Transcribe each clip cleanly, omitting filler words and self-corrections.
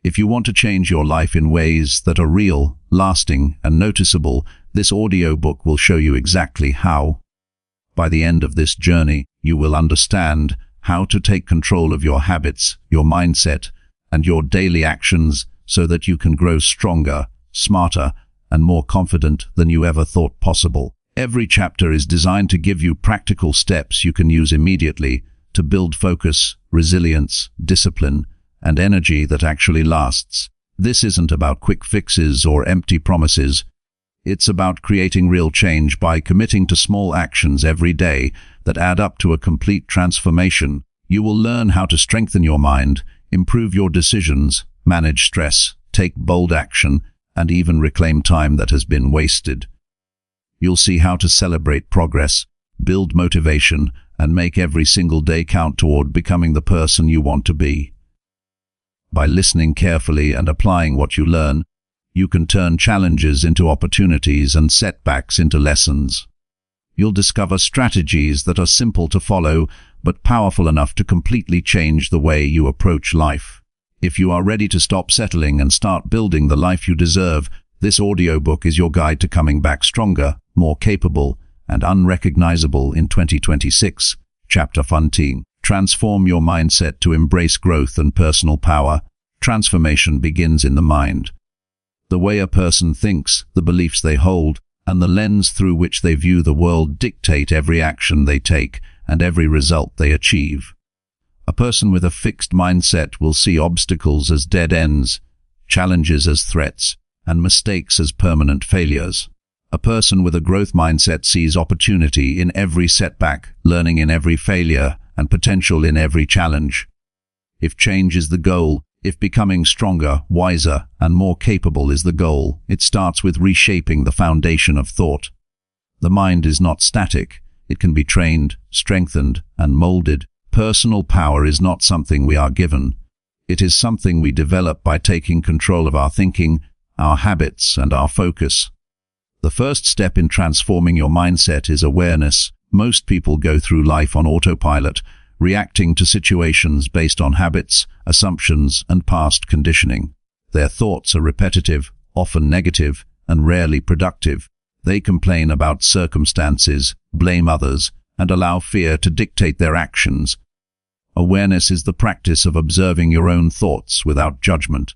If you want to change your life in ways that are real, lasting, and noticeable, this audiobook will show you exactly how. By the end of this journey, you will understand how to take control of your habits, your mindset, and your daily actions so that you can grow stronger, smarter, and more confident than you ever thought possible. Every chapter is designed to give you practical steps you can use immediately to build focus, resilience, discipline, and energy that actually lasts. This isn't about quick fixes or empty promises. It's about creating real change by committing to small actions every day that add up to a complete transformation. You will learn how to strengthen your mind, improve your decisions, manage stress, take bold action, and even reclaim time that has been wasted. You'll see how to celebrate progress, build motivation, and make every single day count toward becoming the person you want to be. By listening carefully and applying what you learn, you can turn challenges into opportunities and setbacks into lessons. You'll discover strategies that are simple to follow, but powerful enough to completely change the way you approach life. If you are ready to stop settling and start building the life you deserve, this audiobook is your guide to coming back stronger, more capable, and unrecognizable in 2026. Chapter 14. Transform your mindset to embrace growth and personal power. Transformation begins in the mind. The way a person thinks, the beliefs they hold, and the lens through which they view the world dictate every action they take and every result they achieve. A person with a fixed mindset will see obstacles as dead ends, challenges as threats, and mistakes as permanent failures. A person with a growth mindset sees opportunity in every setback, learning in every failure, and potential in every challenge. If change is the goal, if becoming stronger, wiser, and more capable is the goal, it starts with reshaping the foundation of thought. The mind is not static. It can be trained, strengthened, and molded. Personal power is not something we are given. It is something we develop by taking control of our thinking, our habits, and our focus. The first step in transforming your mindset is awareness. Most people go through life on autopilot, reacting to situations based on habits, assumptions, and past conditioning. Their thoughts are repetitive, often negative, and rarely productive. They complain about circumstances, blame others, and allow fear to dictate their actions. Awareness is the practice of observing your own thoughts without judgment.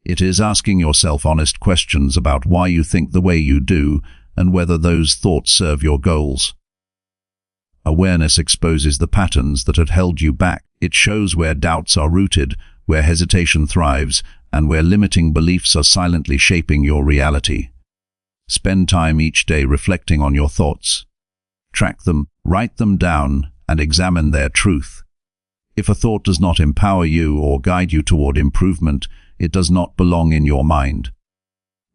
It is asking yourself honest questions about why you think the way you do and whether those thoughts serve your goals. Awareness exposes the patterns that had held you back. It shows where doubts are rooted, where hesitation thrives, and where limiting beliefs are silently shaping your reality. Spend time each day reflecting on your thoughts. Track them, write them down, and examine their truth. If a thought does not empower you or guide you toward improvement, it does not belong in your mind.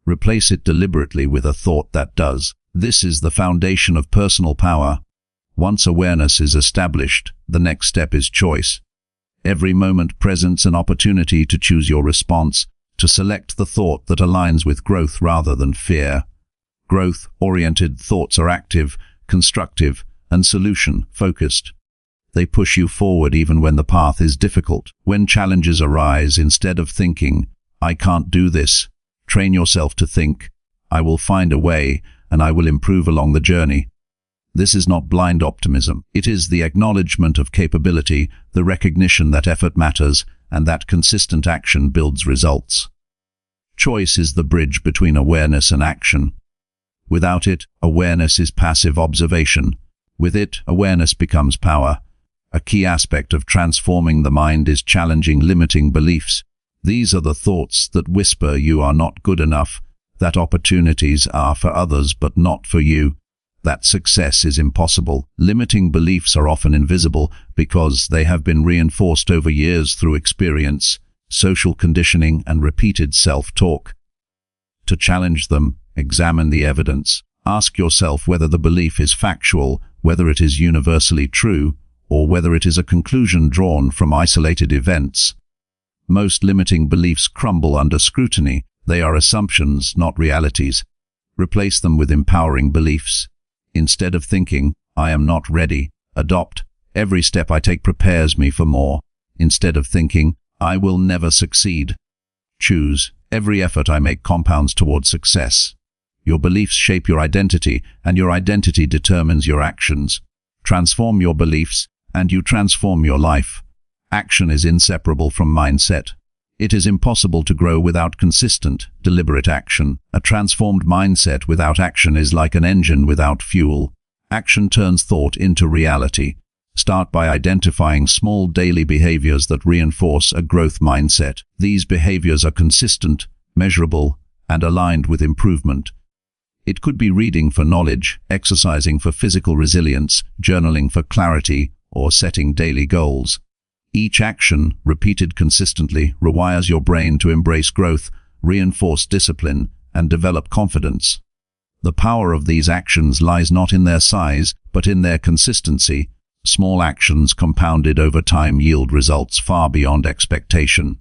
Replace it deliberately with a thought that does. This is the foundation of personal power. Once awareness is established, the next step is choice. Every moment presents an opportunity to choose your response, to select the thought that aligns with growth rather than fear. Growth-oriented thoughts are active, constructive, and solution-focused. They push you forward even when the path is difficult. When challenges arise, instead of thinking, "I can't do this," train yourself to think, "I will find a way, and I will improve along the journey." This is not blind optimism. It is the acknowledgement of capability, the recognition that effort matters, and that consistent action builds results. Choice is the bridge between awareness and action. Without it, awareness is passive observation. With it, awareness becomes power. A key aspect of transforming the mind is challenging limiting beliefs. These are the thoughts that whisper you are not good enough, that opportunities are for others but not for you, that success is impossible. Limiting beliefs are often invisible because they have been reinforced over years through experience, social conditioning, and repeated self-talk. To challenge them, examine the evidence. Ask yourself whether the belief is factual, whether it is universally true, or whether it is a conclusion drawn from isolated events. Most limiting beliefs crumble under scrutiny. They are assumptions, not realities. Replace them with empowering beliefs. Instead of thinking, "I am not ready," adopt, "Every step I take prepares me for more." Instead of thinking, "I will never succeed," Choose. Every effort I make compounds towards success. Your beliefs shape your identity, and your identity determines your actions. Transform your beliefs, and you transform your life. Action is inseparable from mindset. It is impossible to grow without consistent, deliberate action. A transformed mindset without action is like an engine without fuel. Action turns thought into reality. Start by identifying small daily behaviors that reinforce a growth mindset. These behaviors are consistent, measurable, and aligned with improvement. It could be reading for knowledge, exercising for physical resilience, journaling for clarity, or setting daily goals. Each action, repeated consistently, rewires your brain to embrace growth, reinforce discipline, and develop confidence. The power of these actions lies not in their size, but in their consistency. Small actions compounded over time yield results far beyond expectation.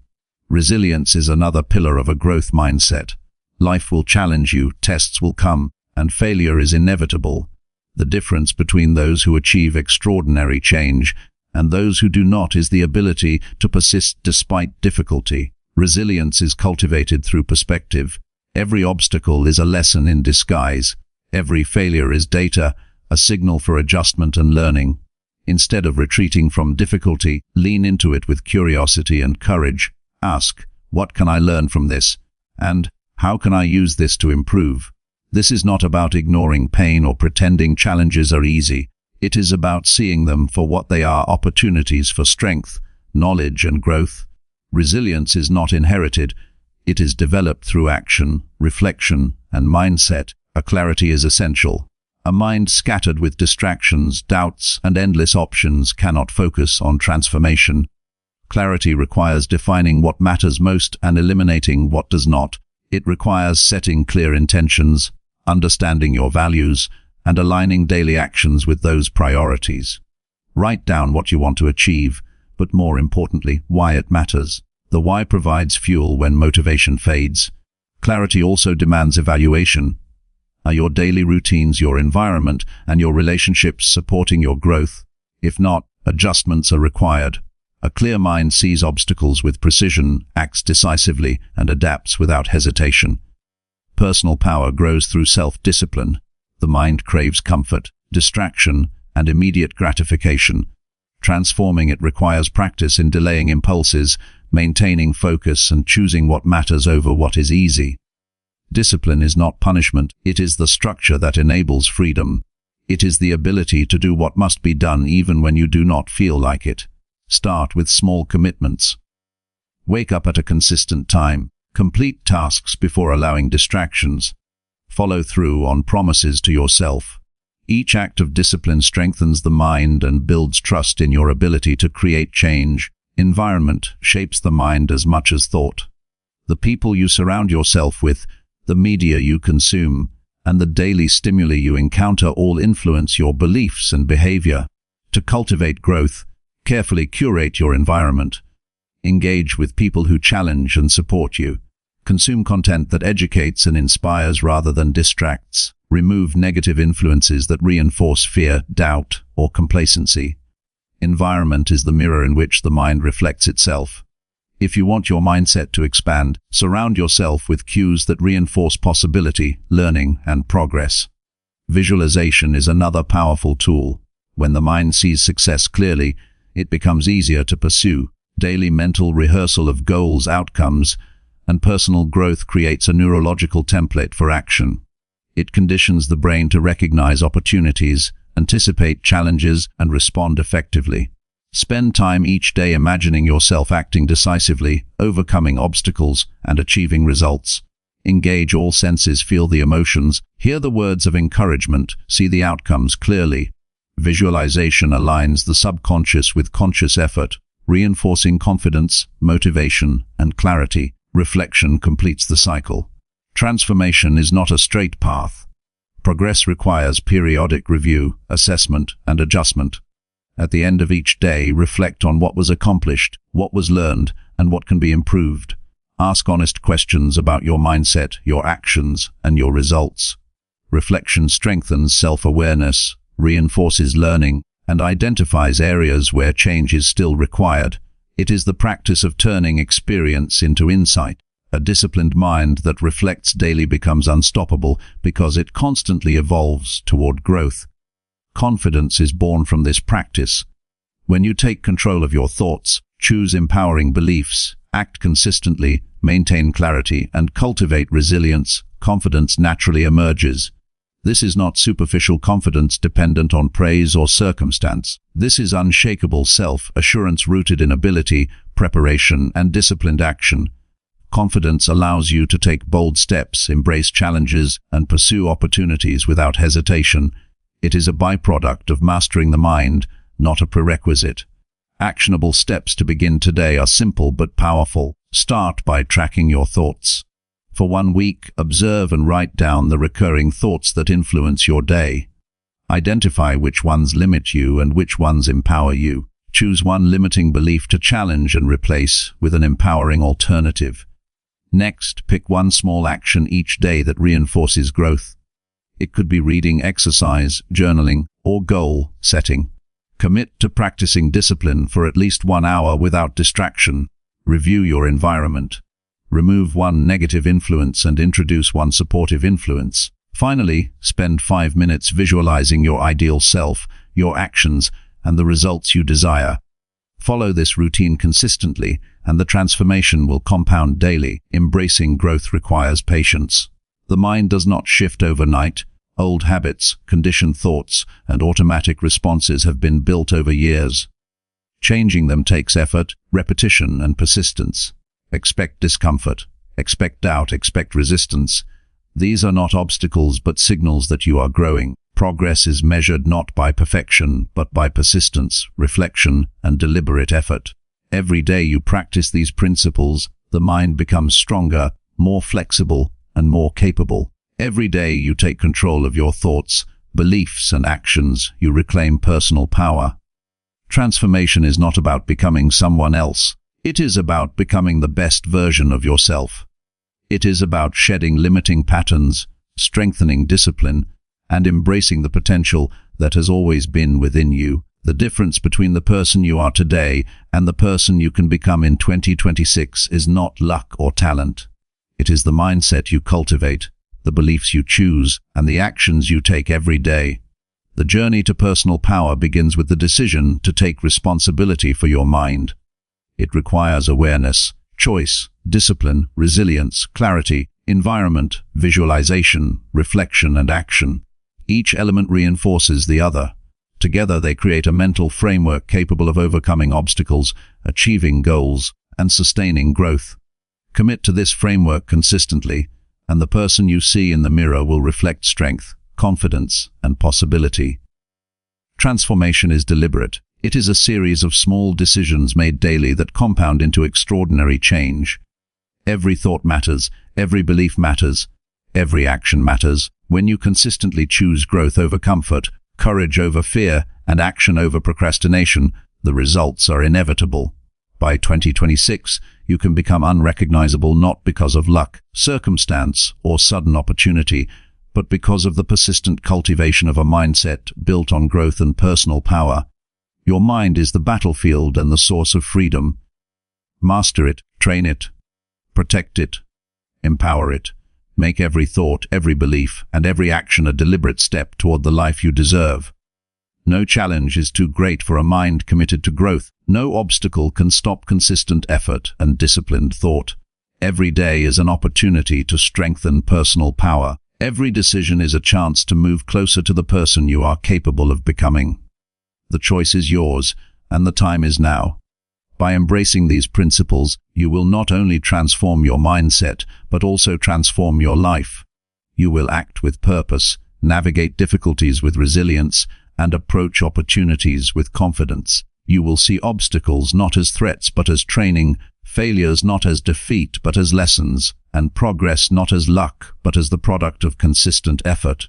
Resilience is another pillar of a growth mindset. Life will challenge you, tests will come, and failure is inevitable. The difference between those who achieve extraordinary change and those who do not is the ability to persist despite difficulty. Resilience is cultivated through perspective. Every obstacle is a lesson in disguise. Every failure is data, a signal for adjustment and learning. Instead of retreating from difficulty, lean into it with curiosity and courage. Ask, what can I learn from this? And how can I use this to improve? This is not about ignoring pain or pretending challenges are easy. It is about seeing them for what they are: opportunities for strength, knowledge, and growth. Resilience is not inherited. It is developed through action, reflection, and mindset. A clarity is essential. A mind scattered with distractions, doubts, and endless options cannot focus on transformation. Clarity requires defining what matters most and eliminating what does not. It requires setting clear intentions, understanding your values, and aligning daily actions with those priorities. Write down what you want to achieve, but more importantly, why it matters. The why provides fuel when motivation fades. Clarity also demands evaluation. Are your daily routines, your environment, and your relationships supporting your growth? If not, adjustments are required. A clear mind sees obstacles with precision, acts decisively, and adapts without hesitation. Personal power grows through self-discipline. The mind craves comfort, distraction, and immediate gratification. Transforming it requires practice in delaying impulses, maintaining focus, and choosing what matters over what is easy. Discipline is not punishment, it is the structure that enables freedom. It is the ability to do what must be done even when you do not feel like it. Start with small commitments. Wake up at a consistent time. Complete tasks before allowing distractions. Follow through on promises to yourself. Each act of discipline strengthens the mind and builds trust in your ability to create change. Environment shapes the mind as much as thought. The people you surround yourself with, the media you consume, and the daily stimuli you encounter all influence your beliefs and behavior. To cultivate growth, carefully curate your environment. Engage with people who challenge and support you. Consume content that educates and inspires rather than distracts. Remove negative influences that reinforce fear, doubt, or complacency. Environment is the mirror in which the mind reflects itself. If you want your mindset to expand, surround yourself with cues that reinforce possibility, learning, and progress. Visualization is another powerful tool. When the mind sees success clearly, it becomes easier to pursue. Daily mental rehearsal of goals, outcomes, and personal growth creates a neurological template for action. It conditions the brain to recognize opportunities, anticipate challenges, and respond effectively. Spend time each day imagining yourself acting decisively, overcoming obstacles, and achieving results. Engage all senses, feel the emotions, hear the words of encouragement, see the outcomes clearly. Visualization aligns the subconscious with conscious effort, reinforcing confidence, motivation, and clarity. Reflection completes the cycle. Transformation is not a straight path. Progress requires periodic review, assessment, and adjustment. At the end of each day, reflect on what was accomplished, what was learned, and what can be improved. Ask honest questions about your mindset, your actions, and your results. Reflection strengthens self-awareness, reinforces learning, and identifies areas where change is still required. It is the practice of turning experience into insight. A disciplined mind that reflects daily becomes unstoppable because it constantly evolves toward growth. Confidence is born from this practice. When you take control of your thoughts, choose empowering beliefs, act consistently, maintain clarity, and cultivate resilience, confidence naturally emerges. This is not superficial confidence dependent on praise or circumstance. This is unshakable self-assurance rooted in ability, preparation, and disciplined action. Confidence allows you to take bold steps, embrace challenges, and pursue opportunities without hesitation. It is a byproduct of mastering the mind, not a prerequisite. Actionable steps to begin today are simple but powerful. Start by tracking your thoughts. For 1 week, observe and write down the recurring thoughts that influence your day. Identify which ones limit you and which ones empower you. Choose one limiting belief to challenge and replace with an empowering alternative. Next, pick one small action each day that reinforces growth. It could be reading, exercise, journaling, or goal setting. Commit to practicing discipline for at least 1 hour without distraction. Review your environment. Remove one negative influence and introduce one supportive influence. Finally, spend 5 minutes visualizing your ideal self, your actions, and the results you desire. Follow this routine consistently, and the transformation will compound daily. Embracing growth requires patience. The mind does not shift overnight. Old habits, conditioned thoughts, and automatic responses have been built over years. Changing them takes effort, repetition, and persistence. Expect discomfort, expect doubt, expect resistance. These are not obstacles but signals that you are growing. Progress is measured not by perfection, but by persistence, reflection, and deliberate effort. Every day you practice these principles, the mind becomes stronger, more flexible, and more capable. Every day you take control of your thoughts, beliefs, and actions, you reclaim personal power. Transformation is not about becoming someone else. It is about becoming the best version of yourself. It is about shedding limiting patterns, strengthening discipline, and embracing the potential that has always been within you. The difference between the person you are today and the person you can become in 2026 is not luck or talent. It is the mindset you cultivate, the beliefs you choose, and the actions you take every day. The journey to personal power begins with the decision to take responsibility for your mind. It requires awareness, choice, discipline, resilience, clarity, environment, visualization, reflection, and action. Each element reinforces the other. Together they create a mental framework capable of overcoming obstacles, achieving goals, and sustaining growth. Commit to this framework consistently, and the person you see in the mirror will reflect strength, confidence, and possibility. Transformation is deliberate. It is a series of small decisions made daily that compound into extraordinary change. Every thought matters, every belief matters, every action matters. When you consistently choose growth over comfort, courage over fear, and action over procrastination, the results are inevitable. By 2026, you can become unrecognizable not because of luck, circumstance, or sudden opportunity, but because of the persistent cultivation of a mindset built on growth and personal power. Your mind is the battlefield and the source of freedom. Master it, train it, protect it, empower it. Make every thought, every belief, and every action a deliberate step toward the life you deserve. No challenge is too great for a mind committed to growth. No obstacle can stop consistent effort and disciplined thought. Every day is an opportunity to strengthen personal power. Every decision is a chance to move closer to the person you are capable of becoming. The choice is yours, and the time is now. By embracing these principles, you will not only transform your mindset, but also transform your life. You will act with purpose, navigate difficulties with resilience, and approach opportunities with confidence. You will see obstacles not as threats but as training, failures not as defeat but as lessons, and progress not as luck but as the product of consistent effort.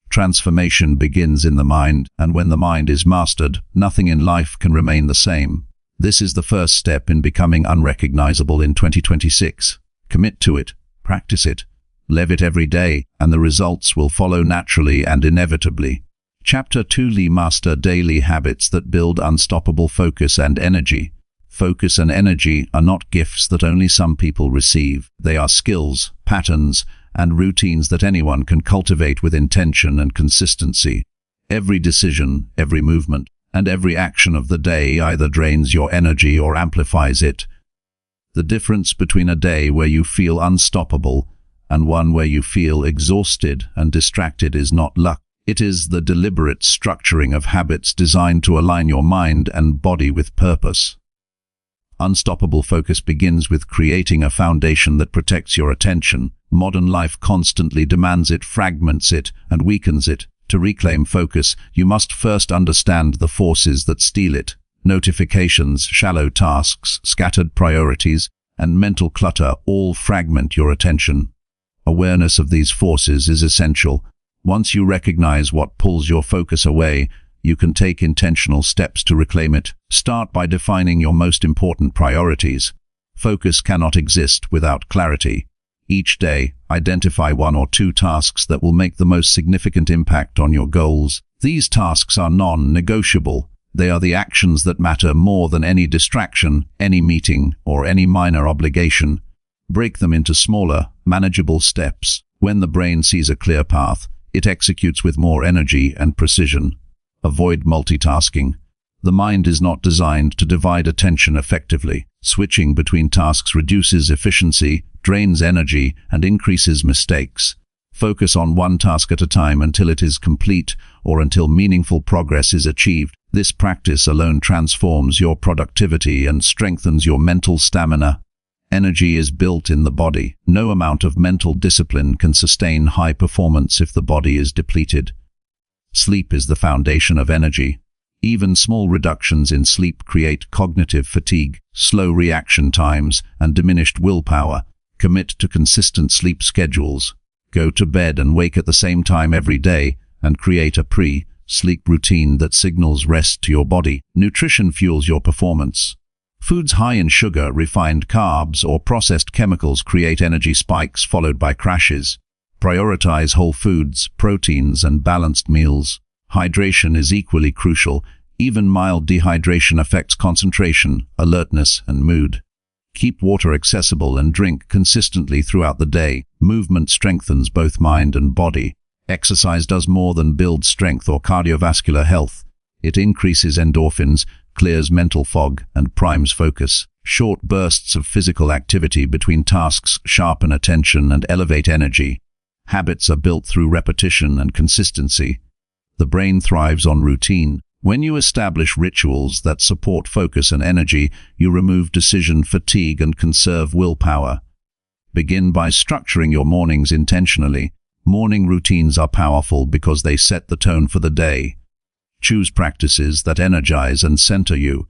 Transformation begins in the mind, and when the mind is mastered, nothing in life can remain the same. This is the first step in becoming unrecognizable in 2026. Commit to it, practice it, live it every day, and the results will follow naturally and inevitably. Chapter 2: Master daily habits that build unstoppable focus and energy. Focus and energy are not gifts that only some people receive. They are skills, patterns, and routines that anyone can cultivate with intention and consistency. Every decision, every movement, and every action of the day either drains your energy or amplifies it. The difference between a day where you feel unstoppable and one where you feel exhausted and distracted is not luck. It is the deliberate structuring of habits designed to align your mind and body with purpose. Unstoppable focus begins with creating a foundation that protects your attention. Modern life constantly demands it, fragments it, and weakens it. To reclaim focus, you must first understand the forces that steal it. Notifications, shallow tasks, scattered priorities, and mental clutter all fragment your attention. Awareness of these forces is essential. Once you recognize what pulls your focus away, you can take intentional steps to reclaim it. Start by defining your most important priorities. Focus cannot exist without clarity. Each day, identify 1 or 2 tasks that will make the most significant impact on your goals. These tasks are non-negotiable. They are the actions that matter more than any distraction, any meeting, or any minor obligation. Break them into smaller, manageable steps. When the brain sees a clear path, it executes with more energy and precision. Avoid multitasking. The mind is not designed to divide attention effectively. Switching between tasks reduces efficiency, drains energy, and increases mistakes. Focus on one task at a time until it is complete or until meaningful progress is achieved. This practice alone transforms your productivity and strengthens your mental stamina. Energy is built in the body. No amount of mental discipline can sustain high performance if the body is depleted. Sleep is the foundation of energy. Even small reductions in sleep create cognitive fatigue, slow reaction times, and diminished willpower. Commit to consistent sleep schedules. Go to bed and wake at the same time every day, and create a pre-sleep routine that signals rest to your body. Nutrition fuels your performance. Foods high in sugar, refined carbs, or processed chemicals create energy spikes followed by crashes. Prioritize whole foods, proteins, and balanced meals. Hydration is equally crucial. Even mild dehydration affects concentration, alertness, and mood. Keep water accessible and drink consistently throughout the day. Movement strengthens both mind and body. Exercise does more than build strength or cardiovascular health. It increases endorphins, clears mental fog, and primes focus. Short bursts of physical activity between tasks sharpen attention and elevate energy. Habits are built through repetition and consistency. The brain thrives on routine. When you establish rituals that support focus and energy, you remove decision fatigue and conserve willpower. Begin by structuring your mornings intentionally. Morning routines are powerful because they set the tone for the day. Choose practices that energize and center you.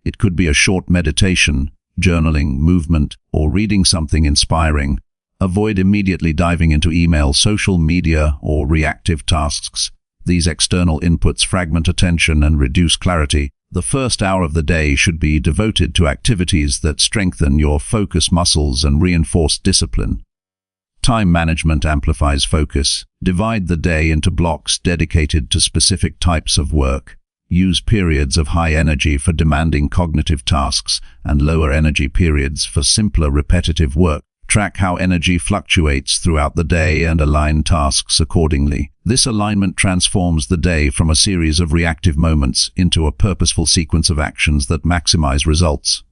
It could be a short meditation, journaling, movement, or reading something inspiring. Avoid immediately diving into email, social media, or reactive tasks. These external inputs fragment attention and reduce clarity. The first hour of the day should be devoted to activities that strengthen your focus muscles and reinforce discipline. Time management amplifies focus. Divide the day into blocks dedicated to specific types of work. Use periods of high energy for demanding cognitive tasks and lower energy periods for simpler repetitive work. Track how energy fluctuates throughout the day and align tasks accordingly. This alignment transforms the day from a series of reactive moments into a purposeful sequence of actions that maximize results.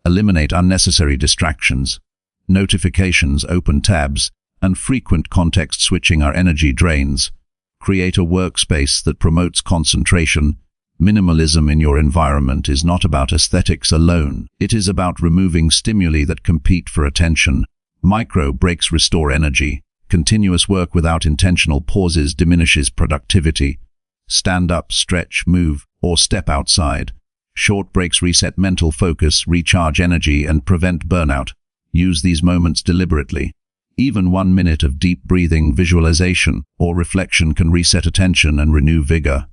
Eliminate unnecessary distractions. Notifications, open tabs, and frequent context switching are energy drains. Create a workspace that promotes concentration. Minimalism in your environment is not about aesthetics alone. It is about removing stimuli that compete for attention. Micro breaks restore energy. Continuous work without intentional pauses diminishes productivity. Stand up, stretch, move, or step outside. Short breaks reset mental focus, recharge energy, and prevent burnout. Use these moments deliberately. Even 1 minute of deep breathing, visualization, or reflection can reset attention and renew vigor.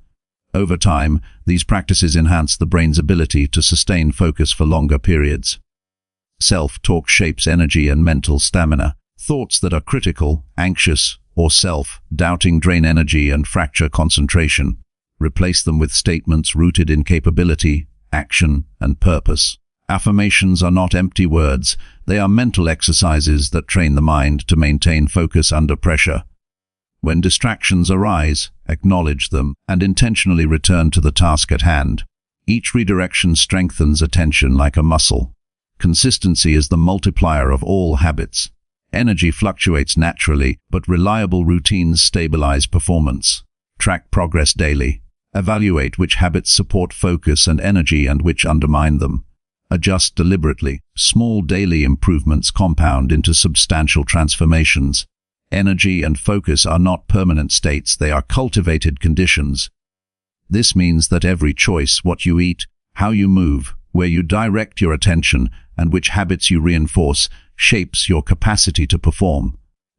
Over time, these practices enhance the brain's ability to sustain focus for longer periods. Self-talk shapes energy and mental stamina. Thoughts that are critical, anxious, or self-doubting drain energy and fracture concentration. Replace them with statements rooted in capability, action, and purpose. Affirmations are not empty words. They are mental exercises that train the mind to maintain focus under pressure. When distractions arise, acknowledge them and intentionally return to the task at hand. Each redirection strengthens attention like a muscle. Consistency is the multiplier of all habits. Energy fluctuates naturally, but reliable routines stabilize performance. Track progress daily. Evaluate which habits support focus and energy and which undermine them. Adjust deliberately. Small daily improvements compound into substantial transformations. Energy and focus are not permanent states, they are cultivated conditions. This means that every choice, what you eat, how you move, where you direct your attention, and which habits you reinforce, shapes your capacity to perform.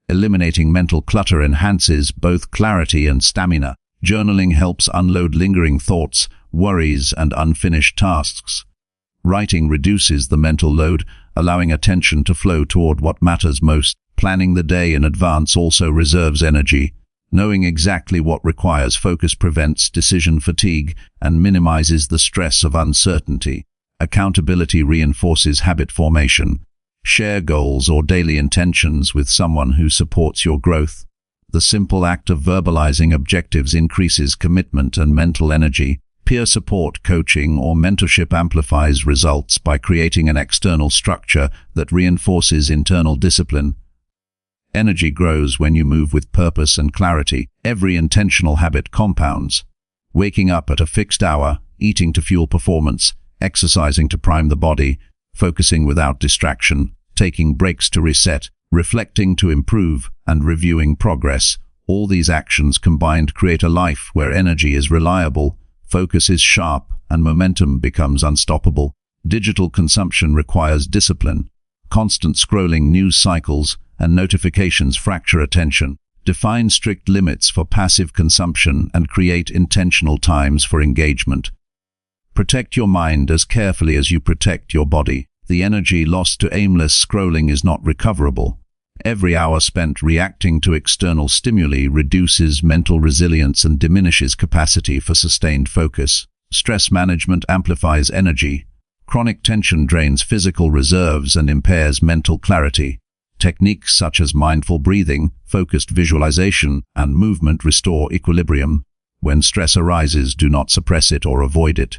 Eliminating mental clutter enhances both clarity and stamina. Journaling helps unload lingering thoughts, worries, and unfinished tasks. Writing reduces the mental load, allowing attention to flow toward what matters most. Planning the day in advance also reserves energy. Knowing exactly what requires focus prevents decision fatigue and minimizes the stress of uncertainty. Accountability reinforces habit formation. Share goals or daily intentions with someone who supports your growth. The simple act of verbalizing objectives increases commitment and mental energy. Peer support, coaching, or mentorship amplifies results by creating an external structure that reinforces internal discipline. Energy grows when you move with purpose and clarity. Every intentional habit compounds. Waking up at a fixed hour, eating to fuel performance, exercising to prime the body, focusing without distraction, taking breaks to reset, reflecting to improve, and reviewing progress. All these actions combined create a life where energy is reliable, focus is sharp, and momentum becomes unstoppable. Digital consumption requires discipline. Constant scrolling, news cycles, and notifications fracture attention. Define strict limits for passive consumption and create intentional times for engagement. Protect your mind as carefully as you protect your body. The energy lost to aimless scrolling is not recoverable. Every hour spent reacting to external stimuli reduces mental resilience and diminishes capacity for sustained focus. Stress management amplifies energy. Chronic tension drains physical reserves and impairs mental clarity. Techniques such as mindful breathing, focused visualization, and movement restore equilibrium. When stress arises, do not suppress it or avoid it.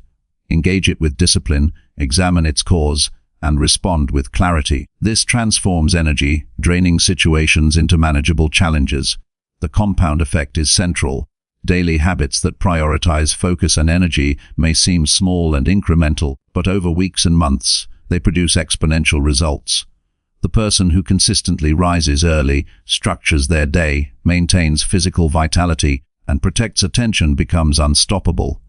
Engage it with discipline, examine its cause, and respond with clarity. This transforms energy, draining situations into manageable challenges. The compound effect is central. Daily habits that prioritize focus and energy may seem small and incremental, but over weeks and months, they produce exponential results. The person who consistently rises early, structures their day, maintains physical vitality, and protects attention becomes unstoppable.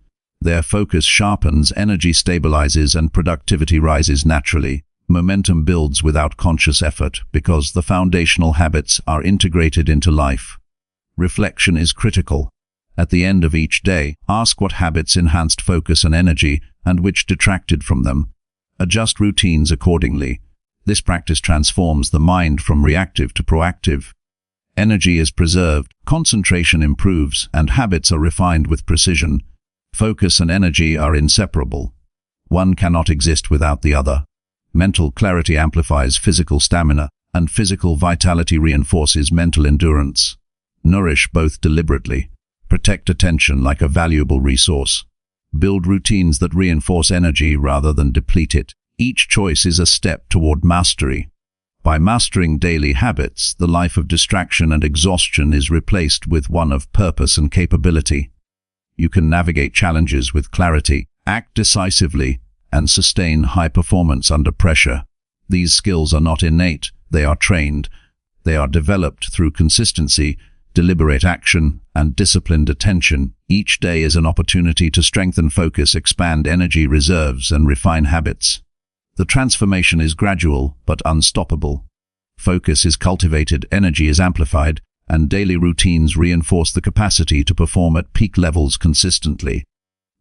Their focus sharpens, energy stabilizes, and productivity rises naturally. Momentum builds without conscious effort because the foundational habits are integrated into life. Reflection is critical. At the end of each day, ask what habits enhanced focus and energy and which detracted from them. Adjust routines accordingly. This practice transforms the mind from reactive to proactive. Energy is preserved, concentration improves, and habits are refined with precision. Focus and energy are inseparable. One cannot exist without the other. Mental clarity amplifies physical stamina, and physical vitality reinforces mental endurance. Nourish both deliberately. Protect attention like a valuable resource. Build routines that reinforce energy rather than deplete it. Each choice is a step toward mastery. By mastering daily habits, the life of distraction and exhaustion is replaced with one of purpose and capability. You can navigate challenges with clarity, act decisively, and sustain high performance under pressure. These skills are not innate, they are trained. They are developed through consistency, deliberate action, and disciplined attention. Each day is an opportunity to strengthen focus, expand energy reserves, and refine habits. The transformation is gradual but unstoppable. Focus is cultivated, energy is amplified, and daily routines reinforce the capacity to perform at peak levels consistently.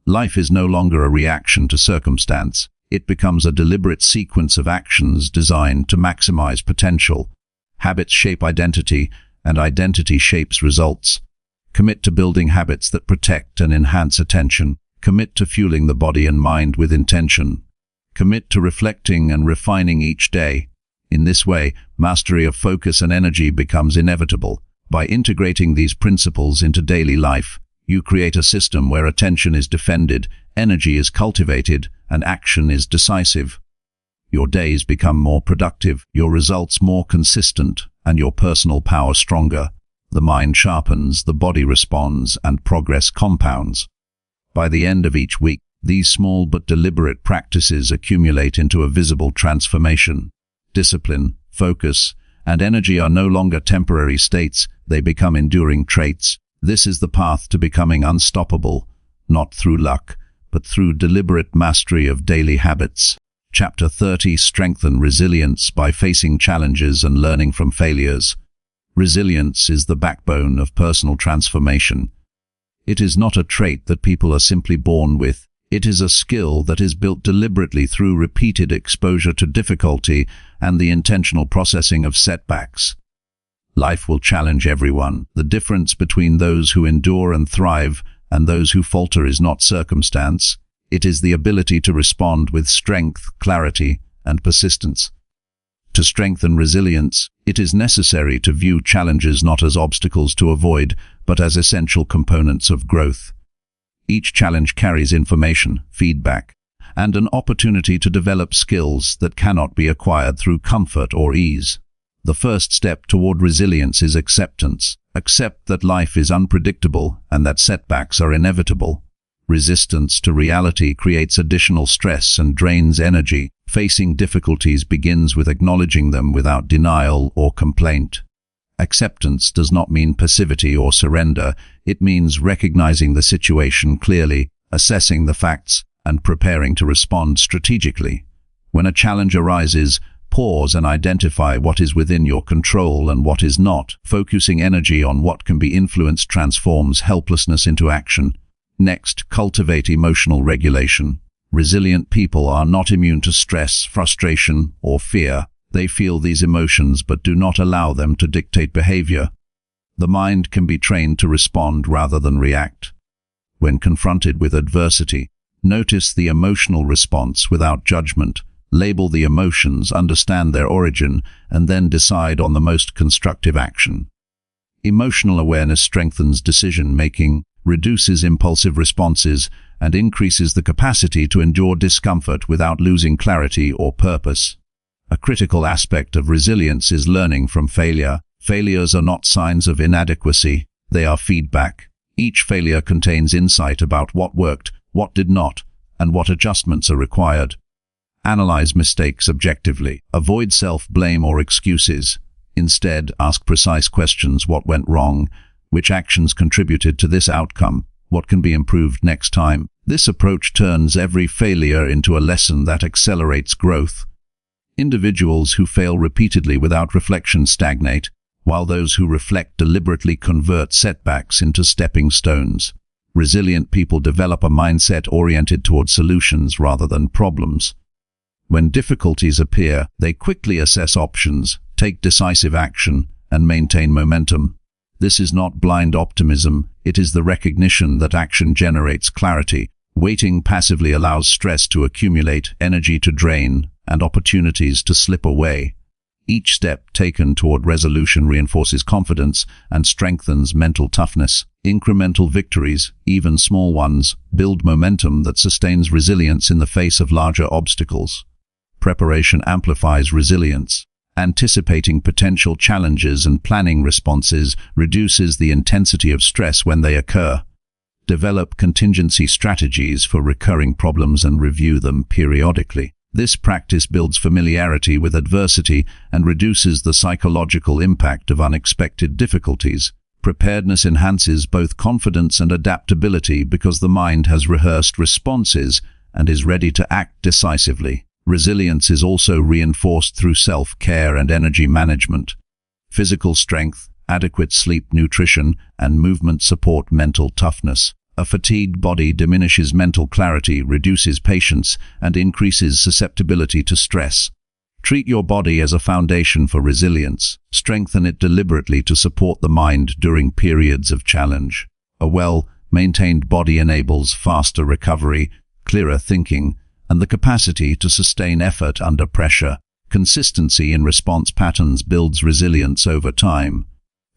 Life is no longer a reaction to circumstance. It becomes a deliberate sequence of actions designed to maximize potential. Habits shape identity, and identity shapes results. Commit to building habits that protect and enhance attention. Commit to fueling the body and mind with intention. Commit to reflecting and refining each day. In this way, mastery of focus and energy becomes inevitable. By integrating these principles into daily life, you create a system where attention is defended, energy is cultivated, and action is decisive. Your days become more productive, your results more consistent, and your personal power stronger. The mind sharpens, the body responds, and progress compounds. By the end of each week, these small but deliberate practices accumulate into a visible transformation. Discipline, focus, and energy are no longer temporary states, they become enduring traits. This is the path to becoming unstoppable, not through luck, but through deliberate mastery of daily habits. Chapter 30: Strengthen resilience by facing challenges and learning from failures. Resilience is the backbone of personal transformation. It is not a trait that people are simply born with. It is a skill that is built deliberately through repeated exposure to difficulty and the intentional processing of setbacks. Life will challenge everyone. The difference between those who endure and thrive and those who falter is not circumstance. It is the ability to respond with strength, clarity, and persistence. To strengthen resilience, it is necessary to view challenges not as obstacles to avoid, but as essential components of growth. Each challenge carries information, feedback, and an opportunity to develop skills that cannot be acquired through comfort or ease. The first step toward resilience is acceptance. Accept that life is unpredictable and that setbacks are inevitable. Resistance to reality creates additional stress and drains energy. Facing difficulties begins with acknowledging them without denial or complaint. Acceptance does not mean passivity or surrender. It means recognizing the situation clearly, assessing the facts, and preparing to respond strategically. When a challenge arises, pause and identify what is within your control and what is not. Focusing energy on what can be influenced transforms helplessness into action. Next, cultivate emotional regulation. Resilient people are not immune to stress, frustration, or fear. They feel these emotions but do not allow them to dictate behavior. The mind can be trained to respond rather than react. When confronted with adversity, notice the emotional response without judgment. Label the emotions, understand their origin, and then decide on the most constructive action. Emotional awareness strengthens decision-making, reduces impulsive responses, and increases the capacity to endure discomfort without losing clarity or purpose. A critical aspect of resilience is learning from failure. Failures are not signs of inadequacy, they are feedback. Each failure contains insight about what worked, what did not, and what adjustments are required. Analyze mistakes objectively. Avoid self-blame or excuses. Instead, ask precise questions: what went wrong? Which actions contributed to this outcome? What can be improved next time? This approach turns every failure into a lesson that accelerates growth. Individuals who fail repeatedly without reflection stagnate, while those who reflect deliberately convert setbacks into stepping stones. Resilient people develop a mindset oriented toward solutions rather than problems. When difficulties appear, they quickly assess options, take decisive action, and maintain momentum. This is not blind optimism, it is the recognition that action generates clarity. Waiting passively allows stress to accumulate, energy to drain, and opportunities to slip away. Each step taken toward resolution reinforces confidence and strengthens mental toughness. Incremental victories, even small ones, build momentum that sustains resilience in the face of larger obstacles. Preparation amplifies resilience. Anticipating potential challenges and planning responses reduces the intensity of stress when they occur. Develop contingency strategies for recurring problems and review them periodically. This practice builds familiarity with adversity and reduces the psychological impact of unexpected difficulties. Preparedness enhances both confidence and adaptability because the mind has rehearsed responses and is ready to act decisively. Resilience is also reinforced through self-care and energy management. Physical strength, adequate sleep, nutrition, and movement support mental toughness. A fatigued body diminishes mental clarity, reduces patience, and increases susceptibility to stress. Treat your body as a foundation for resilience. Strengthen it deliberately to support the mind during periods of challenge. A well-maintained body enables faster recovery, clearer thinking, and the capacity to sustain effort under pressure. Consistency in response patterns builds resilience over time.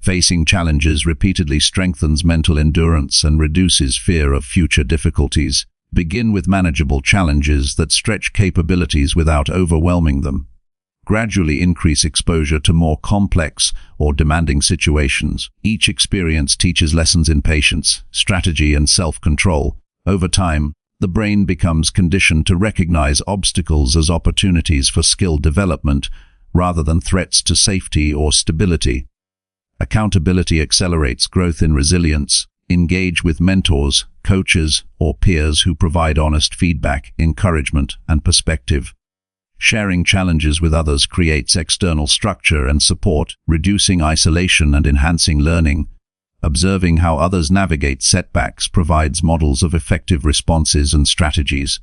Facing challenges repeatedly strengthens mental endurance and reduces fear of future difficulties. Begin with manageable challenges that stretch capabilities without overwhelming them. Gradually increase exposure to more complex or demanding situations. Each experience teaches lessons in patience, strategy, and self-control. Over time, the brain becomes conditioned to recognize obstacles as opportunities for skill development rather than threats to safety or stability. Accountability accelerates growth in resilience. Engage with mentors, coaches, or peers who provide honest feedback, encouragement, and perspective. Sharing challenges with others creates external structure and support, reducing isolation and enhancing learning. Observing how others navigate setbacks provides models of effective responses and strategies.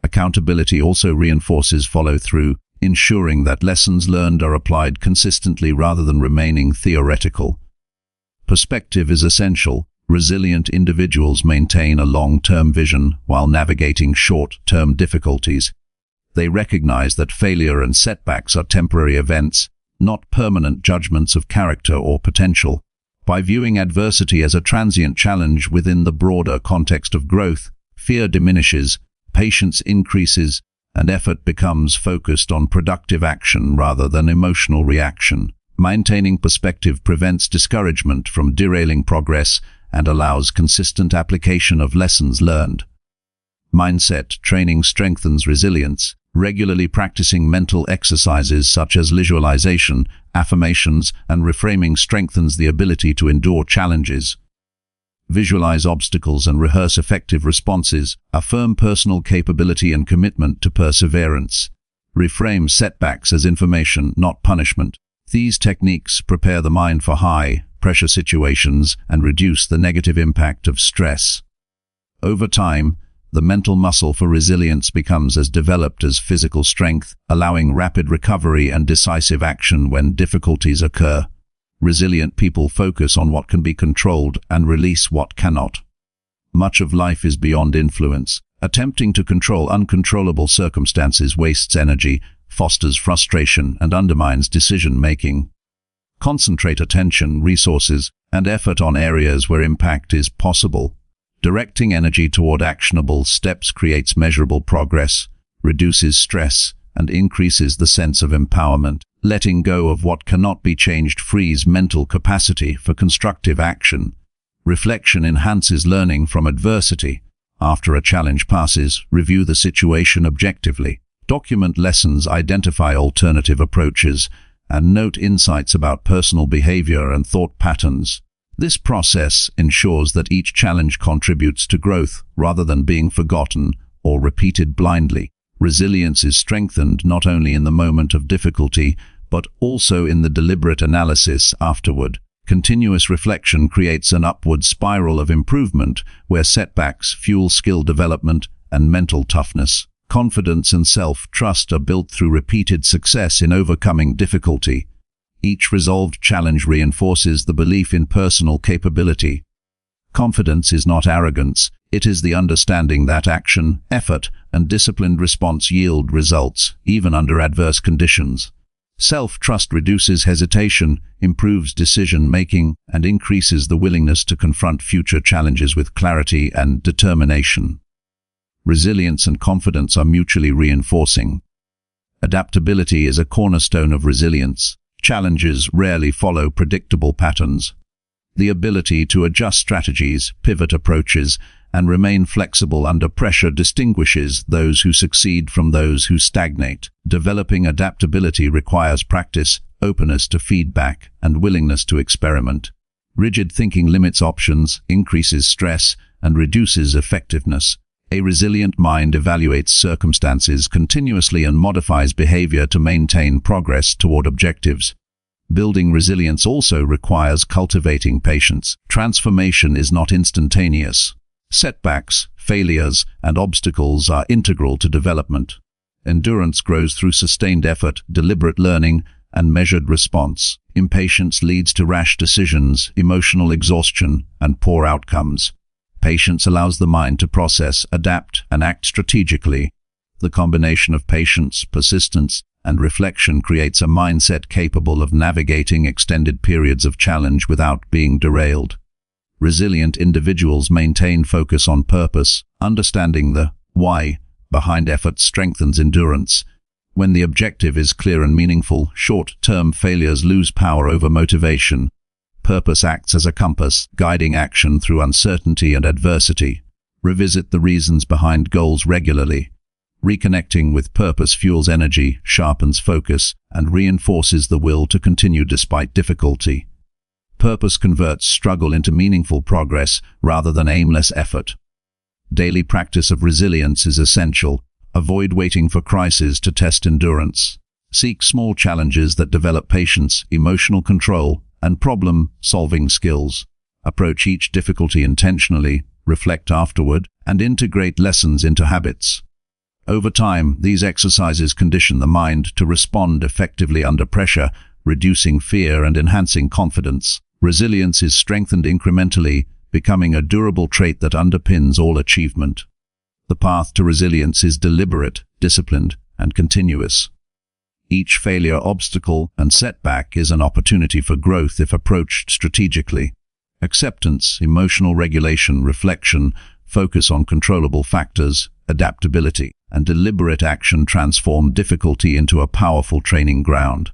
Accountability also reinforces follow-through, ensuring that lessons learned are applied consistently rather than remaining theoretical. Perspective is essential. Resilient individuals maintain a long-term vision while navigating short-term difficulties. They recognize that failure and setbacks are temporary events, not permanent judgments of character or potential. By viewing adversity as a transient challenge within the broader context of growth, fear diminishes, patience increases, and effort becomes focused on productive action rather than emotional reaction. Maintaining perspective prevents discouragement from derailing progress and allows consistent application of lessons learned. Mindset training strengthens resilience. Regularly practicing mental exercises such as visualization, affirmations, and reframing strengthens the ability to endure challenges. Visualize obstacles and rehearse effective responses. Affirm personal capability and commitment to perseverance. Reframe setbacks as information, not punishment. These techniques prepare the mind for high-pressure situations and reduce the negative impact of stress. Over time, the mental muscle for resilience becomes as developed as physical strength, allowing rapid recovery and decisive action when difficulties occur. Resilient people focus on what can be controlled and release what cannot. Much of life is beyond influence. Attempting to control uncontrollable circumstances wastes energy, fosters frustration, and undermines decision-making. Concentrate attention, resources, and effort on areas where impact is possible. Directing energy toward actionable steps creates measurable progress, reduces stress, and increases the sense of empowerment. Letting go of what cannot be changed frees mental capacity for constructive action. Reflection enhances learning from adversity. After a challenge passes, review the situation objectively. Document lessons, identify alternative approaches, and note insights about personal behavior and thought patterns. This process ensures that each challenge contributes to growth rather than being forgotten or repeated blindly. Resilience is strengthened not only in the moment of difficulty, but also in the deliberate analysis afterward. Continuous reflection creates an upward spiral of improvement where setbacks fuel skill development and mental toughness. Confidence and self-trust are built through repeated success in overcoming difficulty. Each resolved challenge reinforces the belief in personal capability. Confidence is not arrogance, it is the understanding that action, effort, and disciplined response yield results, even under adverse conditions. Self-trust reduces hesitation, improves decision-making, and increases the willingness to confront future challenges with clarity and determination. Resilience and confidence are mutually reinforcing. Adaptability is a cornerstone of resilience. Challenges rarely follow predictable patterns. The ability to adjust strategies, pivot approaches, and remain flexible under pressure distinguishes those who succeed from those who stagnate. Developing adaptability requires practice, openness to feedback, and willingness to experiment. Rigid thinking limits options, increases stress, and reduces effectiveness. A resilient mind evaluates circumstances continuously and modifies behavior to maintain progress toward objectives. Building resilience also requires cultivating patience. Transformation is not instantaneous. Setbacks, failures, and obstacles are integral to development. Endurance grows through sustained effort, deliberate learning, and measured response. Impatience leads to rash decisions, emotional exhaustion, and poor outcomes. Patience allows the mind to process, adapt, and act strategically. The combination of patience, persistence, and reflection creates a mindset capable of navigating extended periods of challenge without being derailed. Resilient individuals maintain focus on purpose. Understanding the why behind effort strengthens endurance. When the objective is clear and meaningful, short-term failures lose power over motivation. Purpose acts as a compass, guiding action through uncertainty and adversity. Revisit the reasons behind goals regularly. Reconnecting with purpose fuels energy, sharpens focus, and reinforces the will to continue despite difficulty. Purpose converts struggle into meaningful progress rather than aimless effort. Daily practice of resilience is essential. Avoid waiting for crises to test endurance. Seek small challenges that develop patience, emotional control, and problem-solving skills. Approach each difficulty intentionally, reflect afterward, and integrate lessons into habits. Over time, these exercises condition the mind to respond effectively under pressure, reducing fear and enhancing confidence. Resilience is strengthened incrementally, becoming a durable trait that underpins all achievement. The path to resilience is deliberate, disciplined, and continuous. Each failure, obstacle, and setback is an opportunity for growth if approached strategically. Acceptance, emotional regulation, reflection, focus on controllable factors, adaptability, and deliberate action transform difficulty into a powerful training ground.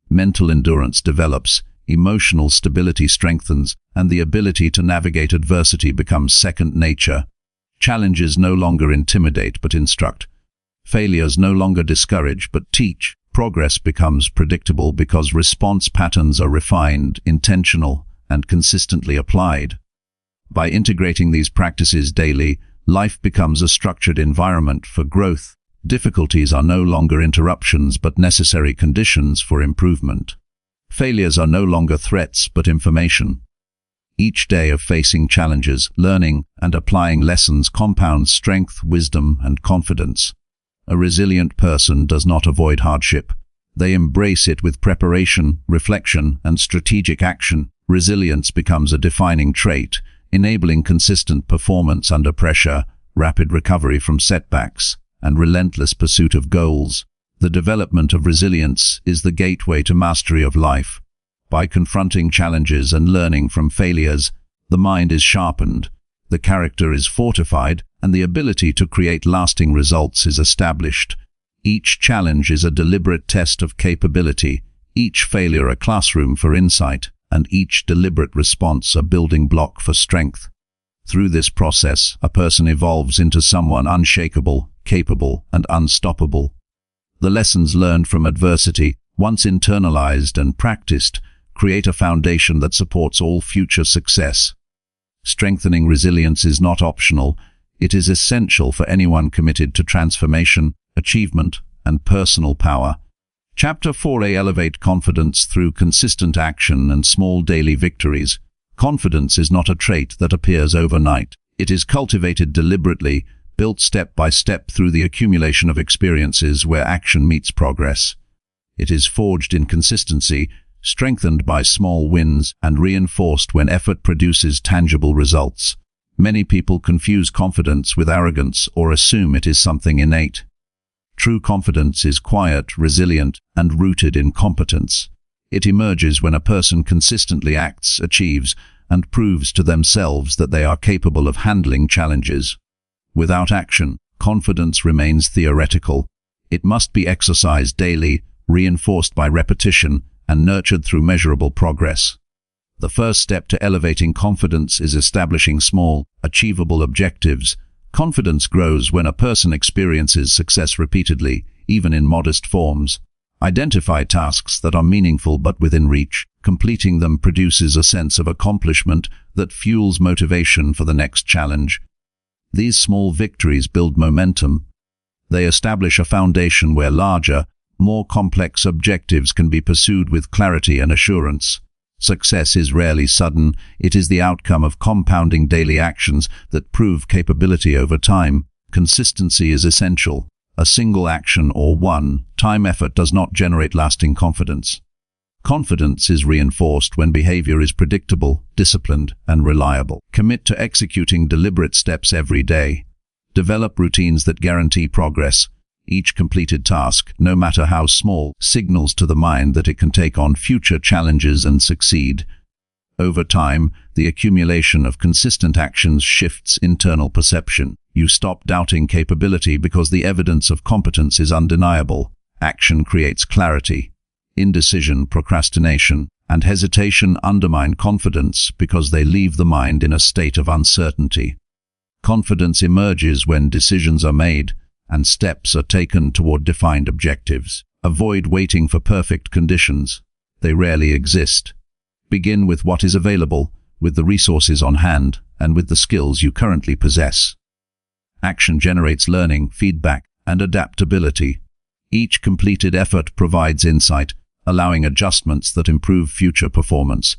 Mental endurance develops, emotional stability strengthens, and the ability to navigate adversity becomes second nature. Challenges no longer intimidate but instruct. Failures no longer discourage but teach. Progress becomes predictable because response patterns are refined, intentional, and consistently applied. By integrating these practices daily, life becomes a structured environment for growth. Difficulties are no longer interruptions but necessary conditions for improvement. Failures are no longer threats but information. Each day of facing challenges, learning, and applying lessons compounds strength, wisdom, and confidence. A resilient person does not avoid hardship. They embrace it with preparation, reflection, and strategic action. Resilience becomes a defining trait, enabling consistent performance under pressure, rapid recovery from setbacks, and relentless pursuit of goals. The development of resilience is the gateway to mastery of life. By confronting challenges and learning from failures, the mind is sharpened, the character is fortified, and the ability to create lasting results is established. Each challenge is a deliberate test of capability, each failure a classroom for insight, and each deliberate response a building block for strength. Through this process, a person evolves into someone unshakable, capable, and unstoppable. The lessons learned from adversity, once internalized and practiced, create a foundation that supports all future success. Strengthening resilience is not optional, it is essential for anyone committed to transformation, achievement, and personal power. Chapter 4a Elevate confidence through consistent action and small daily victories. Confidence is not a trait that appears overnight. It is cultivated deliberately, built step by step through the accumulation of experiences where action meets progress. It is forged in consistency, strengthened by small wins, and reinforced when effort produces tangible results. Many people confuse confidence with arrogance or assume it is something innate. True confidence is quiet, resilient, and rooted in competence. It emerges when a person consistently acts, achieves, and proves to themselves that they are capable of handling challenges. Without action, confidence remains theoretical. It must be exercised daily, reinforced by repetition, and nurtured through measurable progress. The first step to elevating confidence is establishing small, achievable objectives. Confidence grows when a person experiences success repeatedly, even in modest forms. Identify tasks that are meaningful but within reach. Completing them produces a sense of accomplishment that fuels motivation for the next challenge. These small victories build momentum. They establish a foundation where larger, more complex objectives can be pursued with clarity and assurance. Success is rarely sudden, it is the outcome of compounding daily actions that prove capability over time. Consistency is essential. A single action or one-time effort does not generate lasting confidence. Confidence is reinforced when behavior is predictable, disciplined, and reliable. Commit to executing deliberate steps every day. Develop routines that guarantee progress. Each completed task, no matter how small, signals to the mind that it can take on future challenges and succeed. Over time, the accumulation of consistent actions shifts internal perception. You stop doubting capability because the evidence of competence is undeniable. Action creates clarity. Indecision, procrastination, and hesitation undermine confidence because they leave the mind in a state of uncertainty. Confidence emerges when decisions are made and steps are taken toward defined objectives. Avoid waiting for perfect conditions. They rarely exist. Begin with what is available, with the resources on hand, and with the skills you currently possess. Action generates learning, feedback, and adaptability. Each completed effort provides insight, allowing adjustments that improve future performance.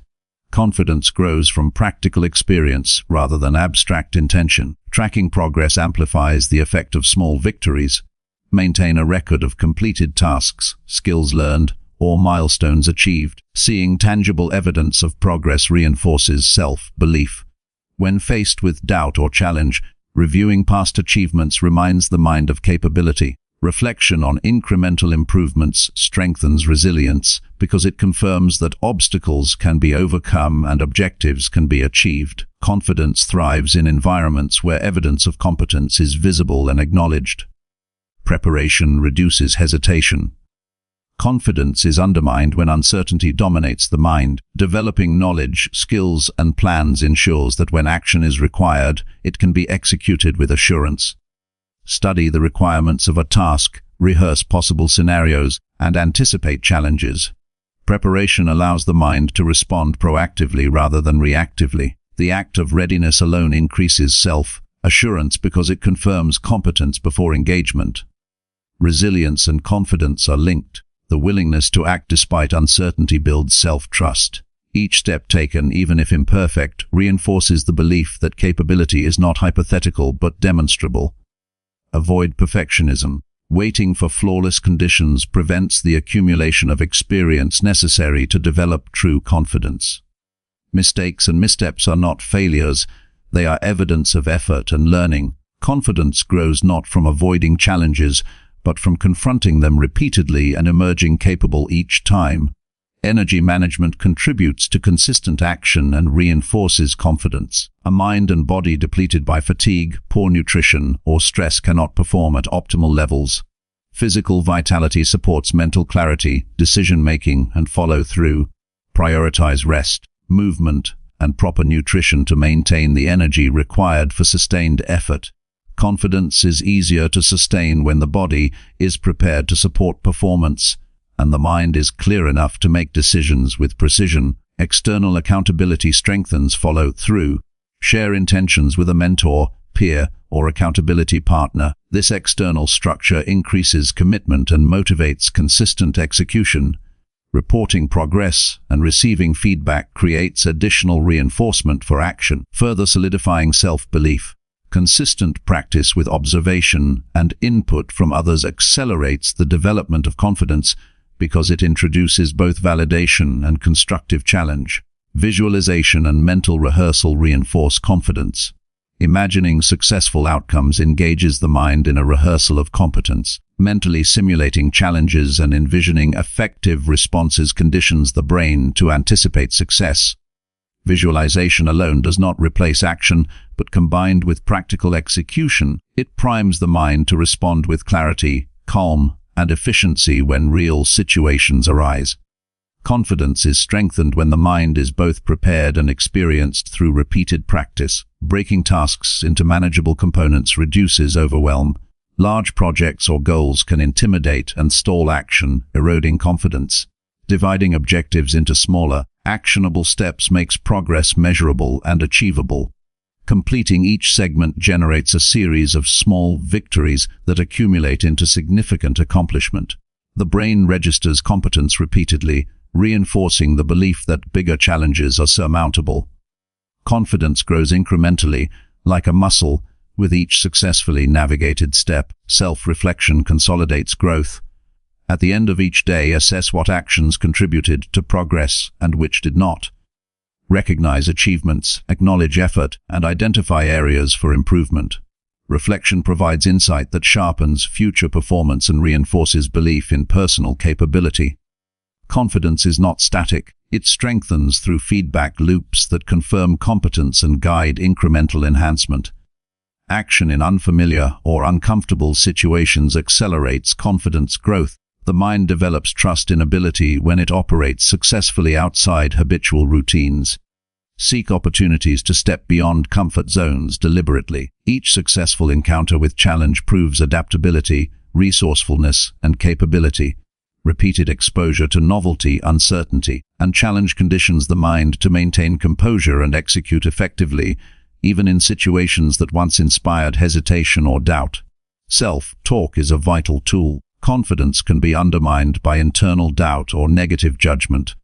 Confidence grows from practical experience rather than abstract intention. Tracking progress amplifies the effect of small victories. Maintain a record of completed tasks, skills learned, or milestones achieved. Seeing tangible evidence of progress reinforces self-belief. When faced with doubt or challenge, reviewing past achievements reminds the mind of capability. Reflection on incremental improvements strengthens resilience because it confirms that obstacles can be overcome and objectives can be achieved. Confidence thrives in environments where evidence of competence is visible and acknowledged. Preparation reduces hesitation. Confidence is undermined when uncertainty dominates the mind. Developing knowledge, skills, and plans ensures that when action is required, it can be executed with assurance. Study the requirements of a task, rehearse possible scenarios, and anticipate challenges. Preparation allows the mind to respond proactively rather than reactively. The act of readiness alone increases self-assurance because it confirms competence before engagement. Resilience and confidence are linked. The willingness to act despite uncertainty builds self-trust. Each step taken, even if imperfect, reinforces the belief that capability is not hypothetical but demonstrable. Avoid perfectionism. Waiting for flawless conditions prevents the accumulation of experience necessary to develop true confidence. Mistakes and missteps are not failures, they are evidence of effort and learning. Confidence grows not from avoiding challenges, but from confronting them repeatedly and emerging capable each time. Energy management contributes to consistent action and reinforces confidence. A mind and body depleted by fatigue, poor nutrition, or stress cannot perform at optimal levels. Physical vitality supports mental clarity, decision-making, and follow-through. Prioritize rest, movement, and proper nutrition to maintain the energy required for sustained effort. Confidence is easier to sustain when the body is prepared to support performance, and the mind is clear enough to make decisions with precision. External accountability strengthens follow-through. Share intentions with a mentor, peer, or accountability partner. This external structure increases commitment and motivates consistent execution. Reporting progress and receiving feedback creates additional reinforcement for action, further solidifying self-belief. Consistent practice with observation and input from others accelerates the development of confidence because it introduces both validation and constructive challenge. Visualization and mental rehearsal reinforce confidence. Imagining successful outcomes engages the mind in a rehearsal of competence. Mentally simulating challenges and envisioning effective responses conditions the brain to anticipate success. Visualization alone does not replace action, but combined with practical execution, it primes the mind to respond with clarity, calm, and efficiency when real situations arise. Confidence is strengthened when the mind is both prepared and experienced through repeated practice. Breaking tasks into manageable components reduces overwhelm. Large projects or goals can intimidate and stall action, eroding confidence. Dividing objectives into smaller, actionable steps makes progress measurable and achievable. Completing each segment generates a series of small victories that accumulate into significant accomplishment. The brain registers competence repeatedly, reinforcing the belief that bigger challenges are surmountable. Confidence grows incrementally, like a muscle, with each successfully navigated step. Self-reflection consolidates growth. At the end of each day, assess what actions contributed to progress and which did not. Recognize achievements, acknowledge effort, and identify areas for improvement. Reflection provides insight that sharpens future performance and reinforces belief in personal capability. Confidence is not static. It strengthens through feedback loops that confirm competence and guide incremental enhancement. Action in unfamiliar or uncomfortable situations accelerates confidence growth. The mind develops trust in ability when it operates successfully outside habitual routines. Seek opportunities to step beyond comfort zones deliberately. Each successful encounter with challenge proves adaptability, resourcefulness, and capability. Repeated exposure to novelty, uncertainty, and challenge conditions the mind to maintain composure and execute effectively, even in situations that once inspired hesitation or doubt. Self-talk is a vital tool. Confidence can be undermined by internal doubt or negative judgment.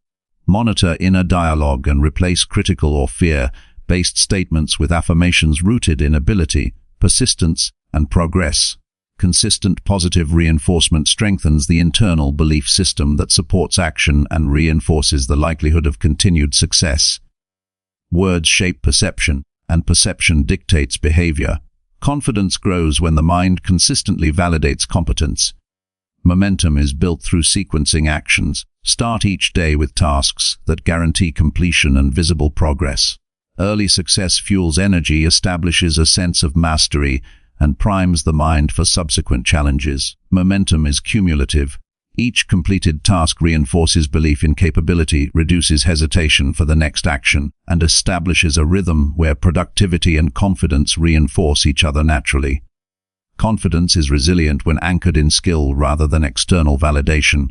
Monitor inner dialogue and replace critical or fear-based statements with affirmations rooted in ability, persistence, and progress. Consistent positive reinforcement strengthens the internal belief system that supports action and reinforces the likelihood of continued success. Words shape perception, and perception dictates behavior. Confidence grows when the mind consistently validates competence. Momentum is built through sequencing actions. Start each day with tasks that guarantee completion and visible progress. Early success fuels energy, establishes a sense of mastery, and primes the mind for subsequent challenges. Momentum is cumulative. Each completed task reinforces belief in capability, reduces hesitation for the next action, and establishes a rhythm where productivity and confidence reinforce each other naturally. Confidence is resilient when anchored in skill rather than external validation.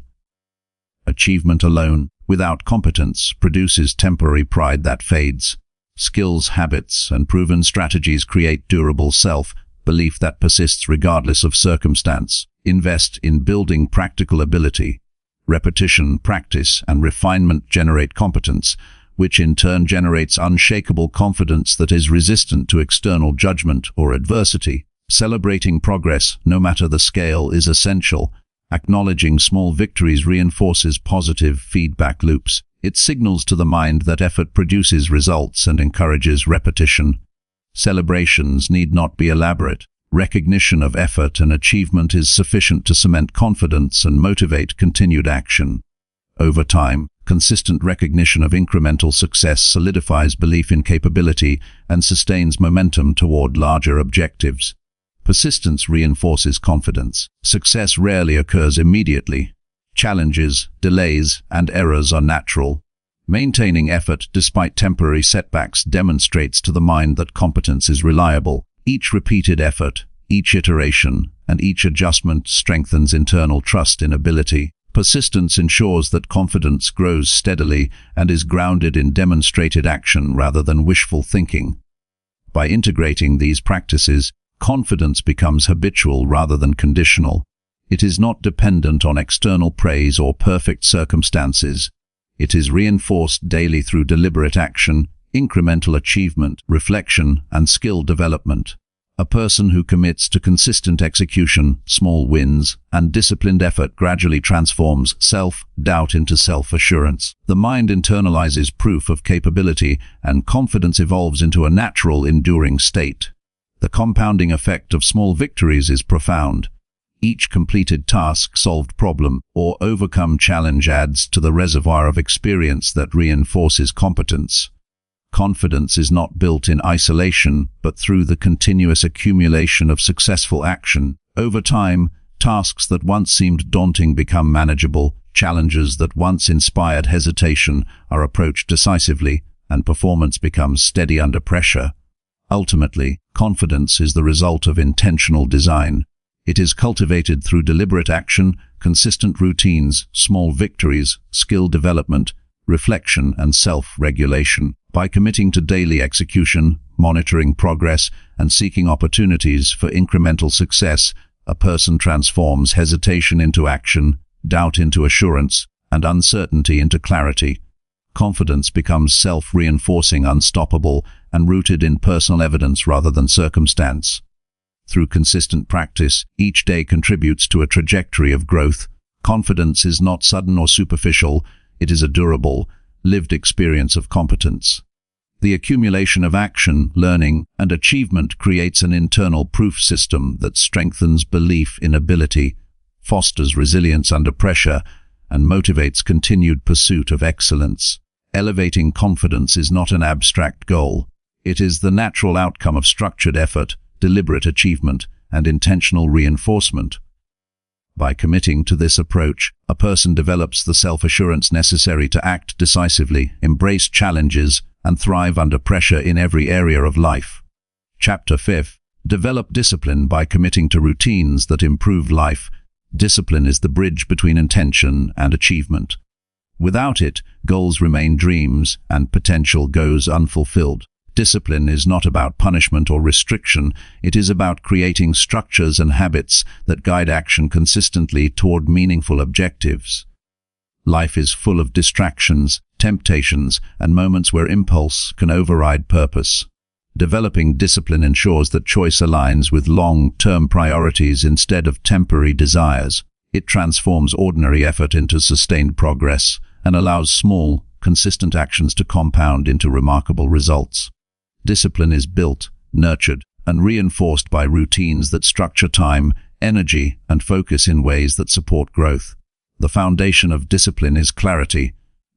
Achievement alone, without competence, produces temporary pride that fades. Skills, habits, and proven strategies create durable self-belief that persists regardless of circumstance. Invest in building practical ability. Repetition, practice, and refinement generate competence, which in turn generates unshakable confidence that is resistant to external judgment or adversity. Celebrating progress, no matter the scale, is essential. Acknowledging small victories reinforces positive feedback loops. It signals to the mind that effort produces results and encourages repetition. Celebrations need not be elaborate. Recognition of effort and achievement is sufficient to cement confidence and motivate continued action. Over time, consistent recognition of incremental success solidifies belief in capability and sustains momentum toward larger objectives. Persistence reinforces confidence. Success rarely occurs immediately. Challenges, delays, and errors are natural. Maintaining effort despite temporary setbacks demonstrates to the mind that competence is reliable. Each repeated effort, each iteration, and each adjustment strengthens internal trust in ability. Persistence ensures that confidence grows steadily and is grounded in demonstrated action rather than wishful thinking. By integrating these practices, confidence becomes habitual rather than conditional. It is not dependent on external praise or perfect circumstances. It is reinforced daily through deliberate action, incremental achievement, reflection, and skill development. A person who commits to consistent execution, small wins, and disciplined effort gradually transforms self-doubt into self-assurance. The mind internalizes proof of capability, and confidence evolves into a natural, enduring state. The compounding effect of small victories is profound. Each completed task, solved problem, or overcome challenge adds to the reservoir of experience that reinforces competence. Confidence is not built in isolation, but through the continuous accumulation of successful action. Over time, tasks that once seemed daunting become manageable, challenges that once inspired hesitation are approached decisively, and performance becomes steady under pressure. Ultimately, confidence is the result of intentional design. It is cultivated through deliberate action, consistent routines, small victories, skill development, reflection, and self-regulation. By committing to daily execution, monitoring progress, and seeking opportunities for incremental success, a person transforms hesitation into action, doubt into assurance, and uncertainty into clarity. Confidence becomes self-reinforcing, unstoppable, and rooted in personal evidence rather than circumstance. Through consistent practice, each day contributes to a trajectory of growth. Confidence is not sudden or superficial, it is a durable, lived experience of competence. The accumulation of action, learning, and achievement creates an internal proof system that strengthens belief in ability, fosters resilience under pressure, and motivates continued pursuit of excellence. Elevating confidence is not an abstract goal. It is the natural outcome of structured effort, deliberate achievement, and intentional reinforcement. By committing to this approach, a person develops the self-assurance necessary to act decisively, embrace challenges, and thrive under pressure in every area of life. Chapter 5. Develop discipline by committing to routines that improve life. Discipline is the bridge between intention and achievement. Without it, goals remain dreams and potential goes unfulfilled. Discipline is not about punishment or restriction. It is about creating structures and habits that guide action consistently toward meaningful objectives. Life is full of distractions, temptations, and moments where impulse can override purpose. Developing discipline ensures that choice aligns with long-term priorities instead of temporary desires. It transforms ordinary effort into sustained progress and allows small, consistent actions to compound into remarkable results. Discipline is built, nurtured, and reinforced by routines that structure time, energy, and focus in ways that support growth. The foundation of discipline is clarity.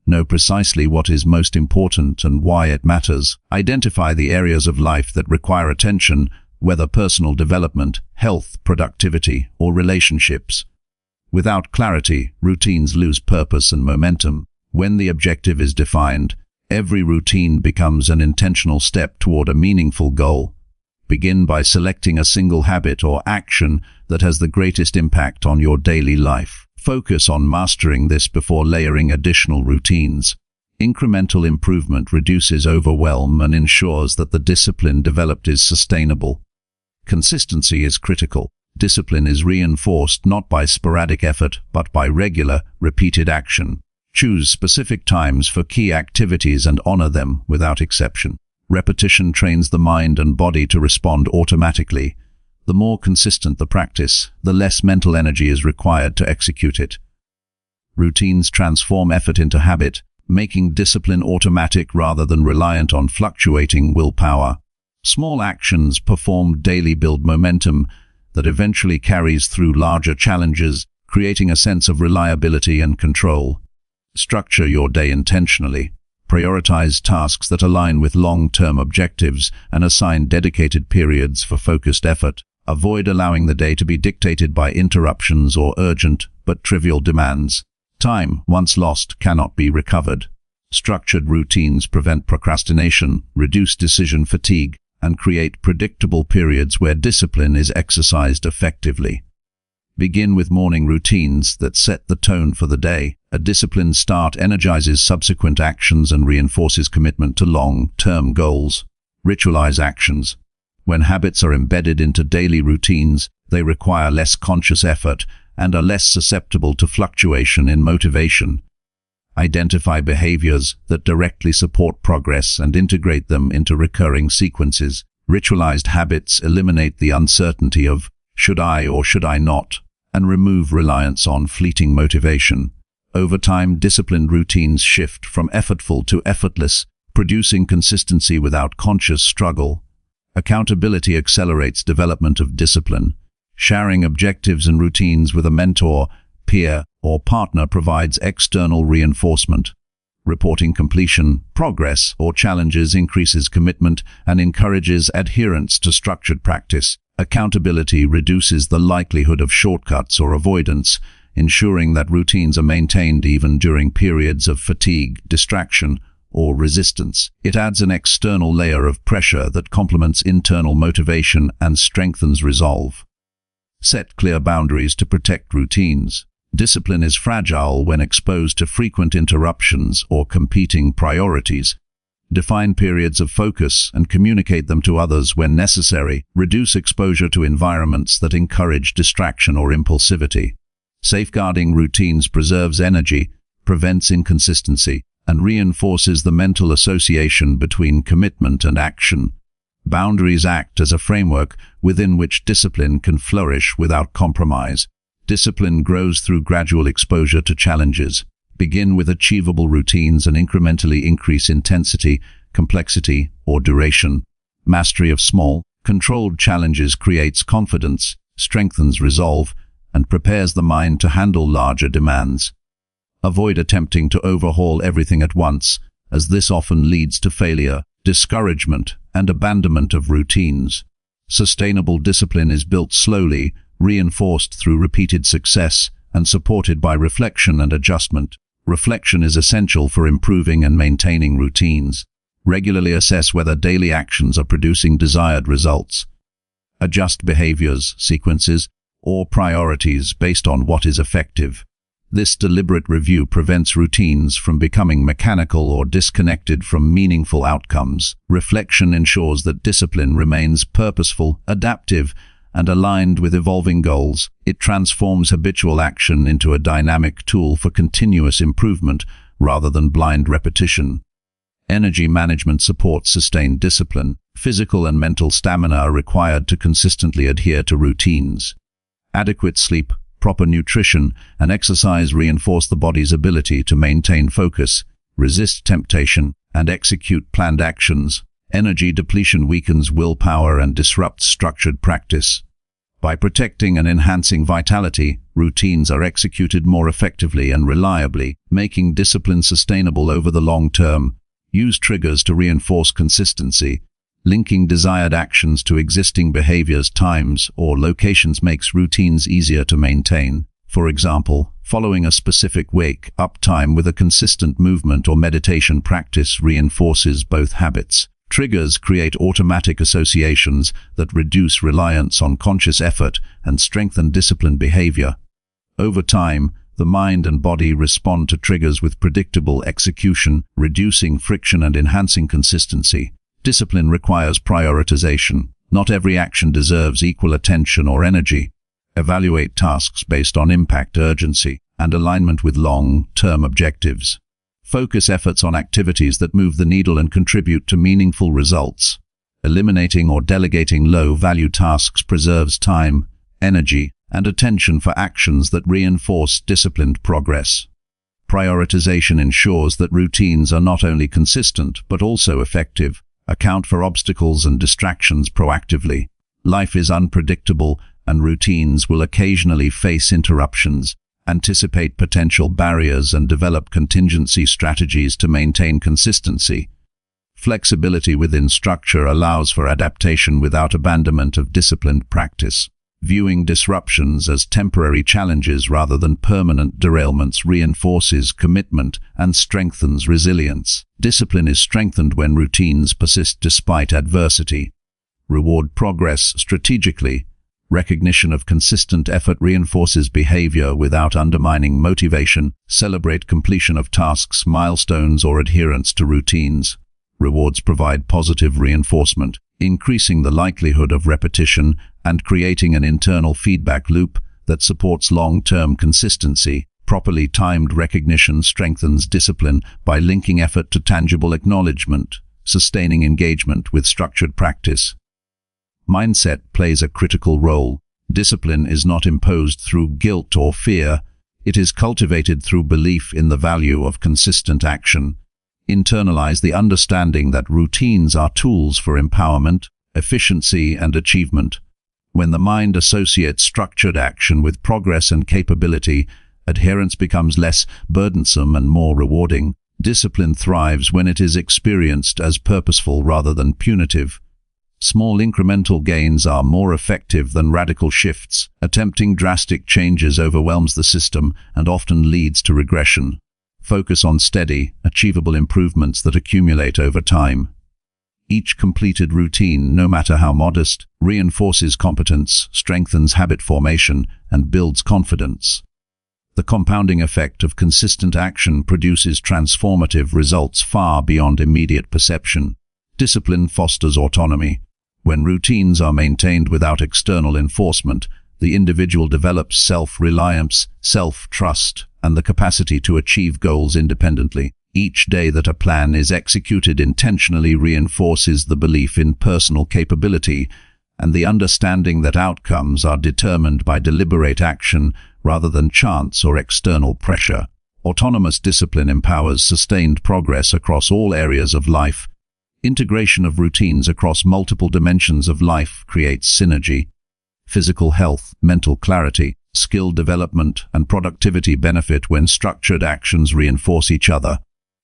Know precisely what is most important and why it matters. Identify the areas of life that require attention, whether personal development, health, productivity, or relationships. Without clarity, routines lose purpose and momentum. When the objective is defined, every routine becomes an intentional step toward a meaningful goal. Begin by selecting a single habit or action that has the greatest impact on your daily life. Focus on mastering this before layering additional routines. Incremental improvement reduces overwhelm and ensures that the discipline developed is sustainable. Consistency is critical. Discipline is reinforced not by sporadic effort, but by regular, repeated action. Choose specific times for key activities and honor them without exception. Repetition trains the mind and body to respond automatically. The more consistent the practice, the less mental energy is required to execute it. Routines transform effort into habit, making discipline automatic rather than reliant on fluctuating willpower. Small actions performed daily build momentum that eventually carries through larger challenges, creating a sense of reliability and control. Structure your day intentionally. Prioritize tasks that align with long-term objectives and assign dedicated periods for focused effort. Avoid allowing the day to be dictated by interruptions or urgent but trivial demands. Time, once lost, cannot be recovered. Structured routines prevent procrastination, reduce decision fatigue, and create predictable periods where discipline is exercised effectively. Begin with morning routines that set the tone for the day. A disciplined start energizes subsequent actions and reinforces commitment to long-term goals. Ritualize actions. When habits are embedded into daily routines, they require less conscious effort and are less susceptible to fluctuation in motivation. Identify behaviors that directly support progress and integrate them into recurring sequences. Ritualized habits eliminate the uncertainty of should I or should I not, and remove reliance on fleeting motivation. Over time, disciplined routines shift from effortful to effortless, producing consistency without conscious struggle. Accountability accelerates development of discipline. Sharing objectives and routines with a mentor, peer, or partner provides external reinforcement. Reporting completion, progress, or challenges increases commitment and encourages adherence to structured practice. Accountability reduces the likelihood of shortcuts or avoidance, ensuring that routines are maintained even during periods of fatigue, distraction, or resistance. It adds an external layer of pressure that complements internal motivation and strengthens resolve. Set clear boundaries to protect routines. Discipline is fragile when exposed to frequent interruptions or competing priorities. Define periods of focus and communicate them to others when necessary. Reduce exposure to environments that encourage distraction or impulsivity. Safeguarding routines preserves energy, prevents inconsistency, and reinforces the mental association between commitment and action. Boundaries act as a framework within which discipline can flourish without compromise. Discipline grows through gradual exposure to challenges. Begin with achievable routines and incrementally increase intensity, complexity, or duration. Mastery of small, controlled challenges creates confidence, strengthens resolve, and prepares the mind to handle larger demands. Avoid attempting to overhaul everything at once, as this often leads to failure, discouragement, and abandonment of routines. Sustainable discipline is built slowly, reinforced through repeated success, and supported by reflection and adjustment. Reflection is essential for improving and maintaining routines. Regularly assess whether daily actions are producing desired results. Adjust behaviors, sequences, or priorities based on what is effective. This deliberate review prevents routines from becoming mechanical or disconnected from meaningful outcomes. Reflection ensures that discipline remains purposeful, adaptive, and aligned with evolving goals. It transforms habitual action into a dynamic tool for continuous improvement rather than blind repetition. Energy management supports sustained discipline. Physical and mental stamina are required to consistently adhere to routines. Adequate sleep, proper nutrition, and exercise reinforce the body's ability to maintain focus, resist temptation, and execute planned actions. Energy depletion weakens willpower and disrupts structured practice. By protecting and enhancing vitality, routines are executed more effectively and reliably, making discipline sustainable over the long term. Use triggers to reinforce consistency. Linking desired actions to existing behaviors, times, or locations makes routines easier to maintain. For example, following a specific wake-up time with a consistent movement or meditation practice reinforces both habits. Triggers create automatic associations that reduce reliance on conscious effort and strengthen disciplined behavior. Over time, the mind and body respond to triggers with predictable execution, reducing friction and enhancing consistency. Discipline requires prioritization. Not every action deserves equal attention or energy. Evaluate tasks based on impact, urgency, and alignment with long-term objectives. Focus efforts on activities that move the needle and contribute to meaningful results. Eliminating or delegating low-value tasks preserves time, energy, and attention for actions that reinforce disciplined progress. Prioritization ensures that routines are not only consistent but also effective. Account for obstacles and distractions proactively. Life is unpredictable, and routines will occasionally face interruptions. Anticipate potential barriers and develop contingency strategies to maintain consistency. Flexibility within structure allows for adaptation without abandonment of disciplined practice. Viewing disruptions as temporary challenges rather than permanent derailments reinforces commitment and strengthens resilience. Discipline is strengthened when routines persist despite adversity. Reward progress strategically. Recognition of consistent effort reinforces behavior without undermining motivation. Celebrate completion of tasks, milestones, or adherence to routines. Rewards provide positive reinforcement, increasing the likelihood of repetition and creating an internal feedback loop that supports long-term consistency. Properly timed recognition strengthens discipline by linking effort to tangible acknowledgement, sustaining engagement with structured practice. Mindset plays a critical role. Discipline is not imposed through guilt or fear. It is cultivated through belief in the value of consistent action. Internalize the understanding that routines are tools for empowerment, efficiency, and achievement. When the mind associates structured action with progress and capability, adherence becomes less burdensome and more rewarding. Discipline thrives when it is experienced as purposeful rather than punitive. Small incremental gains are more effective than radical shifts. Attempting drastic changes overwhelms the system and often leads to regression. Focus on steady, achievable improvements that accumulate over time. Each completed routine, no matter how modest, reinforces competence, strengthens habit formation, and builds confidence. The compounding effect of consistent action produces transformative results far beyond immediate perception. Discipline fosters autonomy. When routines are maintained without external enforcement, the individual develops self-reliance, self-trust, and the capacity to achieve goals independently. Each day that a plan is executed intentionally reinforces the belief in personal capability and the understanding that outcomes are determined by deliberate action rather than chance or external pressure. Autonomous discipline empowers sustained progress across all areas of life. Integration of routines across multiple dimensions of life creates synergy. Physical health, mental clarity, skill development, and productivity benefit when structured actions reinforce each other.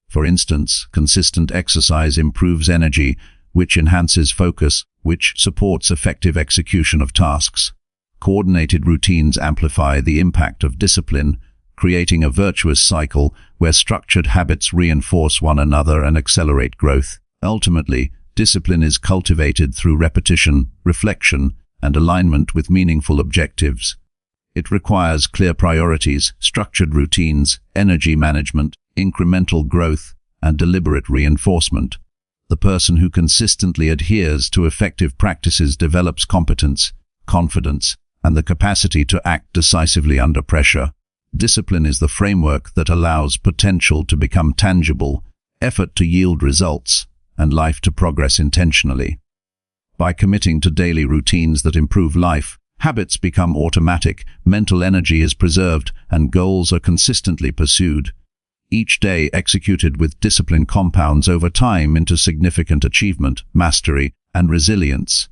For instance, consistent exercise improves energy, which enhances focus, which supports effective execution of tasks. Coordinated routines amplify the impact of discipline, creating a virtuous cycle where structured habits reinforce one another and accelerate growth. Ultimately, discipline is cultivated through repetition, reflection, and alignment with meaningful objectives. It requires clear priorities, structured routines, energy management, incremental growth, and deliberate reinforcement. The person who consistently adheres to effective practices develops competence, confidence, and the capacity to act decisively under pressure. Discipline is the framework that allows potential to become tangible, effort to yield results, and life to progress intentionally. By committing to daily routines that improve life, habits become automatic, mental energy is preserved, and goals are consistently pursued. Each day executed with discipline compounds over time into significant achievement, mastery, and resilience.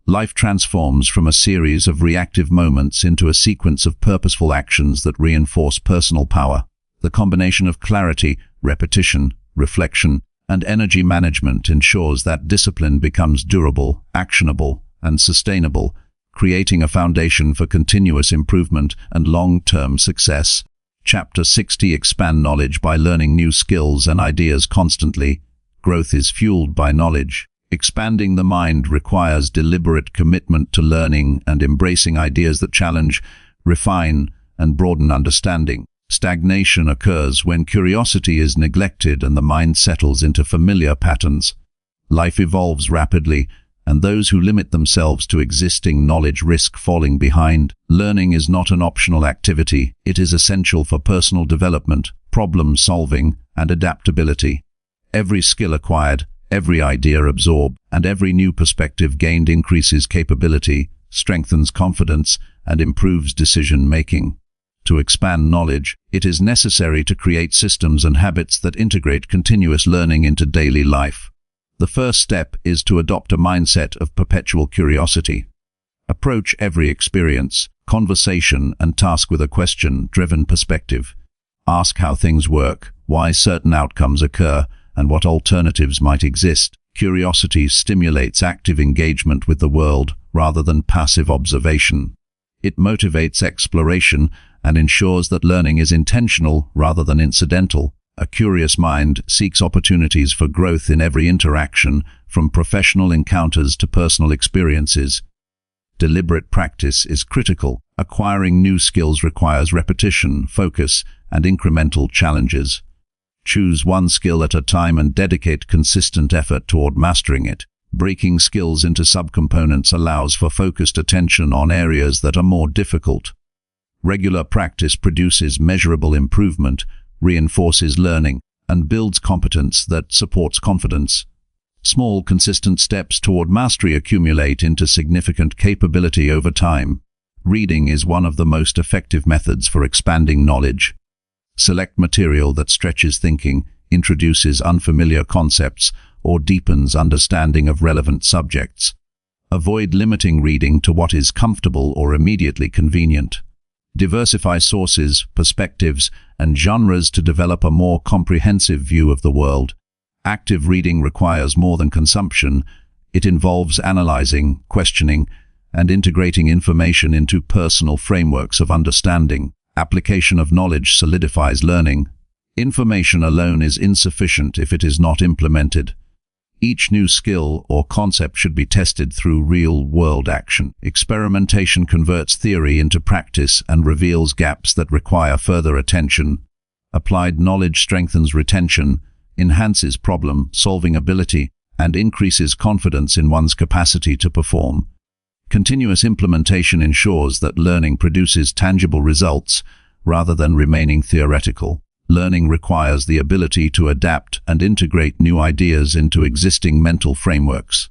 Life transforms from a series of reactive moments into a sequence of purposeful actions that reinforce personal power. The combination of clarity, repetition, reflection, and energy management ensures that discipline becomes durable, actionable, and sustainable, creating a foundation for continuous improvement and long-term success. Chapter 60: Expand knowledge by learning new skills and ideas constantly. Growth is fueled by knowledge. Expanding the mind requires deliberate commitment to learning and embracing ideas that challenge, refine, and broaden understanding. Stagnation occurs when curiosity is neglected and the mind settles into familiar patterns. Life evolves rapidly, and those who limit themselves to existing knowledge risk falling behind. Learning is not an optional activity. It is essential for personal development, problem solving, and adaptability. Every skill acquired, every idea absorbed, and every new perspective gained increases capability, strengthens confidence, and improves decision-making. To expand knowledge, it is necessary to create systems and habits that integrate continuous learning into daily life. The first step is to adopt a mindset of perpetual curiosity. Approach every experience, conversation, and task with a question-driven perspective. Ask how things work, why certain outcomes occur, and what alternatives might exist. Curiosity stimulates active engagement with the world rather than passive observation. It motivates exploration and ensures that learning is intentional rather than incidental. A curious mind seeks opportunities for growth in every interaction, from professional encounters to personal experiences. Deliberate practice is critical. Acquiring new skills requires repetition, focus, and incremental challenges. Choose one skill at a time and dedicate consistent effort toward mastering it. Breaking skills into subcomponents allows for focused attention on areas that are more difficult. Regular practice produces measurable improvement, reinforces learning, and builds competence that supports confidence. Small, consistent steps toward mastery accumulate into significant capability over time. Reading is one of the most effective methods for expanding knowledge. Select material that stretches thinking, introduces unfamiliar concepts, or deepens understanding of relevant subjects. Avoid limiting reading to what is comfortable or immediately convenient. Diversify sources, perspectives, and genres to develop a more comprehensive view of the world. Active reading requires more than consumption. It involves analyzing, questioning, and integrating information into personal frameworks of understanding. Application of knowledge solidifies learning. Information alone is insufficient if it is not implemented. Each new skill or concept should be tested through real-world action. Experimentation converts theory into practice and reveals gaps that require further attention. Applied knowledge strengthens retention, enhances problem-solving ability, and increases confidence in one's capacity to perform. Continuous implementation ensures that learning produces tangible results rather than remaining theoretical. Learning requires the ability to adapt and integrate new ideas into existing mental frameworks.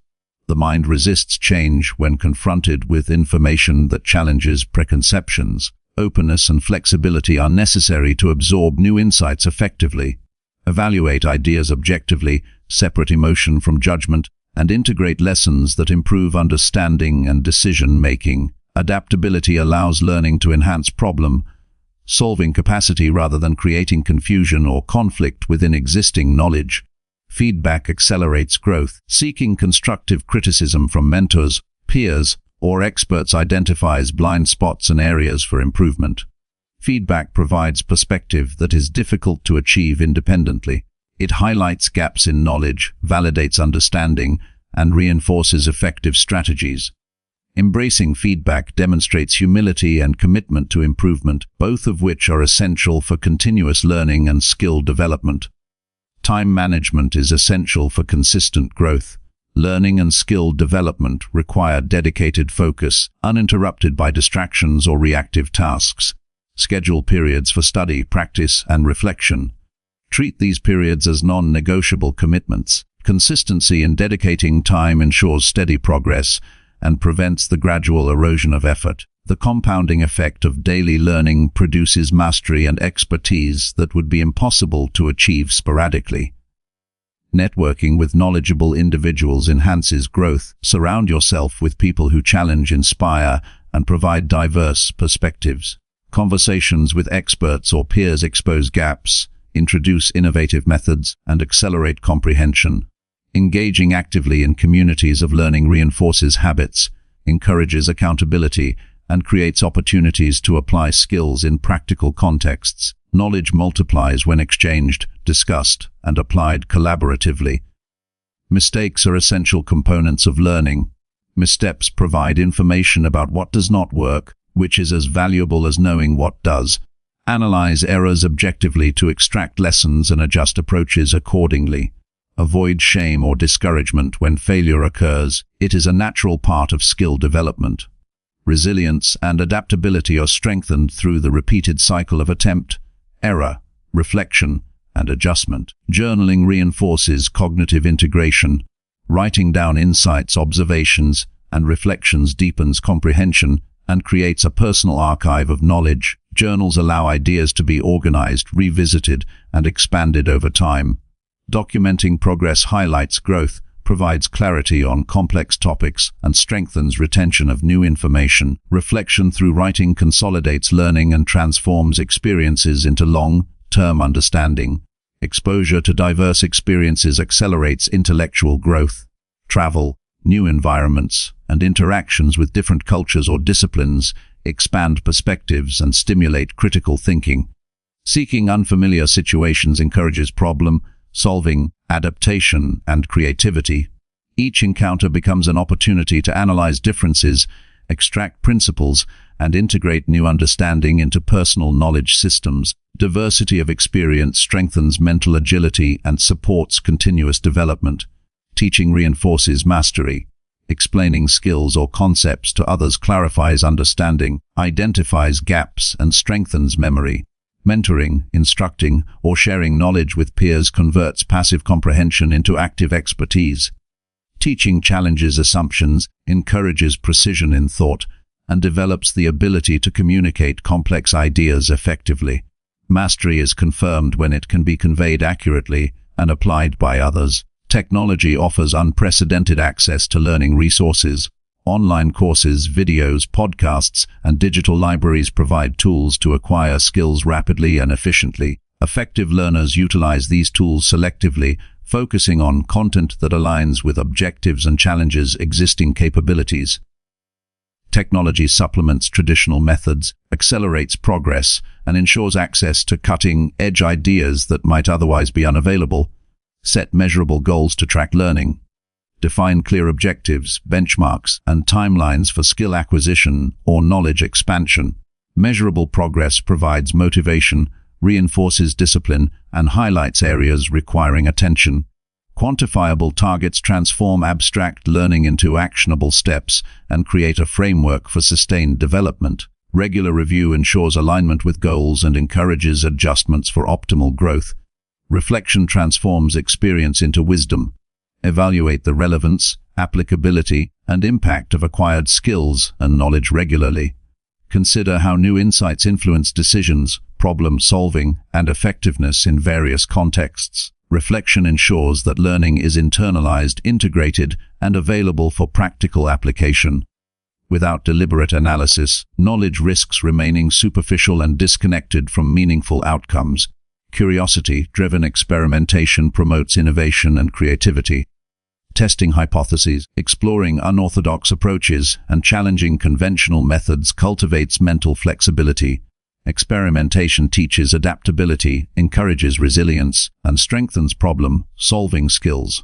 The mind resists change when confronted with information that challenges preconceptions. Openness and flexibility are necessary to absorb new insights effectively. Evaluate ideas objectively, separate emotion from judgment, and integrate lessons that improve understanding and decision-making. Adaptability allows learning to enhance problem-solving capacity rather than creating confusion or conflict within existing knowledge. Feedback accelerates growth. Seeking constructive criticism from mentors, peers, or experts identifies blind spots and areas for improvement. Feedback provides perspective that is difficult to achieve independently. It highlights gaps in knowledge, validates understanding, and reinforces effective strategies. Embracing feedback demonstrates humility and commitment to improvement, both of which are essential for continuous learning and skill development. Time management is essential for consistent growth. Learning and skill development require dedicated focus, uninterrupted by distractions or reactive tasks. Schedule periods for study, practice, and reflection. Treat these periods as non-negotiable commitments. Consistency in dedicating time ensures steady progress and prevents the gradual erosion of effort. The compounding effect of daily learning produces mastery and expertise that would be impossible to achieve sporadically. Networking with knowledgeable individuals enhances growth. Surround yourself with people who challenge, inspire, and provide diverse perspectives. Conversations with experts or peers expose gaps, introduce innovative methods, and accelerate comprehension. Engaging actively in communities of learning reinforces habits, encourages accountability, and creates opportunities to apply skills in practical contexts. Knowledge multiplies when exchanged, discussed, and applied collaboratively. Mistakes are essential components of learning. Missteps provide information about what does not work, which is as valuable as knowing what does. Analyze errors objectively to extract lessons and adjust approaches accordingly. Avoid shame or discouragement when failure occurs. It is a natural part of skill development. Resilience and adaptability are strengthened through the repeated cycle of attempt, error, reflection, and adjustment. Journaling reinforces cognitive integration. Writing down insights, observations, and reflections deepens comprehension and creates a personal archive of knowledge. Journals allow ideas to be organized, revisited, and expanded over time. Documenting progress highlights growth, provides clarity on complex topics, and strengthens retention of new information. Reflection through writing consolidates learning and transforms experiences into long-term understanding. Exposure to diverse experiences accelerates intellectual growth. Travel, new environments, and interactions with different cultures or disciplines expand perspectives and stimulate critical thinking. Seeking unfamiliar situations encourages problem-solving, adaptation, and creativity. Each encounter becomes an opportunity to analyze differences, extract principles, and integrate new understanding into personal knowledge systems. Diversity of experience strengthens mental agility and supports continuous development. Teaching reinforces mastery. Explaining skills or concepts to others clarifies understanding, identifies gaps, and strengthens memory. Mentoring, instructing, or sharing knowledge with peers converts passive comprehension into active expertise. Teaching challenges assumptions, encourages precision in thought, and develops the ability to communicate complex ideas effectively. Mastery is confirmed when it can be conveyed accurately and applied by others. Technology offers unprecedented access to learning resources. Online courses, videos, podcasts, and digital libraries provide tools to acquire skills rapidly and efficiently. Effective learners utilize these tools selectively, focusing on content that aligns with objectives and challenges existing capabilities. Technology supplements traditional methods, accelerates progress, and ensures access to cutting-edge ideas that might otherwise be unavailable. Set measurable goals to track learning. Define clear objectives, benchmarks, and timelines for skill acquisition or knowledge expansion. Measurable progress provides motivation, reinforces discipline, and highlights areas requiring attention. Quantifiable targets transform abstract learning into actionable steps and create a framework for sustained development. Regular review ensures alignment with goals and encourages adjustments for optimal growth. Reflection transforms experience into wisdom. Evaluate the relevance, applicability, and impact of acquired skills and knowledge regularly. Consider how new insights influence decisions, problem-solving, and effectiveness in various contexts. Reflection ensures that learning is internalized, integrated, and available for practical application. Without deliberate analysis, knowledge risks remaining superficial and disconnected from meaningful outcomes. Curiosity-driven experimentation promotes innovation and creativity. Testing hypotheses, exploring unorthodox approaches, and challenging conventional methods cultivates mental flexibility. Experimentation teaches adaptability, encourages resilience, and strengthens problem-solving skills.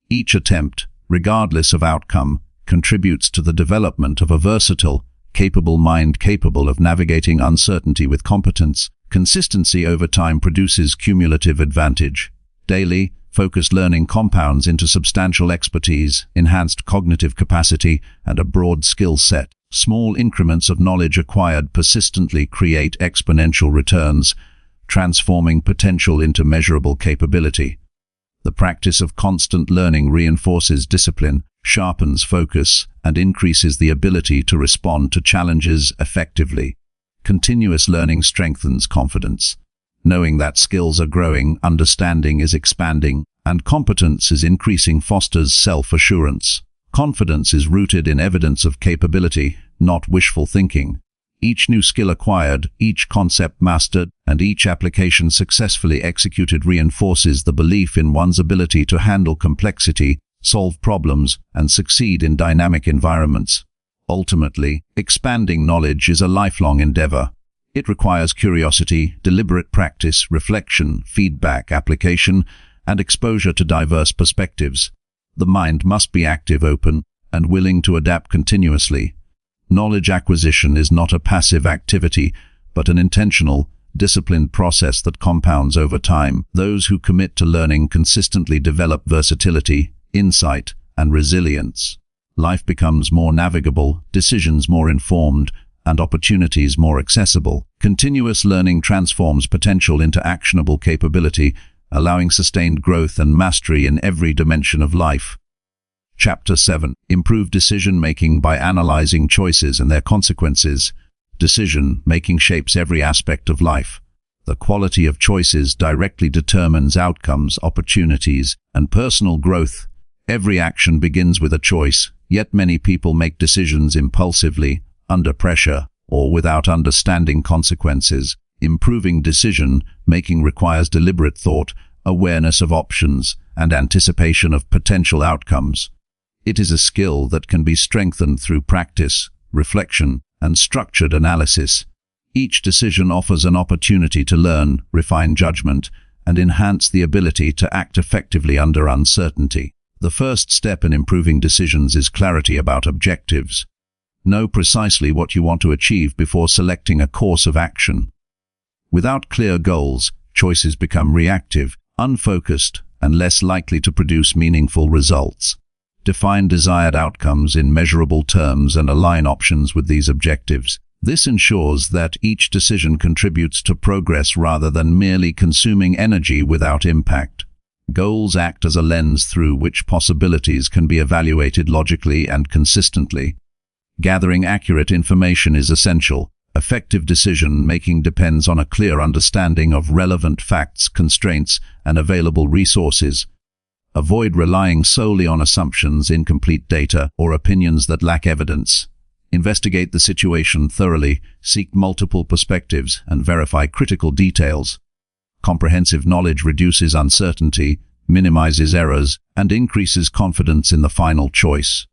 Each attempt, regardless of outcome, contributes to the development of a versatile, capable mind capable of navigating uncertainty with competence. Consistency over time produces cumulative advantage. Daily, focused learning compounds into substantial expertise, enhanced cognitive capacity, and a broad skill set. Small increments of knowledge acquired persistently create exponential returns, transforming potential into measurable capability. The practice of constant learning reinforces discipline, sharpens focus, and increases the ability to respond to challenges effectively. Continuous learning strengthens confidence. Knowing that skills are growing, understanding is expanding, and competence is increasing fosters self-assurance. Confidence is rooted in evidence of capability, not wishful thinking. Each new skill acquired, each concept mastered, and each application successfully executed reinforces the belief in one's ability to handle complexity, solve problems, and succeed in dynamic environments. Ultimately, expanding knowledge is a lifelong endeavor. It requires curiosity, deliberate practice, reflection, feedback, application, and exposure to diverse perspectives. The mind must be active, open, and willing to adapt continuously. Knowledge acquisition is not a passive activity, but an intentional, disciplined process that compounds over time. Those who commit to learning consistently develop versatility, insight, and resilience. Life becomes more navigable, decisions more informed, and opportunities more accessible. Continuous learning transforms potential into actionable capability, allowing sustained growth and mastery in every dimension of life. Chapter 7. Improve decision-making by analyzing choices and their consequences. Decision-making shapes every aspect of life. The quality of choices directly determines outcomes, opportunities, and personal growth. Every action begins with a choice, yet many people make decisions impulsively, under pressure, or without understanding consequences. Improving decision-making requires deliberate thought, awareness of options, and anticipation of potential outcomes. It is a skill that can be strengthened through practice, reflection, and structured analysis. Each decision offers an opportunity to learn, refine judgment, and enhance the ability to act effectively under uncertainty. The first step in improving decisions is clarity about objectives. Know precisely what you want to achieve before selecting a course of action. Without clear goals, choices become reactive, unfocused, and less likely to produce meaningful results. Define desired outcomes in measurable terms and align options with these objectives. This ensures that each decision contributes to progress rather than merely consuming energy without impact. Goals act as a lens through which possibilities can be evaluated logically and consistently. Gathering accurate information is essential. Effective decision-making depends on a clear understanding of relevant facts, constraints, and available resources. Avoid relying solely on assumptions, incomplete data, or opinions that lack evidence. Investigate the situation thoroughly, seek multiple perspectives, and verify critical details. Comprehensive knowledge reduces uncertainty, minimizes errors, and increases confidence in the final choice.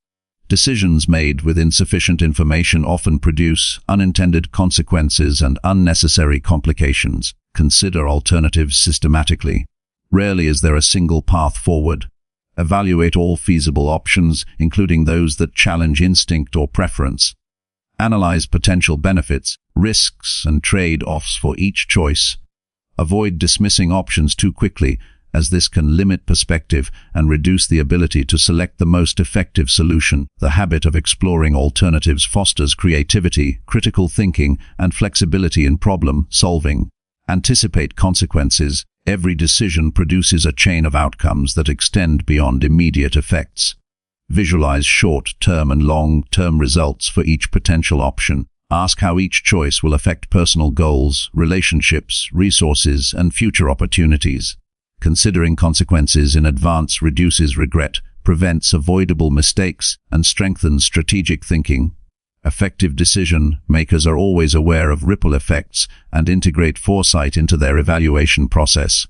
Decisions made with insufficient information often produce unintended consequences and unnecessary complications. Consider alternatives systematically. Rarely is there a single path forward. Evaluate all feasible options, including those that challenge instinct or preference. Analyze potential benefits, risks, and trade-offs for each choice. Avoid dismissing options too quickly, as this can limit perspective and reduce the ability to select the most effective solution. The habit of exploring alternatives fosters creativity, critical thinking, and flexibility in problem solving. Anticipate consequences. Every decision produces a chain of outcomes that extend beyond immediate effects. Visualize short-term and long-term results for each potential option. Ask how each choice will affect personal goals, relationships, resources, and future opportunities. Considering consequences in advance reduces regret, prevents avoidable mistakes, and strengthens strategic thinking. Effective decision makers are always aware of ripple effects and integrate foresight into their evaluation process.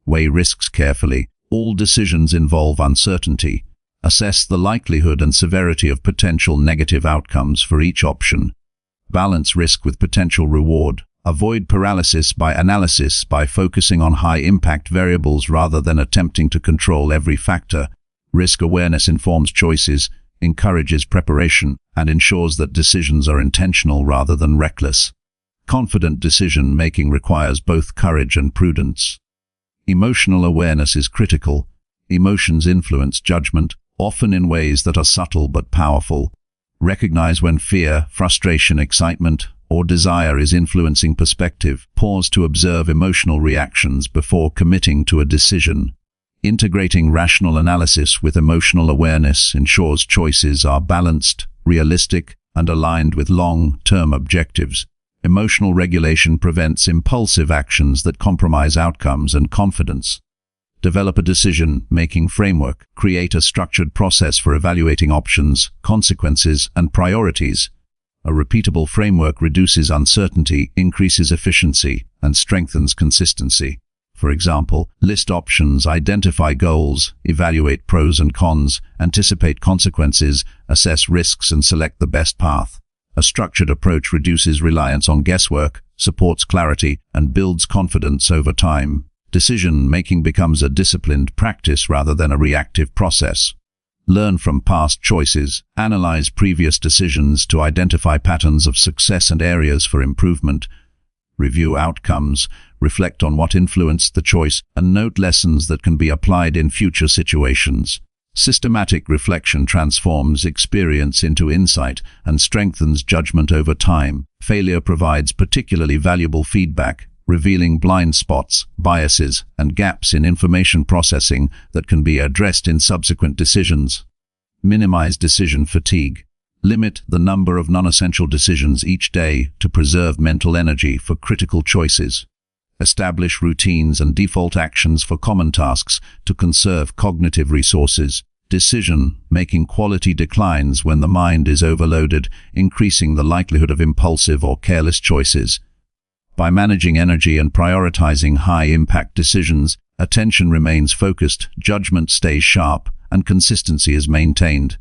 Weigh risks carefully. All decisions involve uncertainty. Assess the likelihood and severity of potential negative outcomes for each option. Balance risk with potential reward. Avoid paralysis by analysis by focusing on high-impact variables rather than attempting to control every factor. Risk awareness informs choices, encourages preparation, and ensures that decisions are intentional rather than reckless. Confident decision-making requires both courage and prudence. Emotional awareness is critical. Emotions influence judgment, often in ways that are subtle but powerful. Recognize when fear, frustration, excitement, or desire is influencing perspective. Pause to observe emotional reactions before committing to a decision. Integrating rational analysis with emotional awareness ensures choices are balanced, realistic, and aligned with long-term objectives. Emotional regulation prevents impulsive actions that compromise outcomes and confidence. Develop a decision-making framework. Create a structured process for evaluating options, consequences, and priorities. A repeatable framework reduces uncertainty, increases efficiency, and strengthens consistency. For example, list options, identify goals, evaluate pros and cons, anticipate consequences, assess risks, and select the best path. A structured approach reduces reliance on guesswork, supports clarity, and builds confidence over time. Decision-making becomes a disciplined practice rather than a reactive process. Learn from past choices. Analyze previous decisions to identify patterns of success and areas for improvement. Review outcomes, reflect on what influenced the choice, and note lessons that can be applied in future situations. Systematic reflection transforms experience into insight and strengthens judgment over time. Failure provides particularly valuable feedback, revealing blind spots, biases, and gaps in information processing that can be addressed in subsequent decisions. Minimize decision fatigue. Limit the number of non-essential decisions each day to preserve mental energy for critical choices. Establish routines and default actions for common tasks to conserve cognitive resources. Decision-making quality declines when the mind is overloaded, increasing the likelihood of impulsive or careless choices. By managing energy and prioritizing high-impact decisions, attention remains focused, judgment stays sharp, and consistency is maintained.